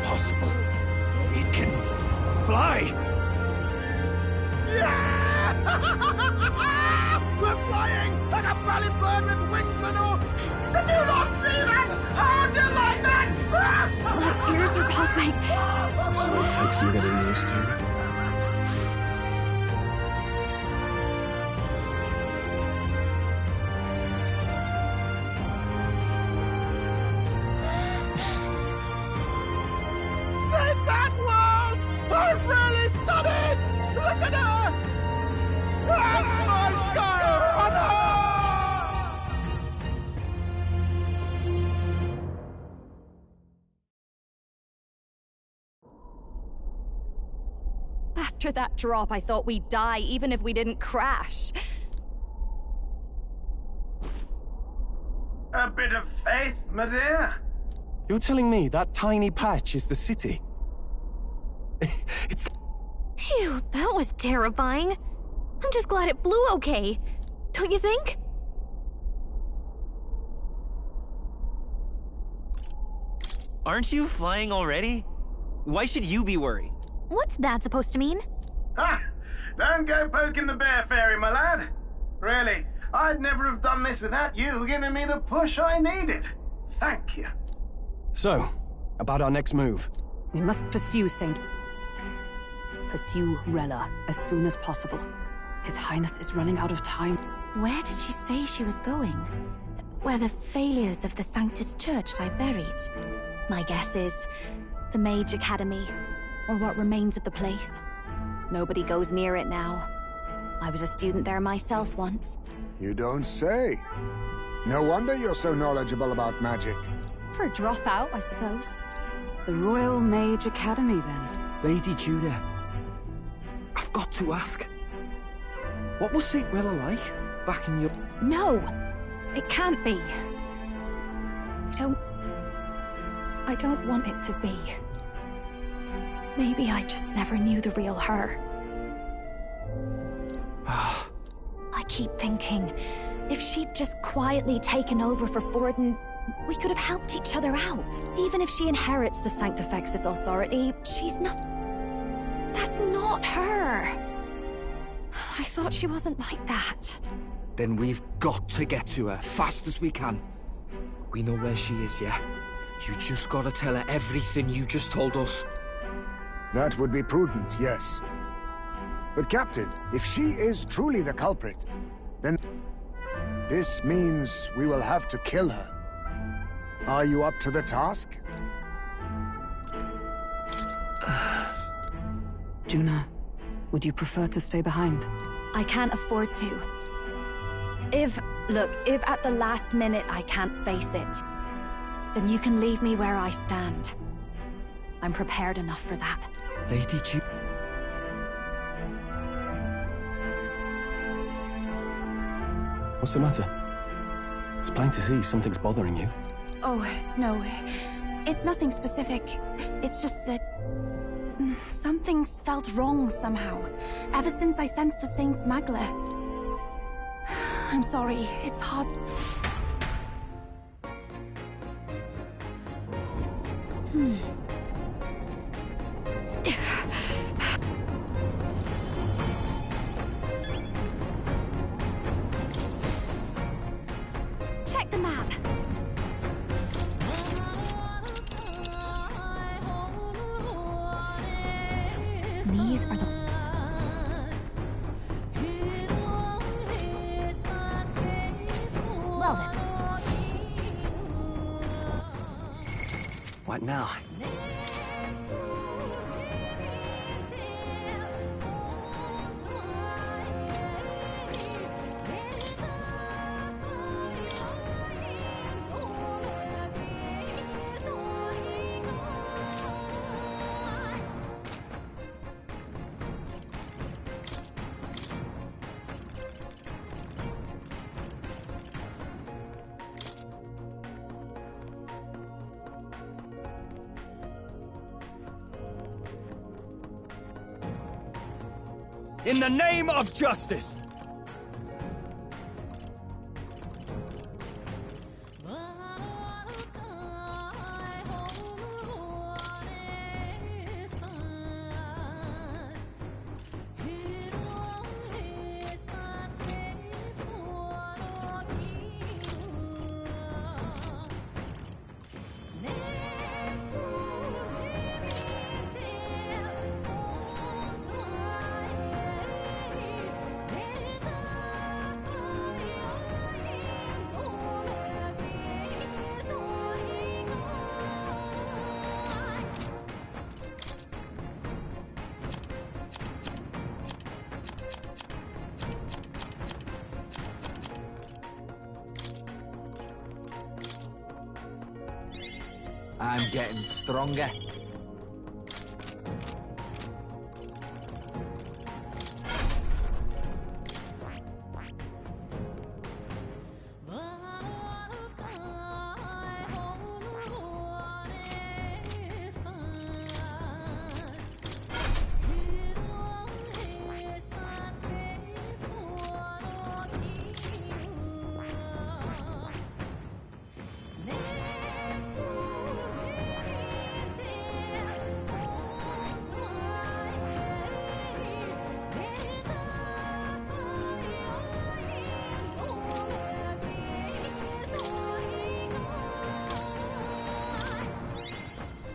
Possible. It can fly! Yeah! We're flying like a bally bird with wings and all! Did you not see that? How'd you like that? My ears are popping. This might take some getting used to. Take that, world! I've really done it! Look at her! That's my sky runner! After that drop, I thought we'd die even if we didn't crash. A bit of faith, my dear. You're telling me that tiny patch is the city? It's... Phew, that was terrifying. I'm just glad it flew okay. Don't you think? Aren't you flying already? Why should you be worried? What's that supposed to mean? Ha! Don't go poking the bear fairy, my lad. Really, I'd never have done this without you giving me the push I needed. Thank you. So, about our next move. We must pursue Pursue Rella as soon as possible. His Highness is running out of time. Where did she say she was going? Where the failures of the Sanctus Church lie buried? My guess is the Mage Academy, or what remains of the place. Nobody goes near it now. I was a student there myself once. You don't say. No wonder you're so knowledgeable about magic. For a dropout, I suppose. The Royal Mage Academy, then. Lady Juna, I've got to ask. What was St. Rella like back in your... No! It can't be. I don't want it to be. Maybe I just never knew the real her. I keep thinking, if she'd just quietly taken over for Forden, we could have helped each other out. Even if she inherits the Sanctifex's authority, she's not... That's not her. I thought she wasn't like that. Then we've got to get to her, fast as we can. We know where she is, yeah? You just gotta tell her everything you just told us. That would be prudent, yes. But Captain, if she is truly the culprit, then this means we will have to kill her. Are you up to the task? Juna, would you prefer to stay behind? I can't afford to. If at the last minute I can't face it, then you can leave me where I stand. I'm prepared enough for that. Lady Ju... What's the matter? It's plain to see something's bothering you. Oh, no. It's nothing specific. It's just that... something's felt wrong somehow. Ever since I sensed the Saint's Magla. I'm sorry, it's hard... Check the map. These are the... Well then. What now? In the name of justice! I'm getting stronger.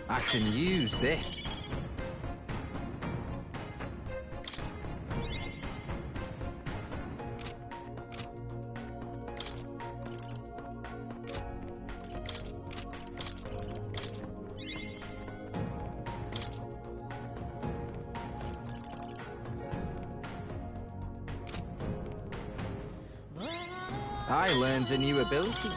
I can use this. I learned a new ability.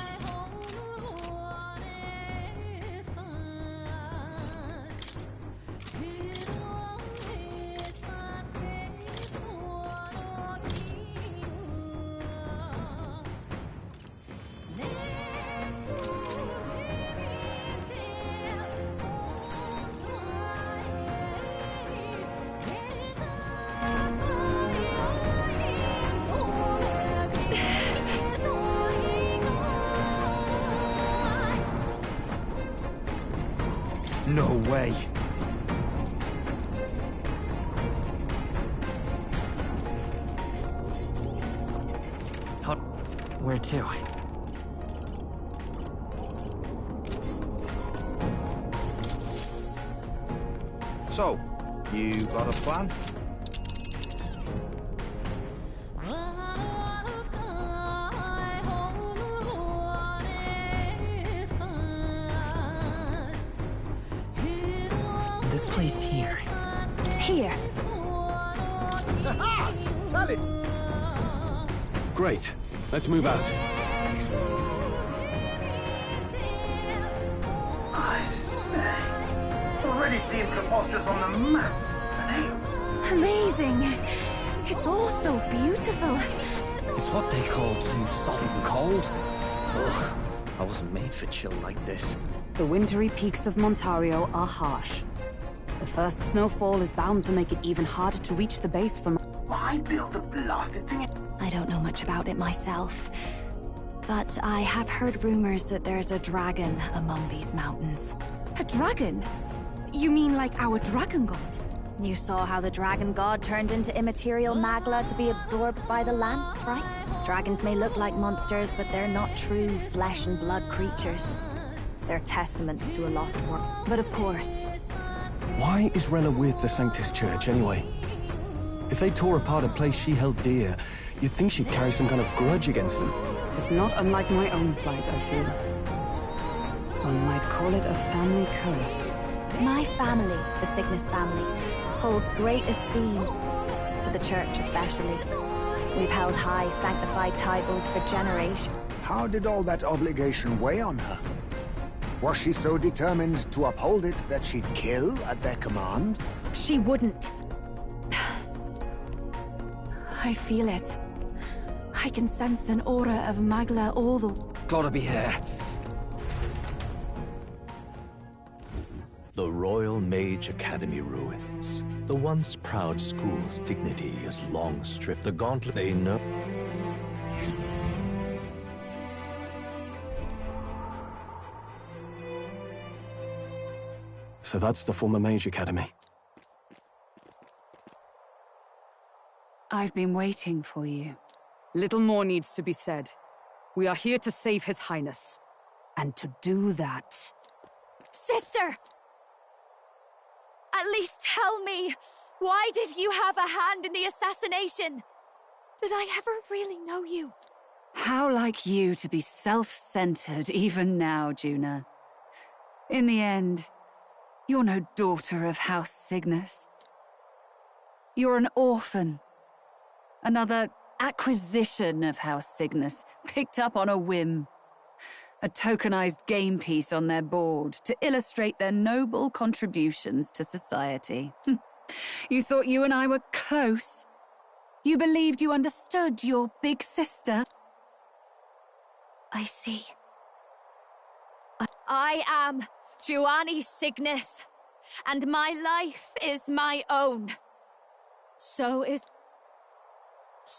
No way. Where to? So, you got a plan? This place here. Here. Tell it! Great. Let's move out. I say. Already seem preposterous on the map. Are they? Amazing. It's all so beautiful. It's what they call too salt and cold. Ugh, I wasn't made for chill like this. The wintry peaks of Montario are harsh. The first snowfall is bound to make it even harder to reach the base from... Why build the blasted thing? I don't know much about it myself, but I have heard rumors that there's a dragon among these mountains. A dragon? You mean like our dragon god? You saw how the dragon god turned into immaterial magla to be absorbed by the lamps, right? Dragons may look like monsters, but they're not true flesh and blood creatures. They're testaments to a lost world. But of course... Why is Rella with the Sanctus Church, anyway? If they tore apart a place she held dear, you'd think she'd carry some kind of grudge against them. It is not unlike my own plight, I feel. One might call it a family curse. My family, the Cygnus family, holds great esteem, to the church especially. We've held high sanctified titles for generations. How did all that obligation weigh on her? Was she so determined to uphold it that she'd kill at their command? She wouldn't. I feel it. I can sense an aura of Magla all the... Gotta be here. The Royal Mage Academy ruins. The once proud school's dignity is long stripped. The gauntlet they know... So that's the former Mage Academy. I've been waiting for you. Little more needs to be said. We are here to save His Highness. And to do that... Sister! At least tell me, why did you have a hand in the assassination? Did I ever really know you? How like you to be self-centered even now, Juna. In the end, you're no daughter of House Cygnus. You're an orphan. Another acquisition of House Cygnus, picked up on a whim. A tokenized game piece on their board to illustrate their noble contributions to society. You thought you and I were close. You believed you understood your big sister. I see. I am Juani Cygnus, and my life is my own. So is...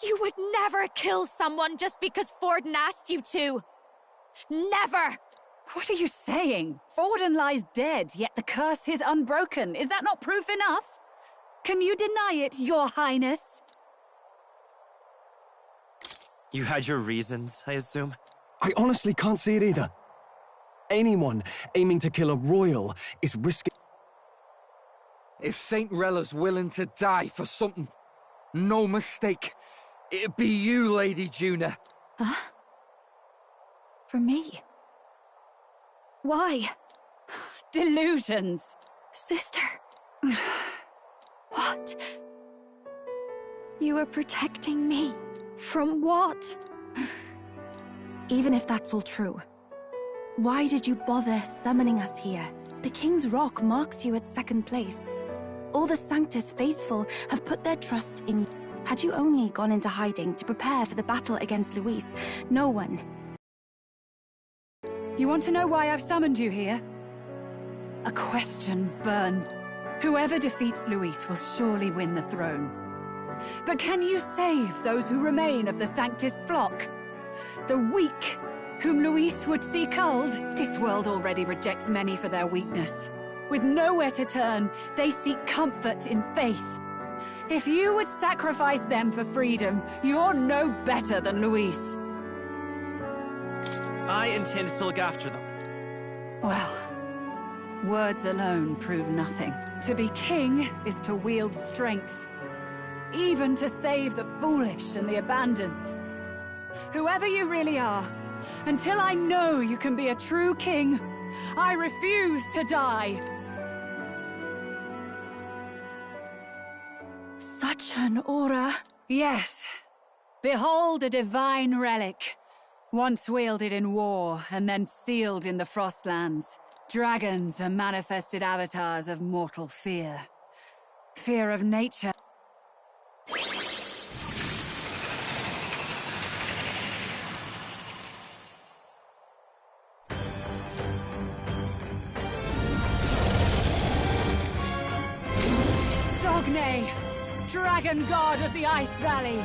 You would never kill someone just because Forden asked you to. Never! What are you saying? Forden lies dead, yet the curse is unbroken. Is that not proof enough? Can you deny it, Your Highness? You had your reasons, I assume? I honestly can't see it either. Anyone aiming to kill a royal is risking... If Saint Rella's willing to die for something, no mistake, it'd be you, Lady Juna. Huh? For me? Why? Delusions. Sister. What? You are protecting me. From what? Even if that's all true, why did you bother summoning us here? The King's Rock marks you at second place. All the Sanctus faithful have put their trust in you. Had you only gone into hiding to prepare for the battle against Luis, no one... You want to know why I've summoned you here? A question burns. Whoever defeats Luis will surely win the throne. But can you save those who remain of the Sanctus flock? The weak, whom Luis would see culled? This world already rejects many for their weakness. With nowhere to turn, they seek comfort in faith. If you would sacrifice them for freedom, you're no better than Luis. I intend to look after them. Well, words alone prove nothing. To be king is to wield strength, even to save the foolish and the abandoned. Whoever you really are, until I know you can be a true king, I refuse to die. Such an aura. Yes. Behold a divine relic. Once wielded in war, and then sealed in the Frostlands. Dragons are manifested avatars of mortal fear. Fear of nature. Sogne, dragon god of the Ice Valley.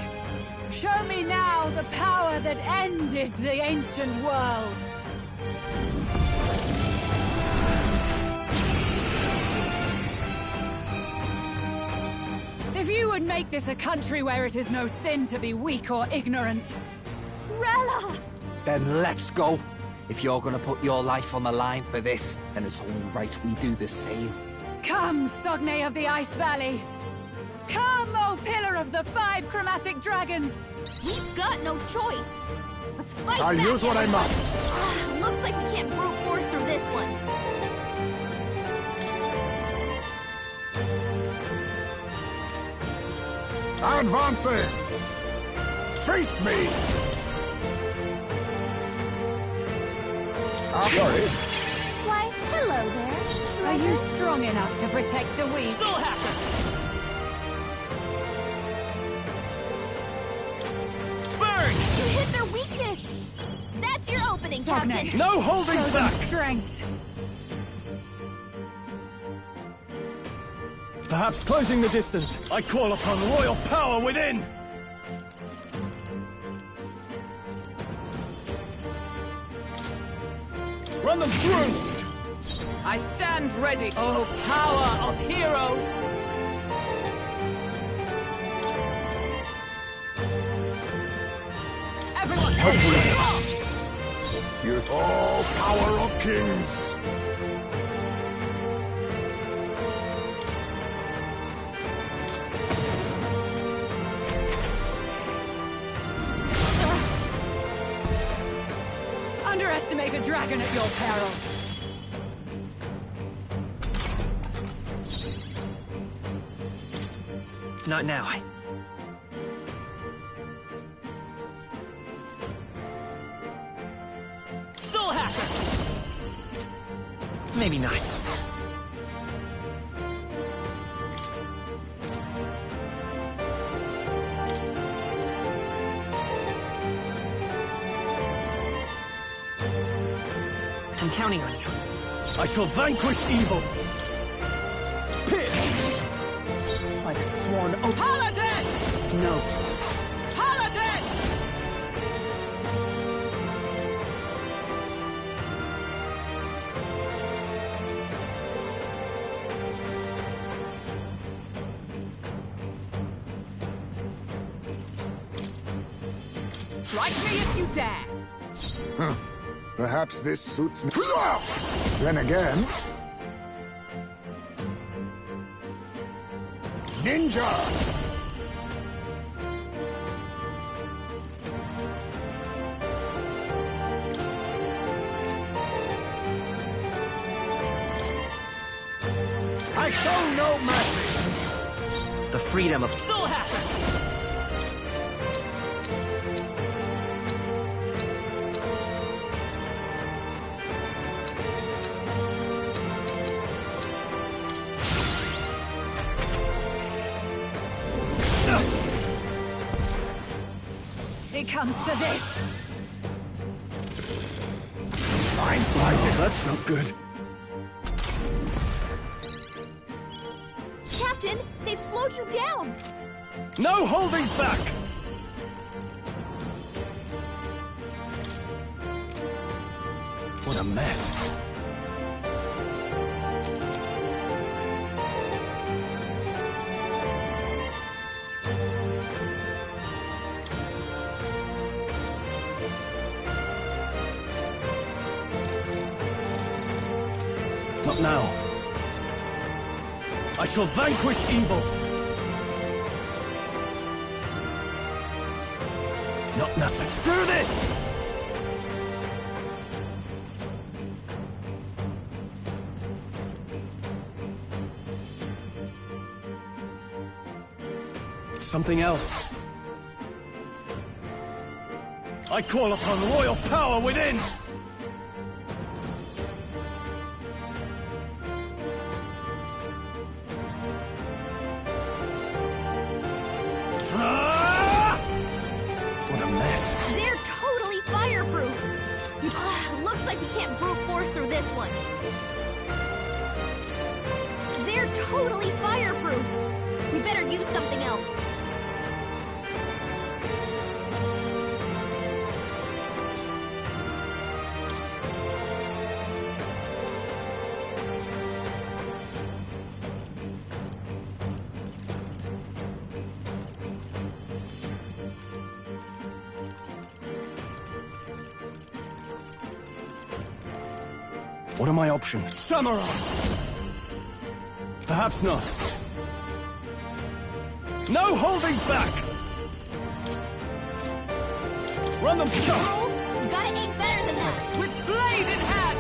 Show me now the power that ended the ancient world. If you would make this a country where it is no sin to be weak or ignorant. Rella! Then let's go. If you're gonna put your life on the line for this, then it's only right we do the same. Come, Sogne of the Ice Valley. Come, O Pillar of the 5 Chromatic Dragons! We've got no choice! Let's fight I'll back, use what I everyone. must! Looks like we can't brute force through this one. Advancing! Face me! Sorry. Why, hello there. Are you strong enough to protect the weak? Soul Hacker! Burn! You hit their weakness! That's your opening, Sogne, Captain! No holding show back! them strength! Perhaps closing the distance. I call upon royal power within! Run them through! I stand ready, O power of heroes! Everyone, You all power of kings! Underestimate a dragon at your peril. Not now. Soul Hacker! Maybe not. I'm counting on you. I shall vanquish evil! Pierce! By the sworn oath. Paladin! No. Paladin! Strike me if you dare! Huh. Perhaps this suits me. Then again... Ninja! I show no mercy! The freedom of Soul Hacker! It comes to this. Oh, that's not good. Captain, they've slowed you down! No holding back! What a mess. Not now. I shall vanquish evil. Not now. Let's do this! Something else. I call upon royal power within! What a mess. They're totally fireproof! Looks like we can't brute force through this one. They're totally fireproof! We better use something else. What are my options? Samurai! Perhaps not. No holding back! Run them shut! You gotta aim better than that! With blade in hand!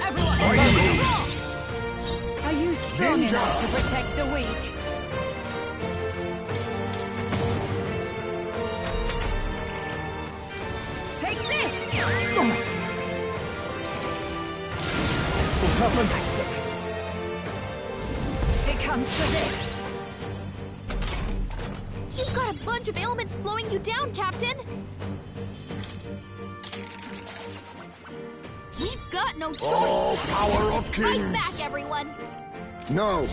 Everyone, are you strong enough to protect the weak? Take this! What's happened? It comes to this. You've got a bunch of ailments slowing you down, Captain! We've got no choice! All power of kings! Fight back, everyone! No!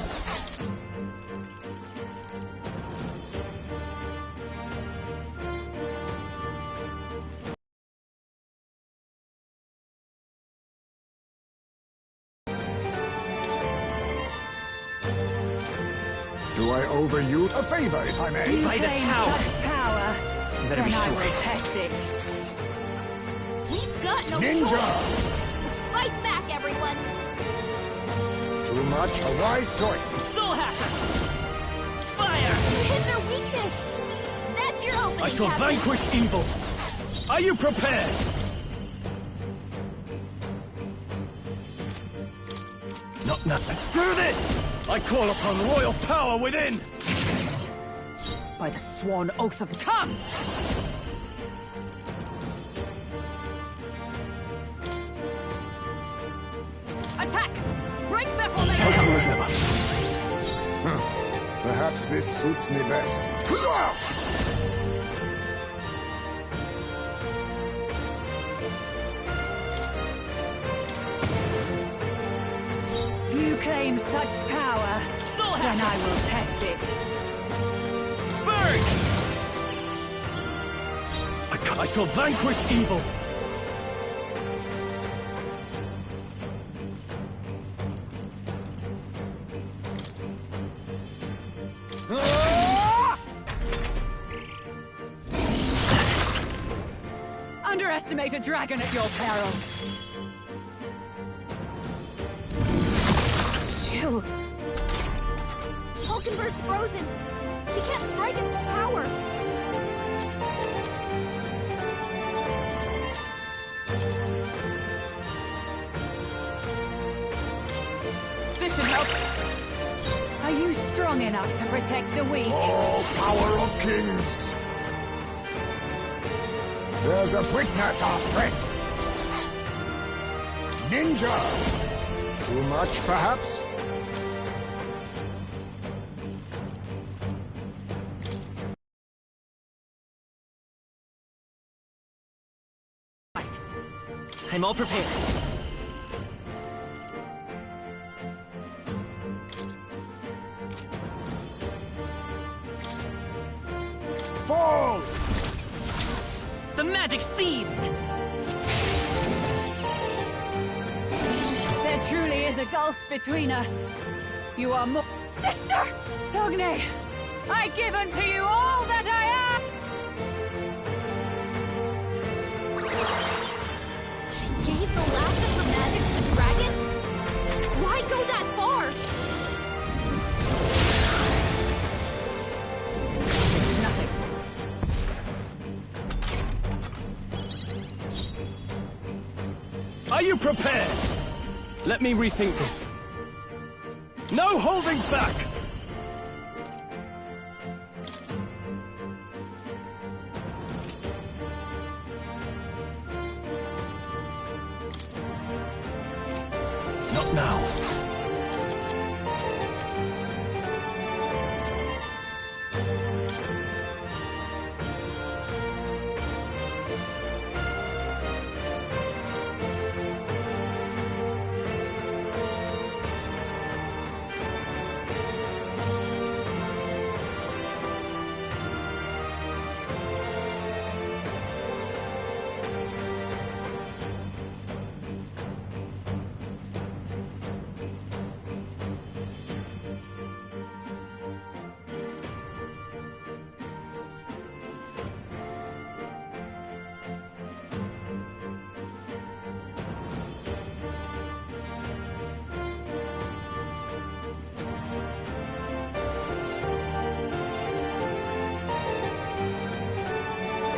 Do I owe you a favor, if I may? You claim such power, You better be then I sure. will test it. We've got no Ninja! choice! Fight back, everyone! Too much a wise choice. Soul Hacker! Fire! You hit their weakness! That's your opening, I shall Captain. vanquish evil! Are you prepared? Not now. Let's do this! I call upon royal power within! By the sworn oath of come! Attack! Break their formation! Perhaps this suits me best. You claim such power, then I will test it. Burn! I shall vanquish evil! Underestimate a dragon at your peril. Chill. Hulkenberg's frozen. She can't strike at full power. This should help. Are you strong enough to protect the weak? All power of kings! There's a witness our strength! Ninja! Too much, perhaps? I'm all prepared. Fall! The magic seeds! There truly is a gulf between us. You are more... Sister! Sogne, I give unto you all that I am! She gave the last of her magic to the dragon? Why go that far? This is nothing. Are you prepared? Let me rethink this. No holding back! Not now.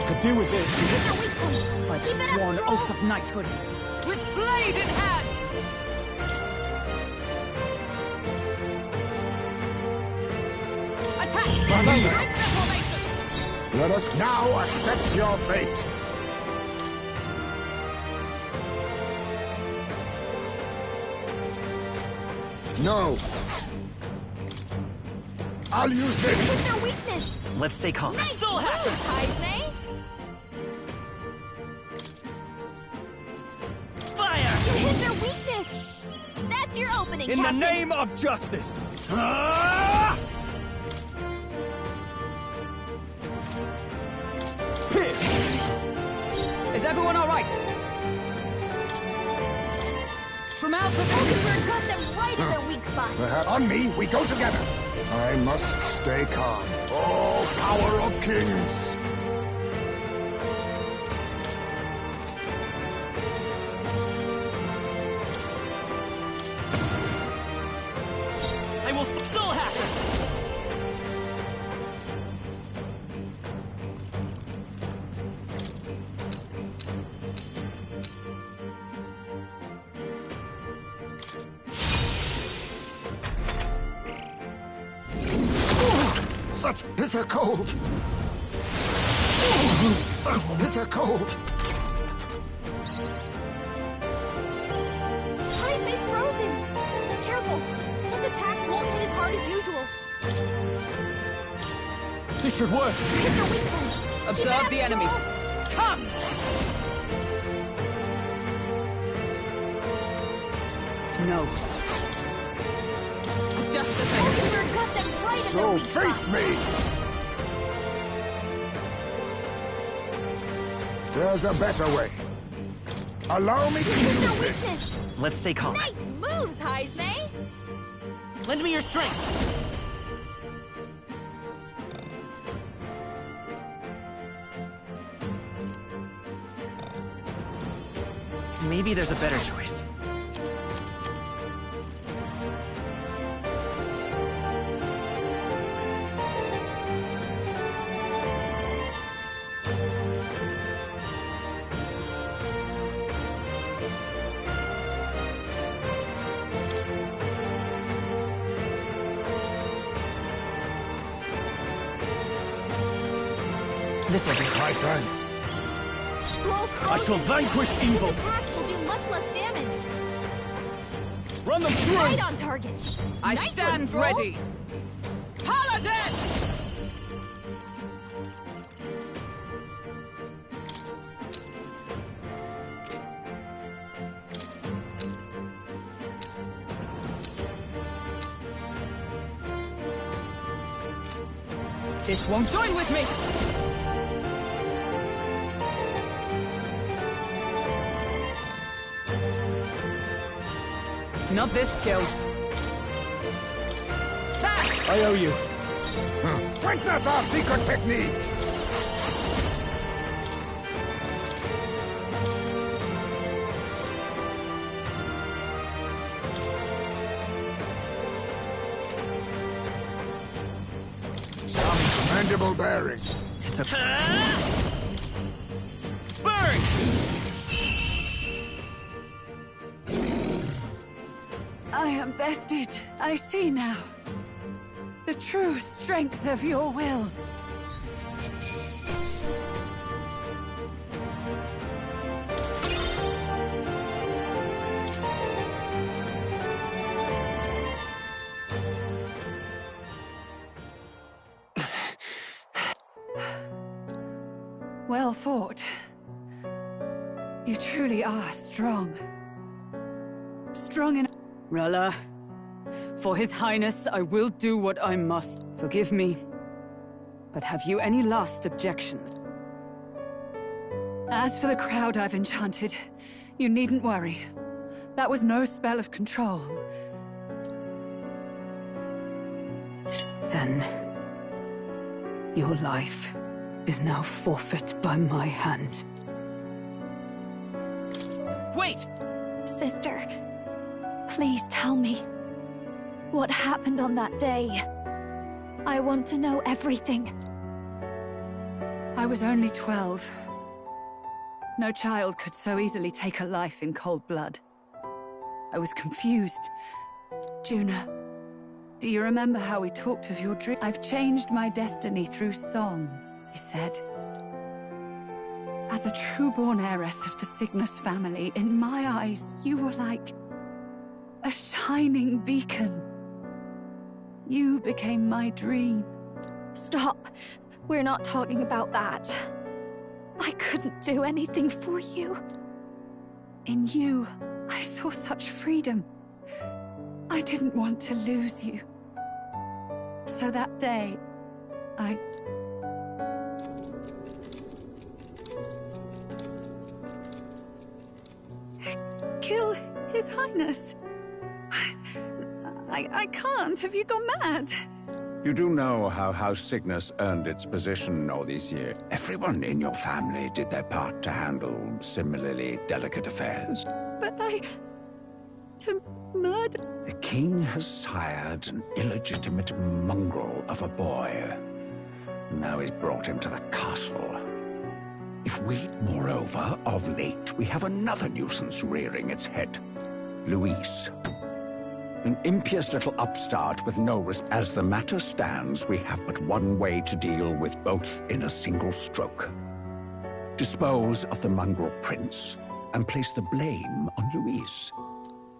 Could do with this. By the sworn oath of knighthood, with blade in hand! Attack! Let us now accept your fate. No. I'll use this. It's their weakness! Let's stay calm. Nice moves, Heisme! Fire! You hit their weakness! That's your opening, In Captain! the name of justice! Pierce! Is everyone all right? From our Oakenberg got them right in their weak spot! Perhaps on me, we go together. I must stay calm. Oh, power of kings! I will still happen! Such bitter cold! Such bitter cold! Heisme's frozen! Careful! His attacks won't hit as hard as usual. This should work. Hit their weak point. Observe the enemy. Come! No. Just the same. Oakenberg got them right in their So weak face spot. me! There's a better way. Allow me to Hit their use this. weakness! Let's stay calm. Nice moves, Heisme! Lend me your strength! Maybe there's a better choice. This will be My thanks. I shall vanquish evil. His attacks will do much less damage. Run them through! Right on target. I Nice stand one, Stroll. ready. Paladin! This won't join with me! Not this skill. I owe you. Witness our secret technique! Some commendable bearing. It's a... Burn! I am bested. I see now. The true strength of your will. Well fought. You truly are strong. Strong enough. Rella, for His Highness, I will do what I must. Forgive me, but have you any last objections? As for the crowd I've enchanted, you needn't worry. That was no spell of control. Then, your life is now forfeit by my hand. Wait! Sister, please tell me. What happened on that day? I want to know everything. I was only 12. No child could so easily take a life in cold blood. I was confused. Juna, do you remember how we talked of your dream? I've changed my destiny through song, you said. As a true-born heiress of the Cygnus family, in my eyes, you were like a shining beacon. You became my dream. Stop. We're not talking about that. I couldn't do anything for you. In you, I saw such freedom. I didn't want to lose you. So that day, I... kill His Highness. I can't. Have you gone mad? You do know how House Cygnus earned its position all these years. Everyone in your family did their part to handle similarly delicate affairs. But to murder... The king has sired an illegitimate mongrel of a boy. Now he's brought him to the castle. If we, moreover, of late, we have another nuisance rearing its head. Luis. An impious little upstart with no respect. As the matter stands, we have but one way to deal with both in a single stroke. Dispose of the mongrel prince and place the blame on Luis.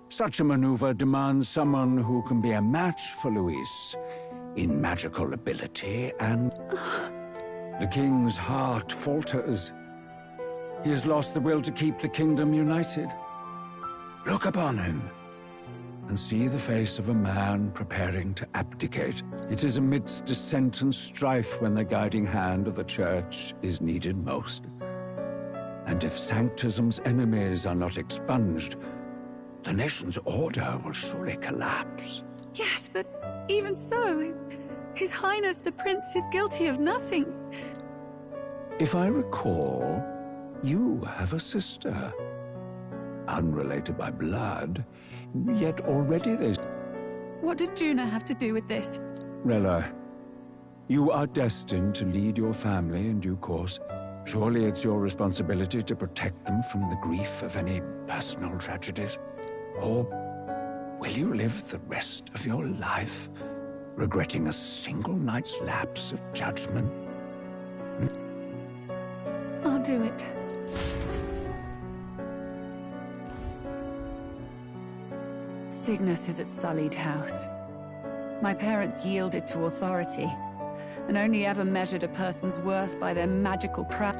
Such a maneuver demands someone who can be a match for Luis in magical ability and... The king's heart falters. He has lost the will to keep the kingdom united. Look upon him and see the face of a man preparing to abdicate. It is amidst dissent and strife when the guiding hand of the church is needed most. And if Sanctism's enemies are not expunged, the nation's order will surely collapse. Yes, but even so, His Highness the Prince is guilty of nothing. If I recall, you have a sister. Unrelated by blood, yet already there's... What does Juna have to do with this? Rella, you are destined to lead your family in due course. Surely it's your responsibility to protect them from the grief of any personal tragedies. Or will you live the rest of your life regretting a single night's lapse of judgment? I'll do it. Cygnus is a sullied house. My parents yielded to authority, and only ever measured a person's worth by their magical prowess.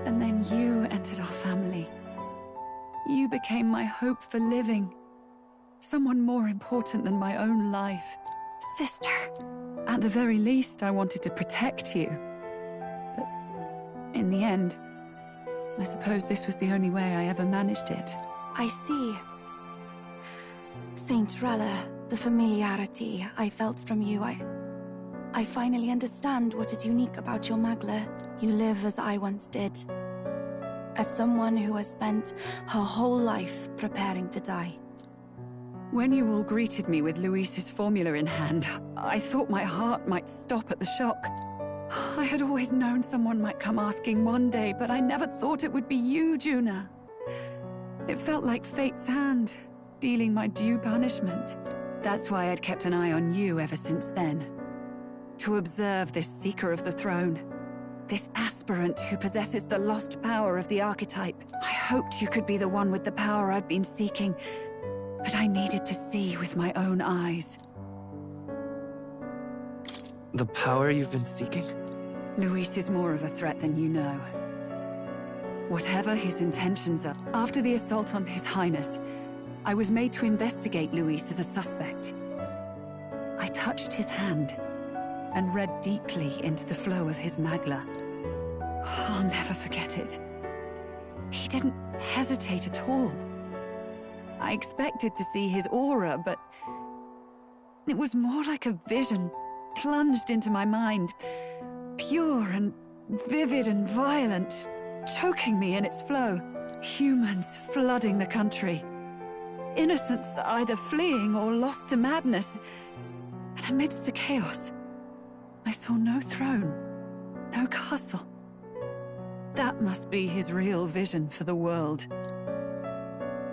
And then you entered our family. You became my hope for living. Someone more important than my own life. Sister. At the very least, I wanted to protect you. But in the end, I suppose this was the only way I ever managed it. I see. Saint Rella, the familiarity I felt from you, I finally understand what is unique about your Magla. You live as I once did. As someone who has spent her whole life preparing to die. When you all greeted me with Luis's formula in hand, I thought my heart might stop at the shock. I had always known someone might come asking one day, but I never thought it would be you, Juna. It felt like fate's hand, dealing my due punishment. That's why I'd kept an eye on you ever since then. To observe this seeker of the throne. This aspirant who possesses the lost power of the archetype. I hoped you could be the one with the power I've been seeking, but I needed to see with my own eyes. The power you've been seeking? Luis is more of a threat than you know. Whatever his intentions are, after the assault on His Highness, I was made to investigate Luis as a suspect. I touched his hand and read deeply into the flow of his Magla. I'll never forget it. He didn't hesitate at all. I expected to see his aura, but it was more like a vision plunged into my mind, pure and vivid and violent, choking me in its flow. Humans flooding the country. Innocents either fleeing or lost to madness. And amidst the chaos, I saw no throne, no castle. That must be his real vision for the world.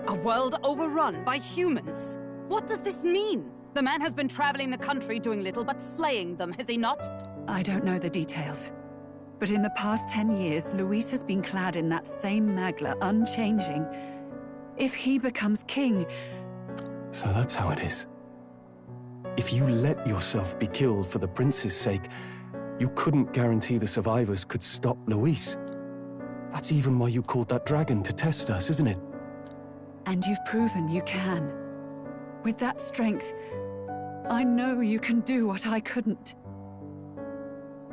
A world overrun by humans? What does this mean? The man has been traveling the country doing little but slaying them, has he not? I don't know the details. But in the past 10 years, Luis has been clad in that same Magla, unchanging. If he becomes king... So that's how it is. If you let yourself be killed for the prince's sake, you couldn't guarantee the survivors could stop Luis. That's even why you called that dragon to test us, isn't it? And you've proven you can. With that strength, I know you can do what I couldn't.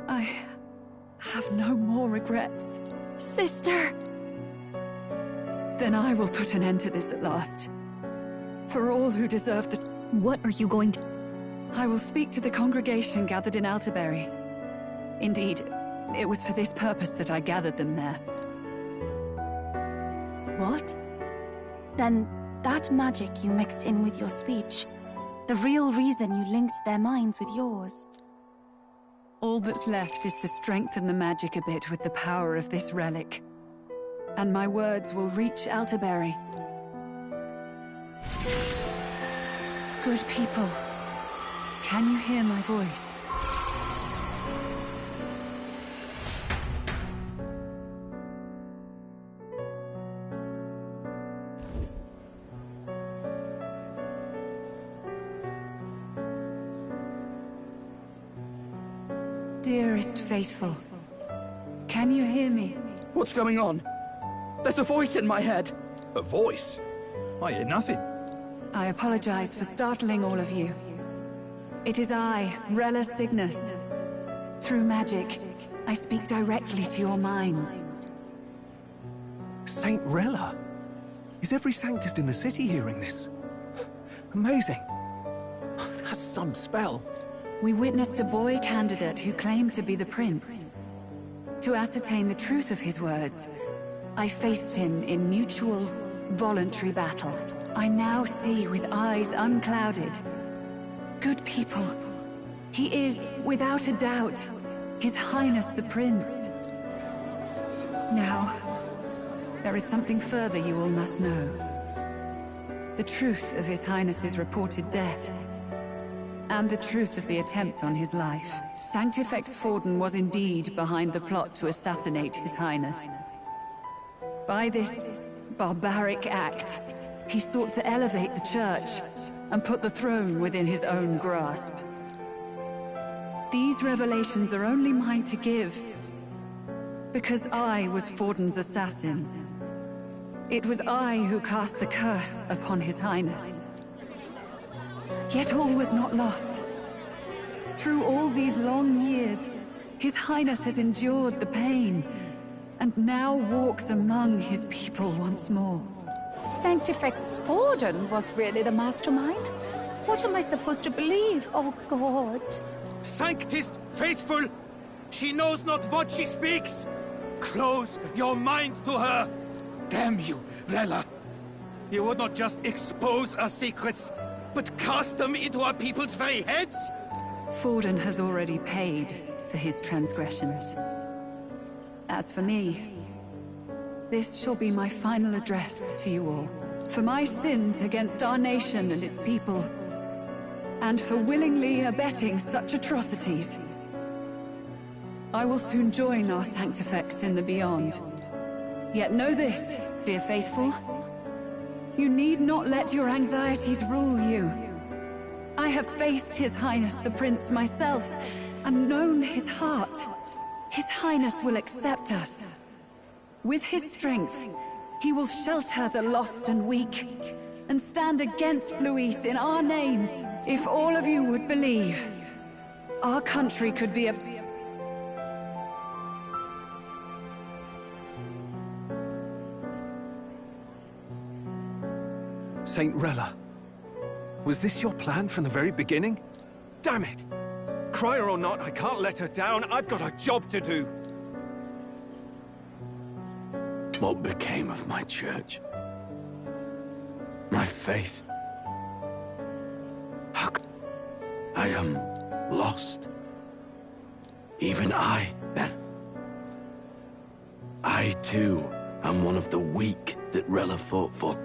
I have no more regrets. Sister! Then I will put an end to this at last. For all who deserve the... What are you going to... I will speak to the congregation gathered in Altaberry. Indeed, it was for this purpose that I gathered them there. What? Then that magic you mixed in with your speech, the real reason you linked their minds with yours. All that's left is to strengthen the magic a bit with the power of this relic. And my words will reach Altaberry. Good people, can you hear my voice? Dearest faithful, can you hear me? What's going on? There's a voice in my head. A voice? I hear nothing. I apologize for startling all of you. It is I, Rella Cygnus. Through magic, I speak directly to your minds. Saint Rella? Is every Sanctist in the city hearing this? Amazing. That's some spell. We witnessed a boy candidate who claimed to be the prince. To ascertain the truth of his words, I faced him in mutual, voluntary battle. I now see with eyes unclouded. Good people, he is, without a doubt, His Highness the Prince. Now, there is something further you all must know. The truth of His Highness's reported death, and the truth of the attempt on his life. Sanctifex Forden was indeed behind the plot to assassinate His Highness. By this barbaric act, he sought to elevate the Church and put the throne within his own grasp. These revelations are only mine to give, because I was Forden's assassin. It was I who cast the curse upon His Highness. Yet all was not lost. through all these long years, His Highness has endured the pain, and now walks among his people once more. Sanctifex Forden was really the mastermind? What am I supposed to believe? Oh, God. Sanctist faithful! She knows not what she speaks! Close your mind to her! Damn you, Rella! You would not just expose our secrets, but cast them into our people's very heads? Forden has already paid for his transgressions. As for me, this shall be my final address to you all. For my sins against our nation and its people, and for willingly abetting such atrocities, I will soon join our Sanctifex in the Beyond. Yet know this, dear faithful, you need not let your anxieties rule you. I have faced His Highness the Prince myself, and known his heart. His Highness will accept us. With his strength, he will shelter the lost and weak, and stand against Luis in our names. If all of you would believe, our country could be a... Saint Rella, was this your plan from the very beginning? Damn it! Crier or not, I can't let her down. I've got a job to do. What became of my church? My faith? I am lost. Even I, then. I, too, am one of the weak that Rella fought for.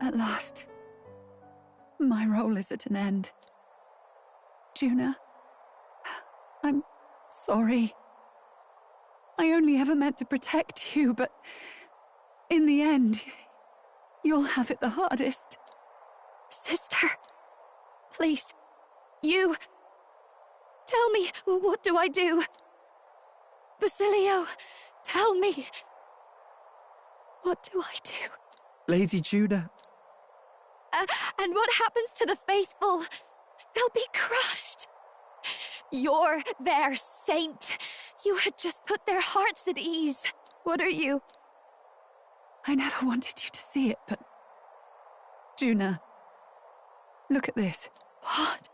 At last, my role is at an end. Juna, I'm sorry. I only ever meant to protect you, but in the end, you'll have it the hardest. Sister, please, you... Tell me, what do I do? Basilio, tell me. What do I do? Lady Juna. And what happens to the faithful? They'll be crushed. You're their saint. You had just put their hearts at ease. What are you? I never wanted you to see it, but... Juna, look at this. What?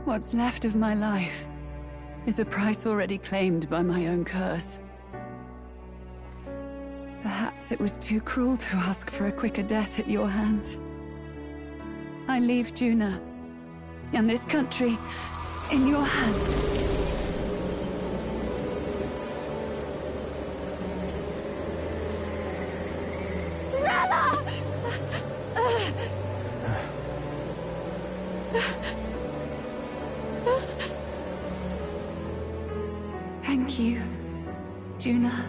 What's left of my life is a price already claimed by my own curse. Perhaps it was too cruel to ask for a quicker death at your hands. I leave Juna and this country in your hands. Rella! Thank you, Juna.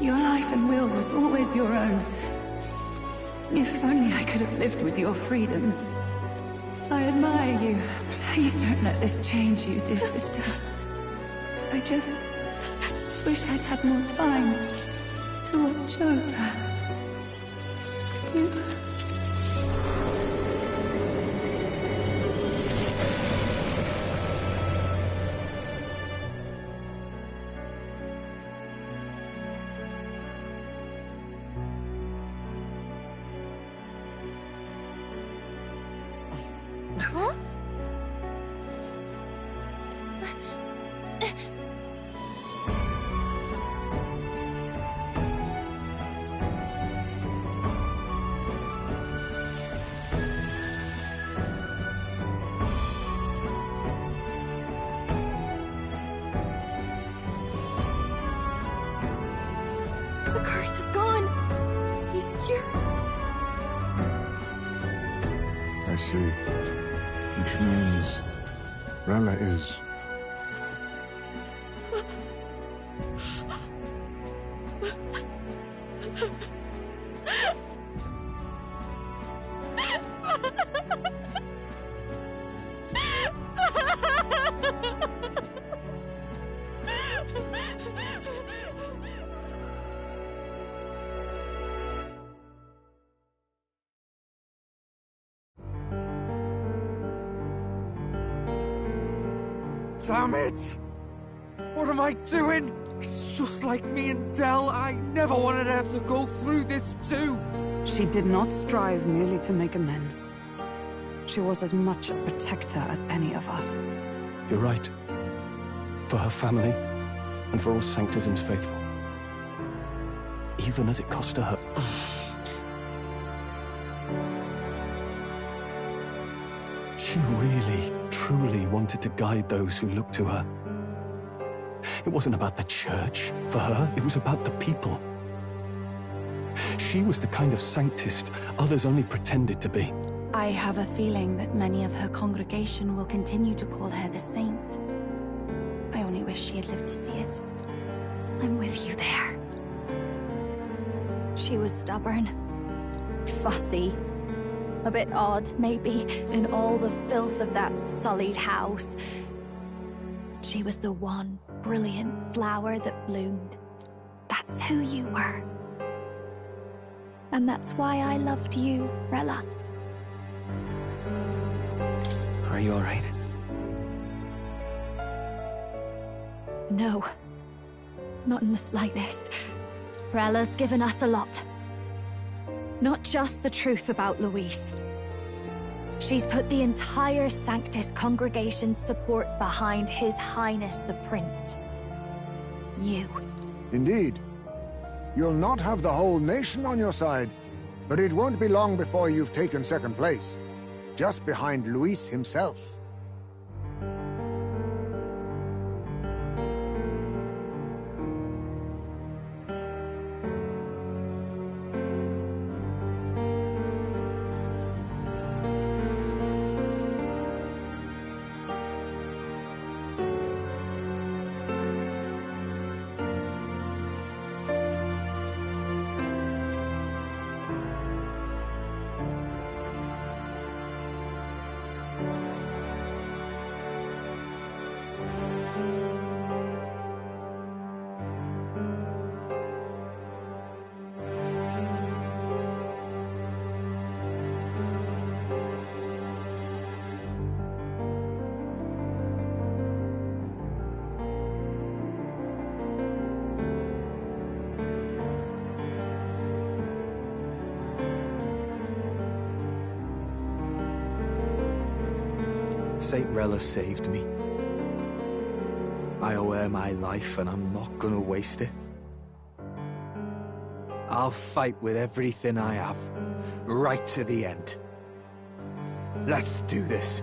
Your life and will was always your own. If only I could have lived with your freedom. I admire you. Please don't let this change you, dear sister. I just wish I'd had more time to watch over you. Huh? The curse is gone. He's cured. I see. Which means Rella is... Damn it! What am I doing? It's just like me and Del. I never wanted her to go through this too. She did not strive merely to make amends. She was as much a protector as any of us. You're right. For her family, and for all Sanctism's faithful. Even as it cost her. She really, truly wanted to guide those who looked to her. It wasn't about the church, for her, it was about the people. She was the kind of Sanctist others only pretended to be. I have a feeling that many of her congregation will continue to call her the saint. I only wish she had lived to see it. I'm with you there. She was stubborn, fussy, a bit odd, maybe, in all the filth of that sullied house. She was the one brilliant flower that bloomed. That's who you were. And that's why I loved you, Rella. Are you alright? No. Not in the slightest. Rella's given us a lot. Not just the truth about Luis. She's put the entire Sanctus congregation's support behind His Highness the Prince. You. Indeed. You'll not have the whole nation on your side, but it won't be long before you've taken second place, just behind Luis himself. Saint Rella saved me. I owe her my life and I'm not gonna waste it. I'll fight with everything I have, right to the end. Let's do this.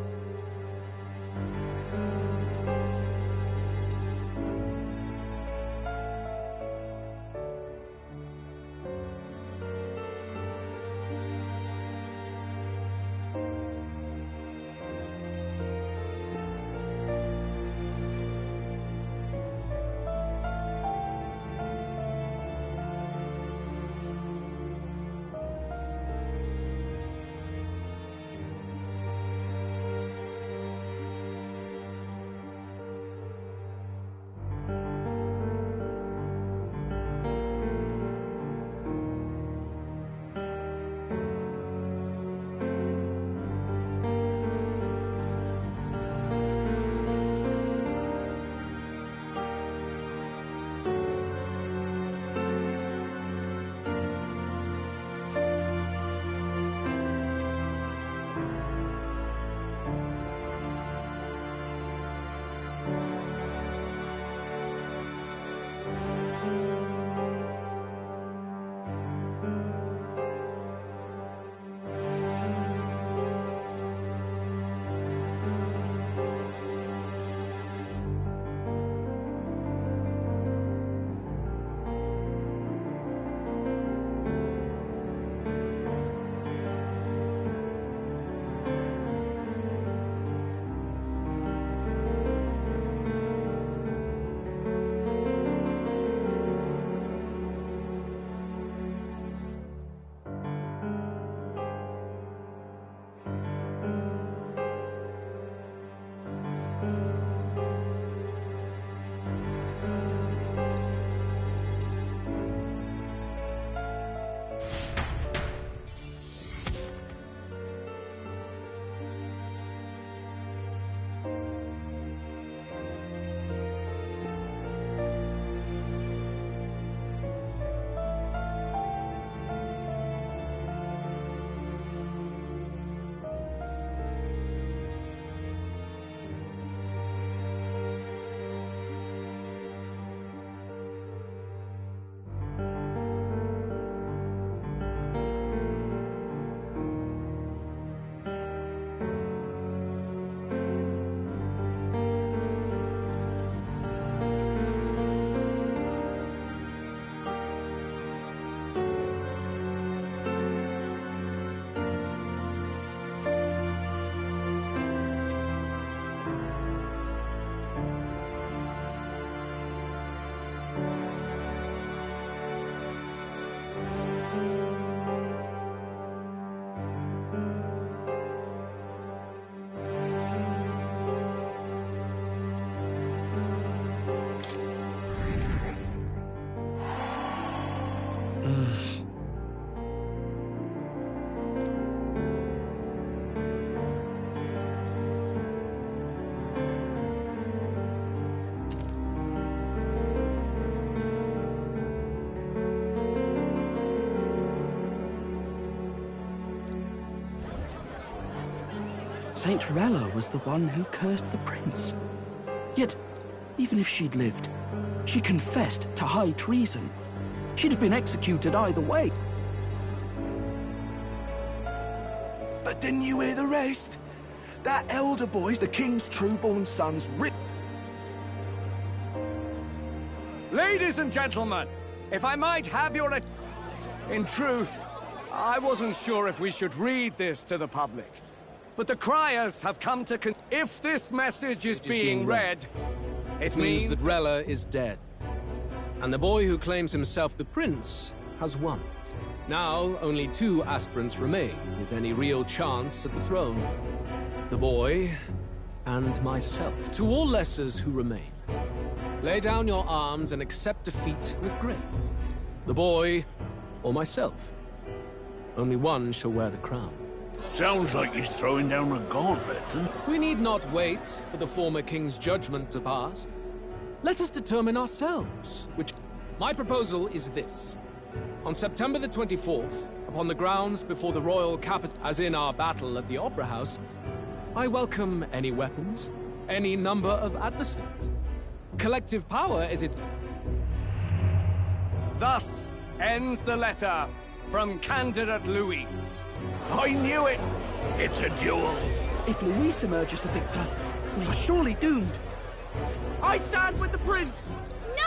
Saint Rella was the one who cursed the prince. Yet, even if she'd lived, she confessed to high treason. She'd have been executed either way. But didn't you hear the rest? That elder boy's the king's true-born son's Ladies and gentlemen, if I might have your... In truth, I wasn't sure if we should read this to the public. But the criers have come to if this message is being read, it means that Rella is dead. And the boy who claims himself the prince has won. Now, only 2 aspirants remain, with any real chance at the throne. The boy, and myself. To all lessers who remain, lay down your arms and accept defeat with grace. The boy, or myself. Only one shall wear the crown. Sounds like he's throwing down a gauntlet, We need not wait for the former king's judgment to pass. Let us determine ourselves, which... My proposal is this. On September the 24th, upon the grounds before the royal capital, as in our battle at the Opera House, I welcome any weapons, any number of adversaries. Collective power is it... Thus ends the letter from candidate Luis. I knew it! It's a duel. If Luis emerges the victor, we are surely doomed. I stand with the prince!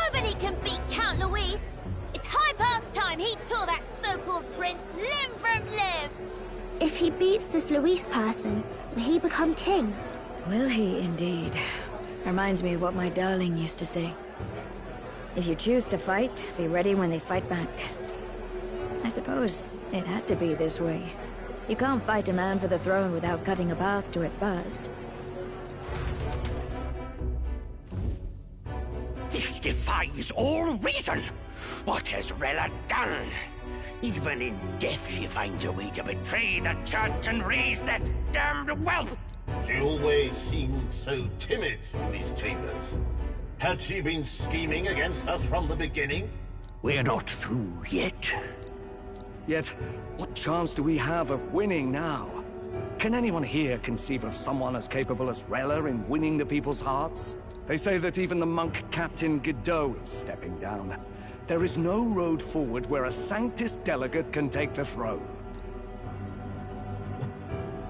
Nobody can beat Count Luis! It's high past time he tore that so-called prince limb from limb! If he beats this Luis person, will he become king? Will he indeed? Reminds me of what my darling used to say. If you choose to fight, be ready when they fight back. I suppose it had to be this way. You can't fight a man for the throne without cutting a path to it first. This defies all reason. What has Rella done? Even in death she finds a way to betray the church and raise that damned wealth. She always seemed so timid in these chambers. Had she been scheming against us from the beginning? We're not through yet. Yet, what chance do we have of winning now? Can anyone here conceive of someone as capable as Rella in winning the people's hearts? They say that even the monk Captain Godot is stepping down. There is no road forward where a Sanctus delegate can take the throne.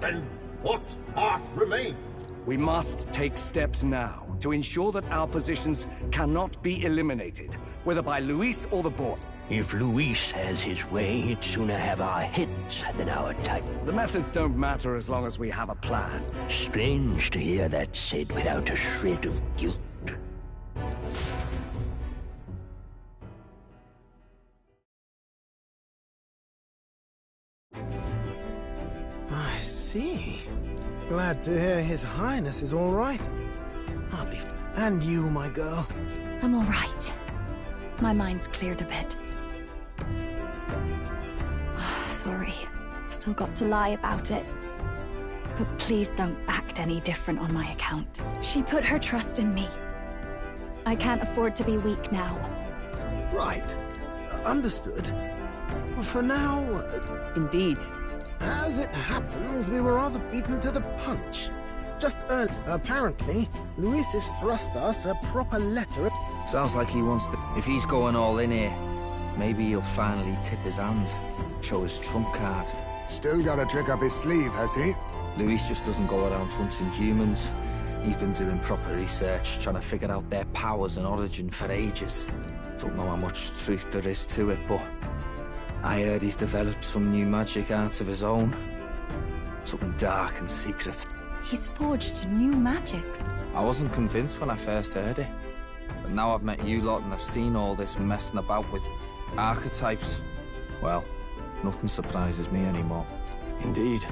Then what path remains? We must take steps now to ensure that our positions cannot be eliminated, whether by Luis or the board. If Luis has his way, he'd sooner have our heads than our title. The methods don't matter as long as we have a plan. Strange to hear that said without a shred of guilt. I see. Glad to hear His Highness is all right. Hardly. And you, my girl? I'm all right. My mind's cleared a bit. Sorry. Still got to lie about it. But please don't act any different on my account. She put her trust in me. I can't afford to be weak now. Right. Understood. For now... Indeed. As it happens, we were rather beaten to the punch. Just early. Apparently, Luis has thrust us a proper letter. Sounds like he wants to... If he's going all in here, maybe he'll finally tip his hand. Show his trump card. Still got a trick up his sleeve, has he? Luis just doesn't go around hunting humans. He's been doing proper research, trying to figure out their powers and origin for ages. Don't know how much truth there is to it, but I heard he's developed some new magic out of his own. Something dark and secret. He's forged new magics. I wasn't convinced when I first heard it. But now I've met you lot and I've seen all this messing about with archetypes. Well, nothing surprises me anymore. Indeed.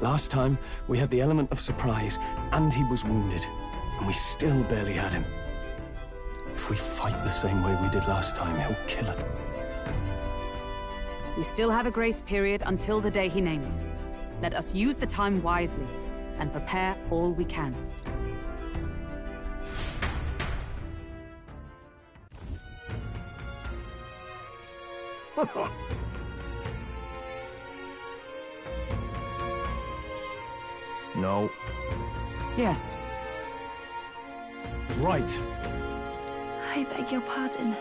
Last time, we had the element of surprise, and he was wounded. And we still barely had him. If we fight the same way we did last time, he'll kill it. We still have a grace period until the day he named. Let us use the time wisely, and prepare all we can. No. Yes. Right. I beg your pardon.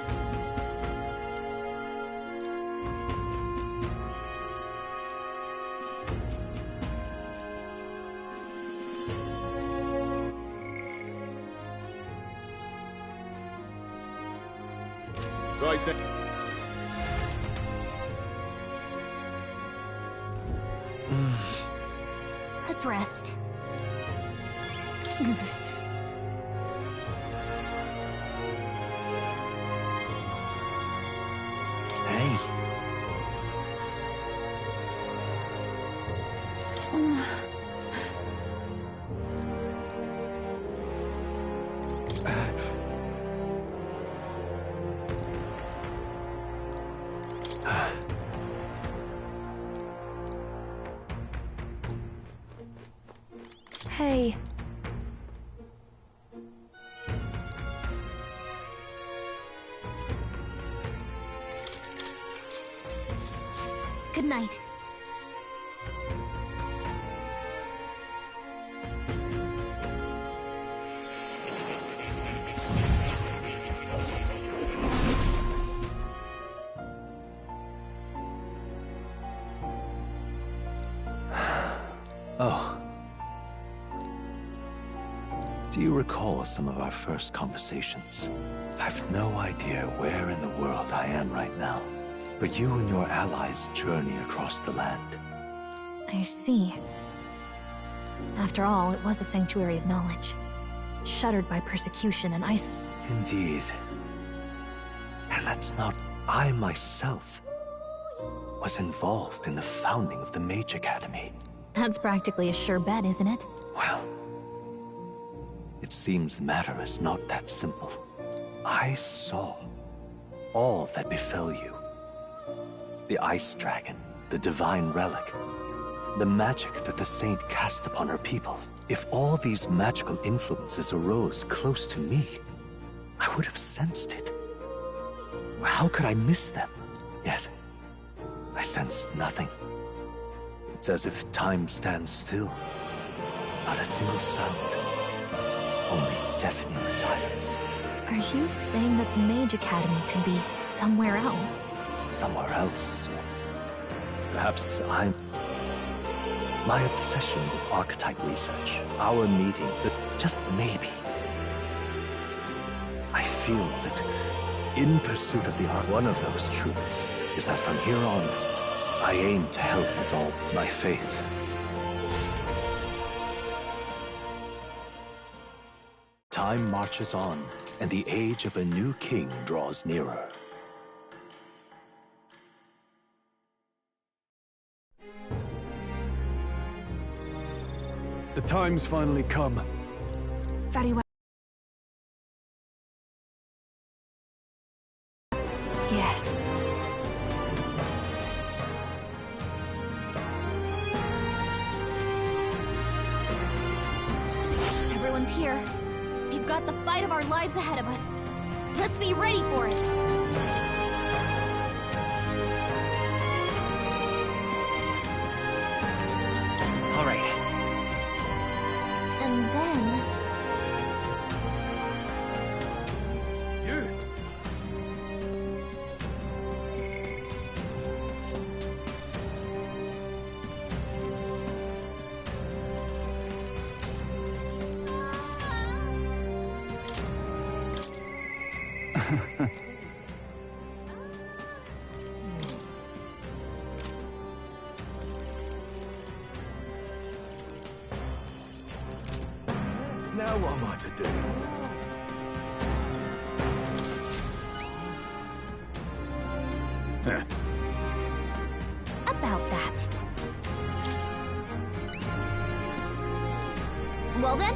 Right then. Let's rest. Hey. Hey. Good night. Oh. Do you recall some of our first conversations? I've no idea where in the world I am right now, but you and your allies journey across the land. I see. After all, it was a sanctuary of knowledge. Shuttered by persecution and ice. Indeed. And that's not... I myself was involved in the founding of the Mage Academy. That's practically a sure bet, isn't it? Well, it seems the matter is not that simple. I saw all that befell you. The Ice Dragon, the Divine Relic, the magic that the Saint cast upon her people. If all these magical influences arose close to me, I would have sensed it. How could I miss them? Yet, I sensed nothing. It's as if time stands still. Not a single sound. Only deafening silence. Are you saying that the Mage Academy could be somewhere else? Somewhere else? Perhaps I'm... My obsession with archetype research, our meeting, that just maybe... I feel that in pursuit of the art, one of those truths is that from here on, I aim to help us all by faith. Time marches on, and the age of a new king draws nearer. The time's finally come. Very well. Yes. Everyone's here. We've got the fight of our lives ahead of us. Let's be ready for it. All right. And then... Now what am I to do? About that. Well then?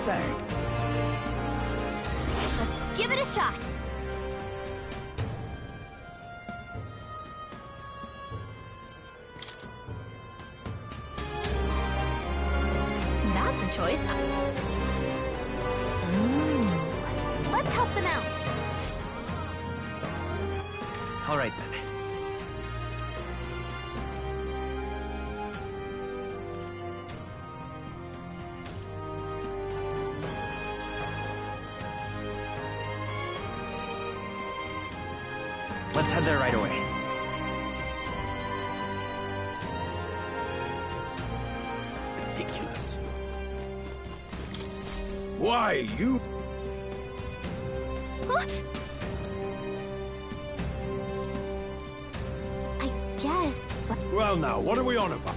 Thanks. Let's give it a shot. That's a choice. Ooh. Let's help them out. All right, then. Let's head there right away. Ridiculous. Why, you... I guess, but... Well now, what are we on about?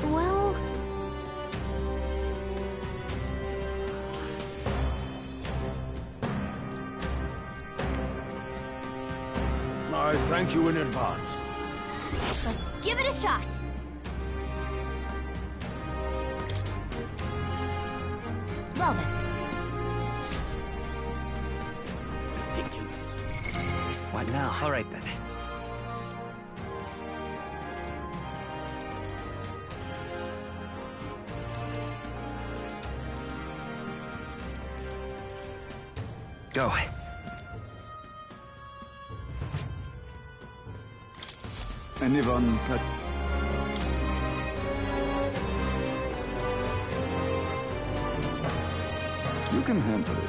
Well... I thank you in advance. Let's give it a shot. Well then. Ridiculous. What now? All right, then. Go. Anyone cut? You can handle it.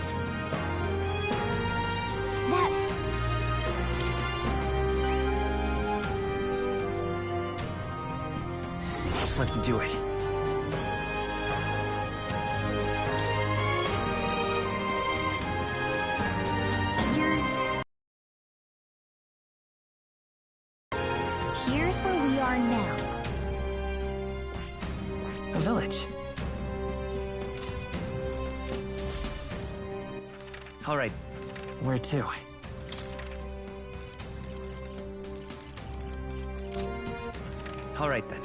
Let's do it. Here's where we are now. A village. All right. Where to? All right, then.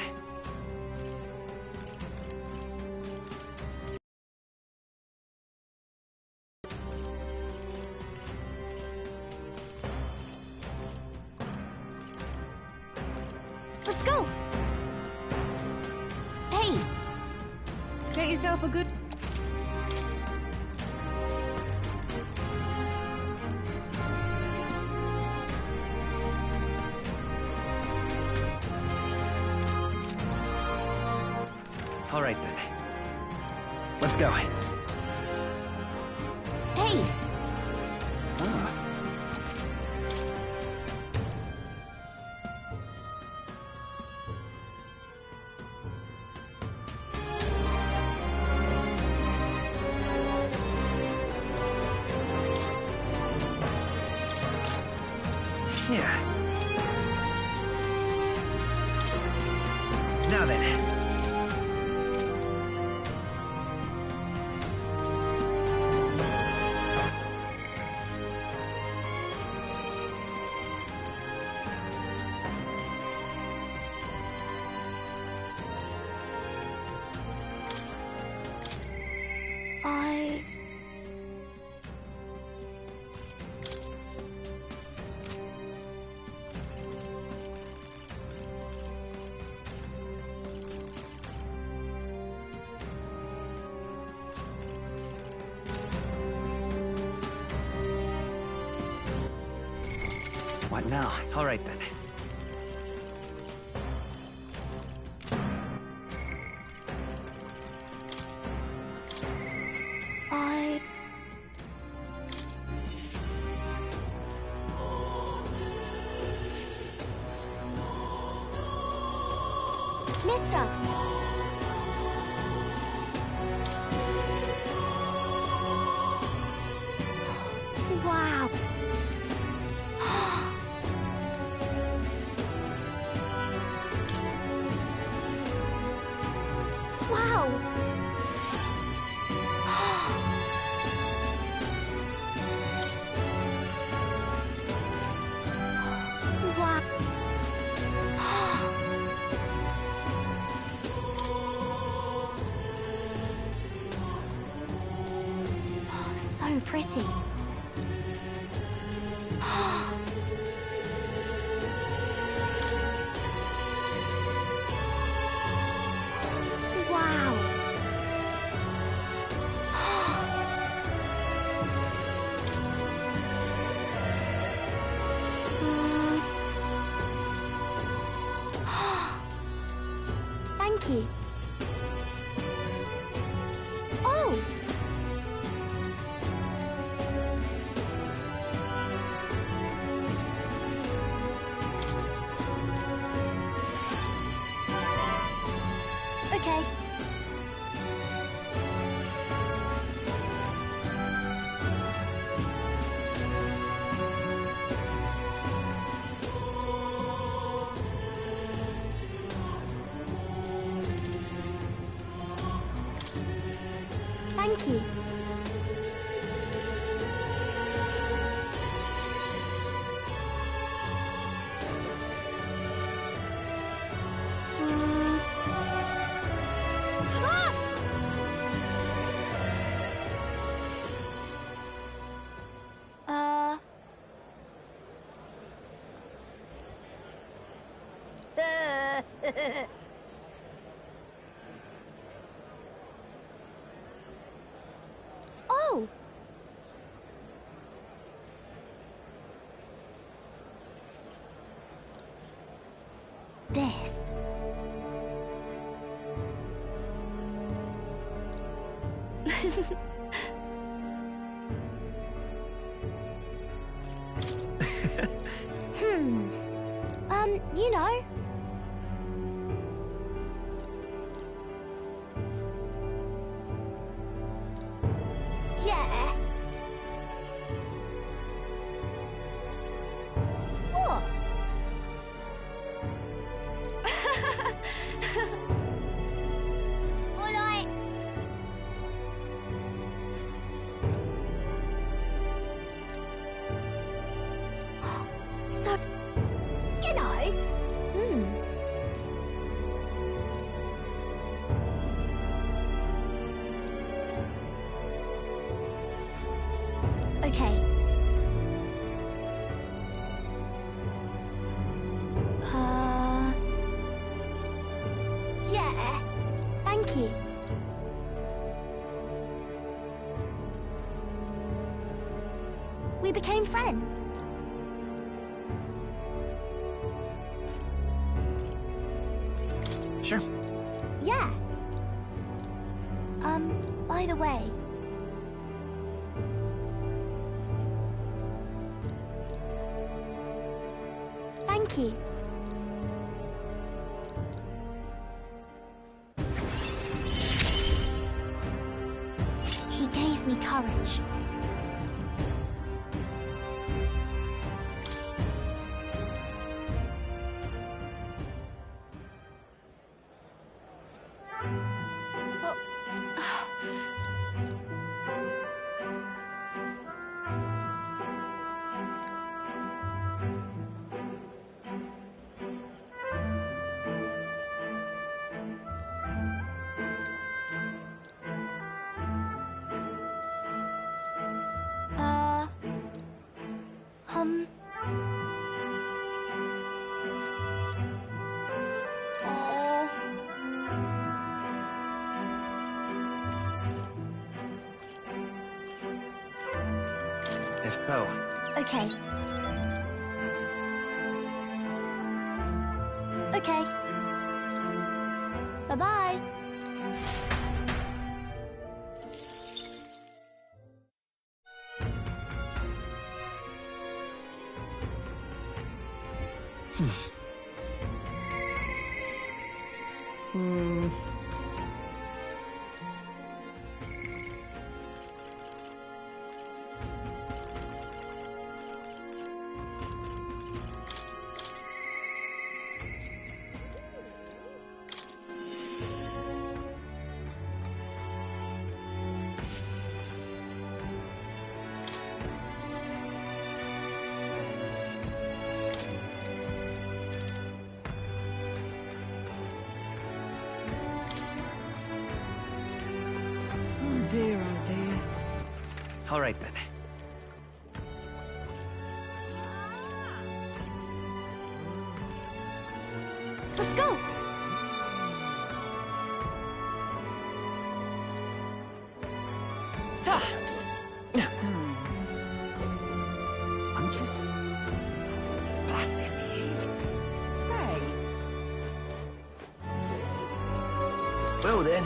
Let's go! Hey! Get yourself a good... All right, then. Let's go. Hey! Ah. Yeah. Now then. What now? All right, then. Mister! Wow! Wow! Wow! So pretty. Wow! you. Oh! Okay. Thank you. Oh! This. You know. Yeah. What? All right. So, you know. Okay. Yeah. Thank you. We became friends. Sure. Yeah. By the way. Thank you. He gave me courage. If so. Okay. Okay. Bye-bye. Oh dear, oh dear. All right then. Let's go. I'm just... Blast this heat. Say, go then.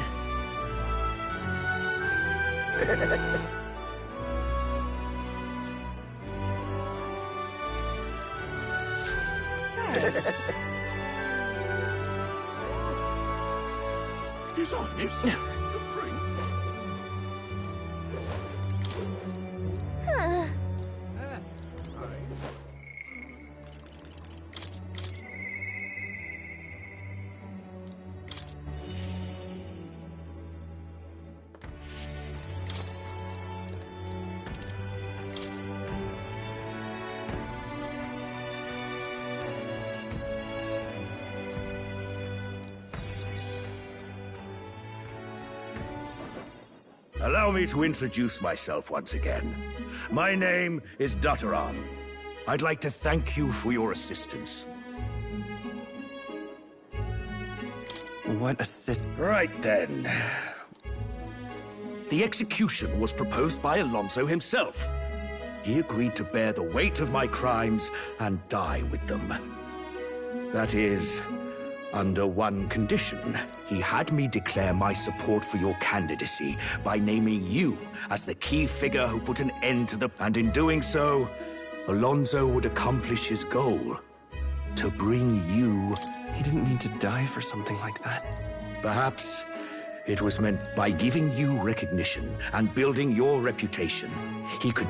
His Highness, the Prince. Allow me to introduce myself once again. My name is Dataran. I'd like to thank you for your assistance. What assist? Right then. The execution was proposed by Alonso himself. He agreed to bear the weight of my crimes and die with them. That is, under one condition. He had me declare my support for your candidacy by naming you as the key figure who put an end to the... And in doing so, Alonso would accomplish his goal. To bring you... He didn't need to die for something like that. Perhaps it was meant by giving you recognition and building your reputation. He could...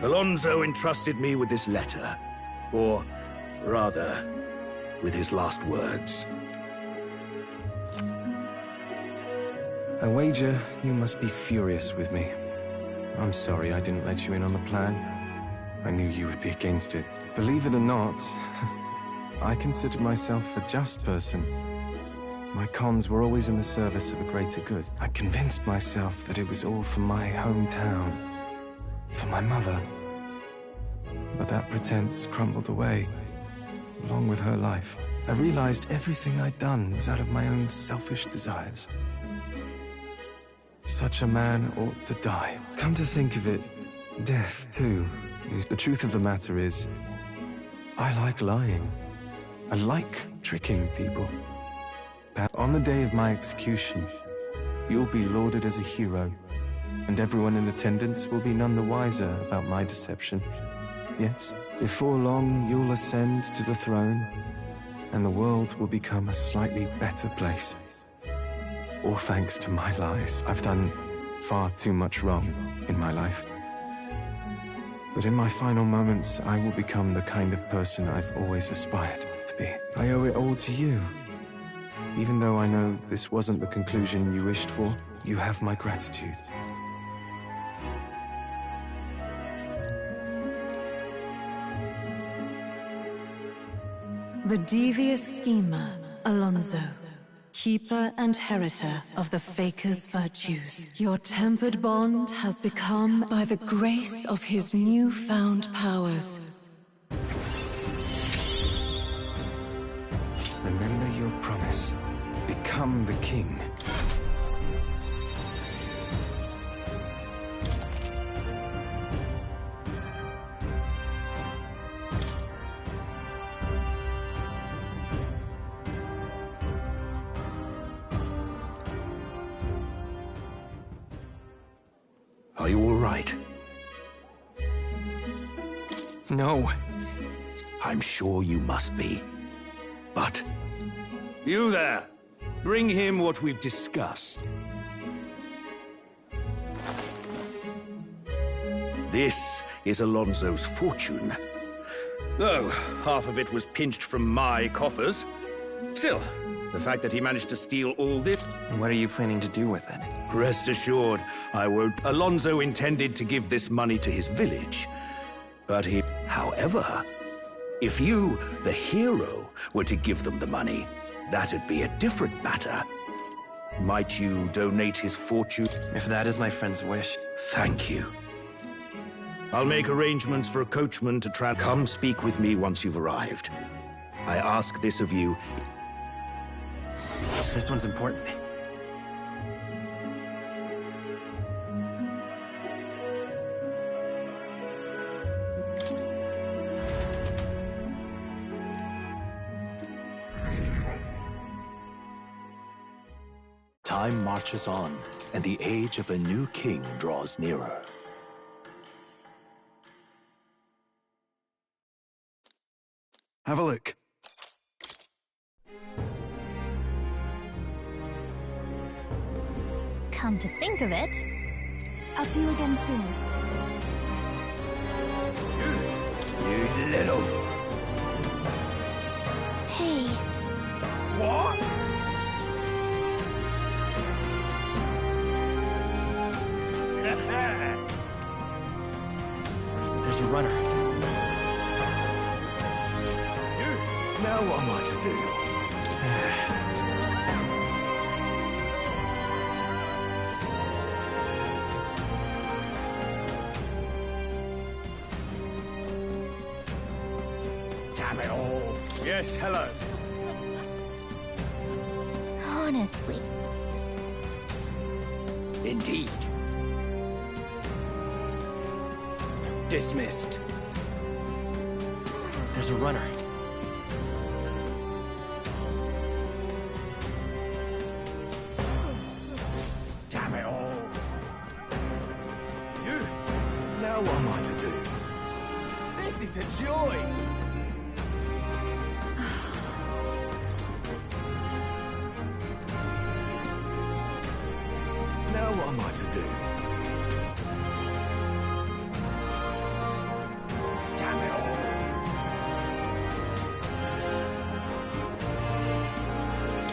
Alonso entrusted me with this letter. Or, rather, with his last words. I wager you must be furious with me. I'm sorry I didn't let you in on the plan. I knew you would be against it. Believe it or not, I considered myself a just person. My cons were always in the service of a greater good. I convinced myself that it was all for my hometown, for my mother. But that pretense crumbled away, along with her life. I realized everything I'd done was out of my own selfish desires. Such a man ought to die. Come to think of it, death, too. The truth of the matter is, I like lying. I like tricking people. On the day of my execution, you'll be lauded as a hero, and everyone in attendance will be none the wiser about my deception. Yes, before long you'll ascend to the throne, and the world will become a slightly better place. All thanks to my lies. I've done far too much wrong in my life. But in my final moments, I will become the kind of person I've always aspired to be. I owe it all to you. Even though I know this wasn't the conclusion you wished for, you have my gratitude. The devious schemer, Alonso. Keeper and heriter of the Faker's virtues. Your tempered bond has become by the grace of his newfound powers. Remember your promise. Become the king. Are you all right? No. I'm sure you must be. But... You there! Bring him what we've discussed. This is Alonso's fortune. Though half of it was pinched from my coffers. Still, the fact that he managed to steal all this... What are you planning to do with it? Rest assured, I won't... Alonso intended to give this money to his village. But he... However, if you, the hero, were to give them the money, that'd be a different matter. Might you donate his fortune? If that is my friend's wish. Thank you. I'll make arrangements for a coachman to come speak with me once you've arrived. I ask this of you. This one's important. Time marches on, and the age of a new king draws nearer. Have a look. Come to think of it... I'll see you again soon. You little... Hey. What? There's a runner. Now what am I to do? Damn it all. Yes, hello. Honestly. Indeed. Dismissed. There's a runner. Damn it all. You? Now what am I to do? This is a joy. Now what am I to do? Damn it all.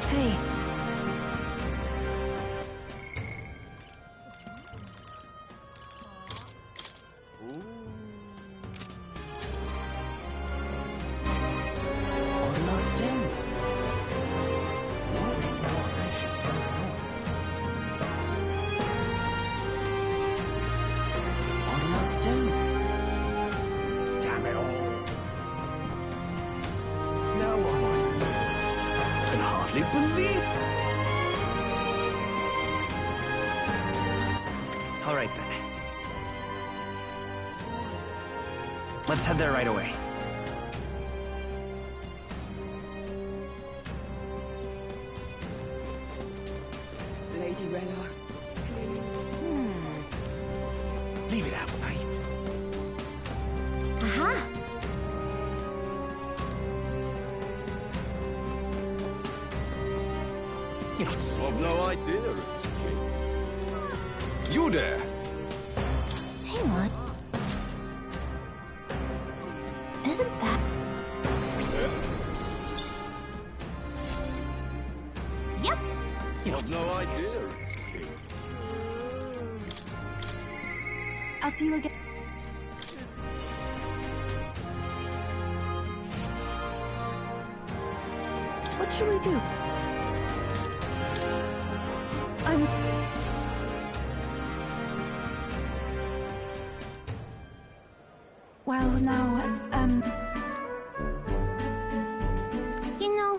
Hey. Damn it all. Now what am I to do? I can hardly believe... All right, then. Let's head there right away. Lady Rella. Leave it out, mate. Aha! You're not serious. I've no idea if it's king. You there! Hang on. Isn't that... Yep. I've no idea if it's king. I'll see you again. What should we do? Well, now, You know...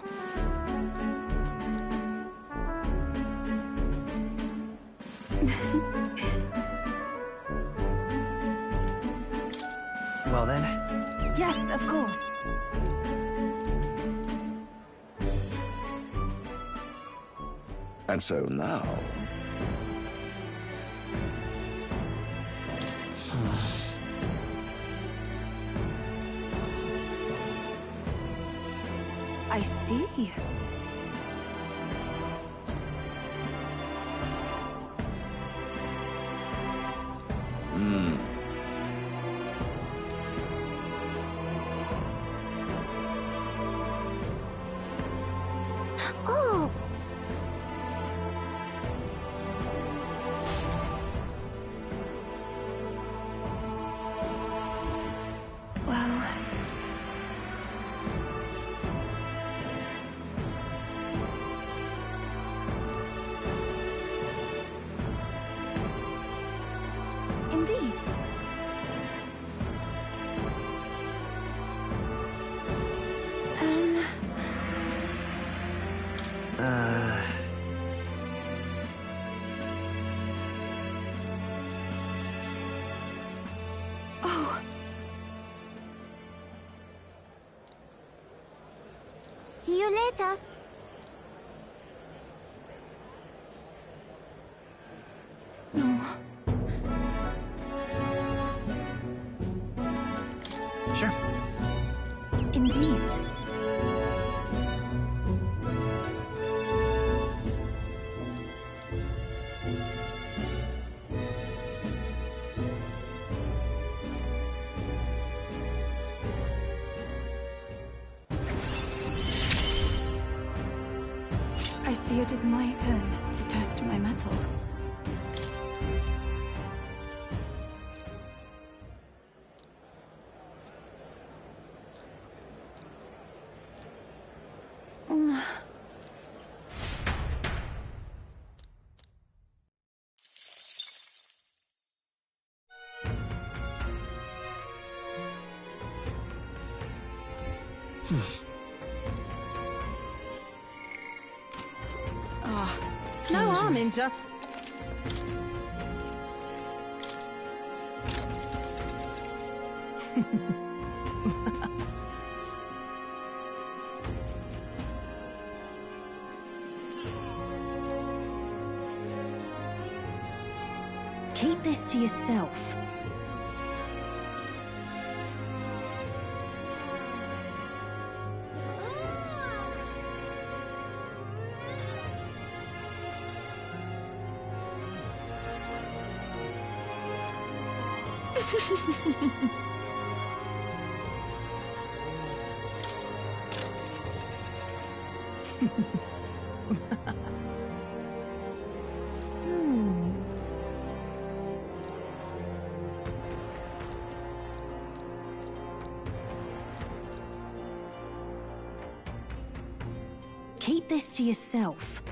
Well then, yes, of course. And so now... I see. Oh! Well... Indeed. Oh. See you later. No. Sure. Indeed. I see it is my turn to test my mettle. No harm in just... Keep this to yourself. Keep this to yourself.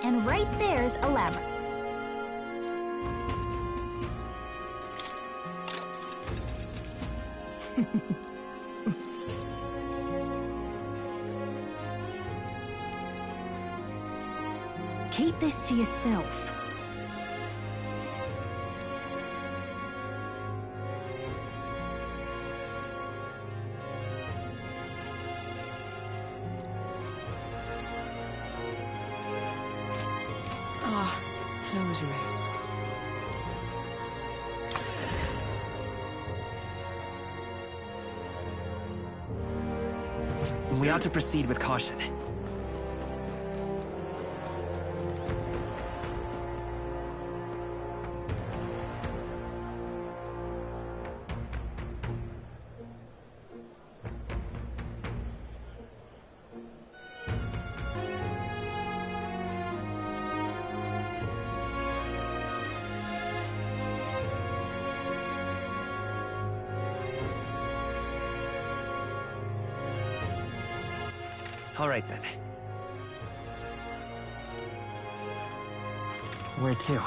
And right there's a ladder. Keep this to yourself. Ah, closure. We ought to proceed with caution. All right, then. Where to?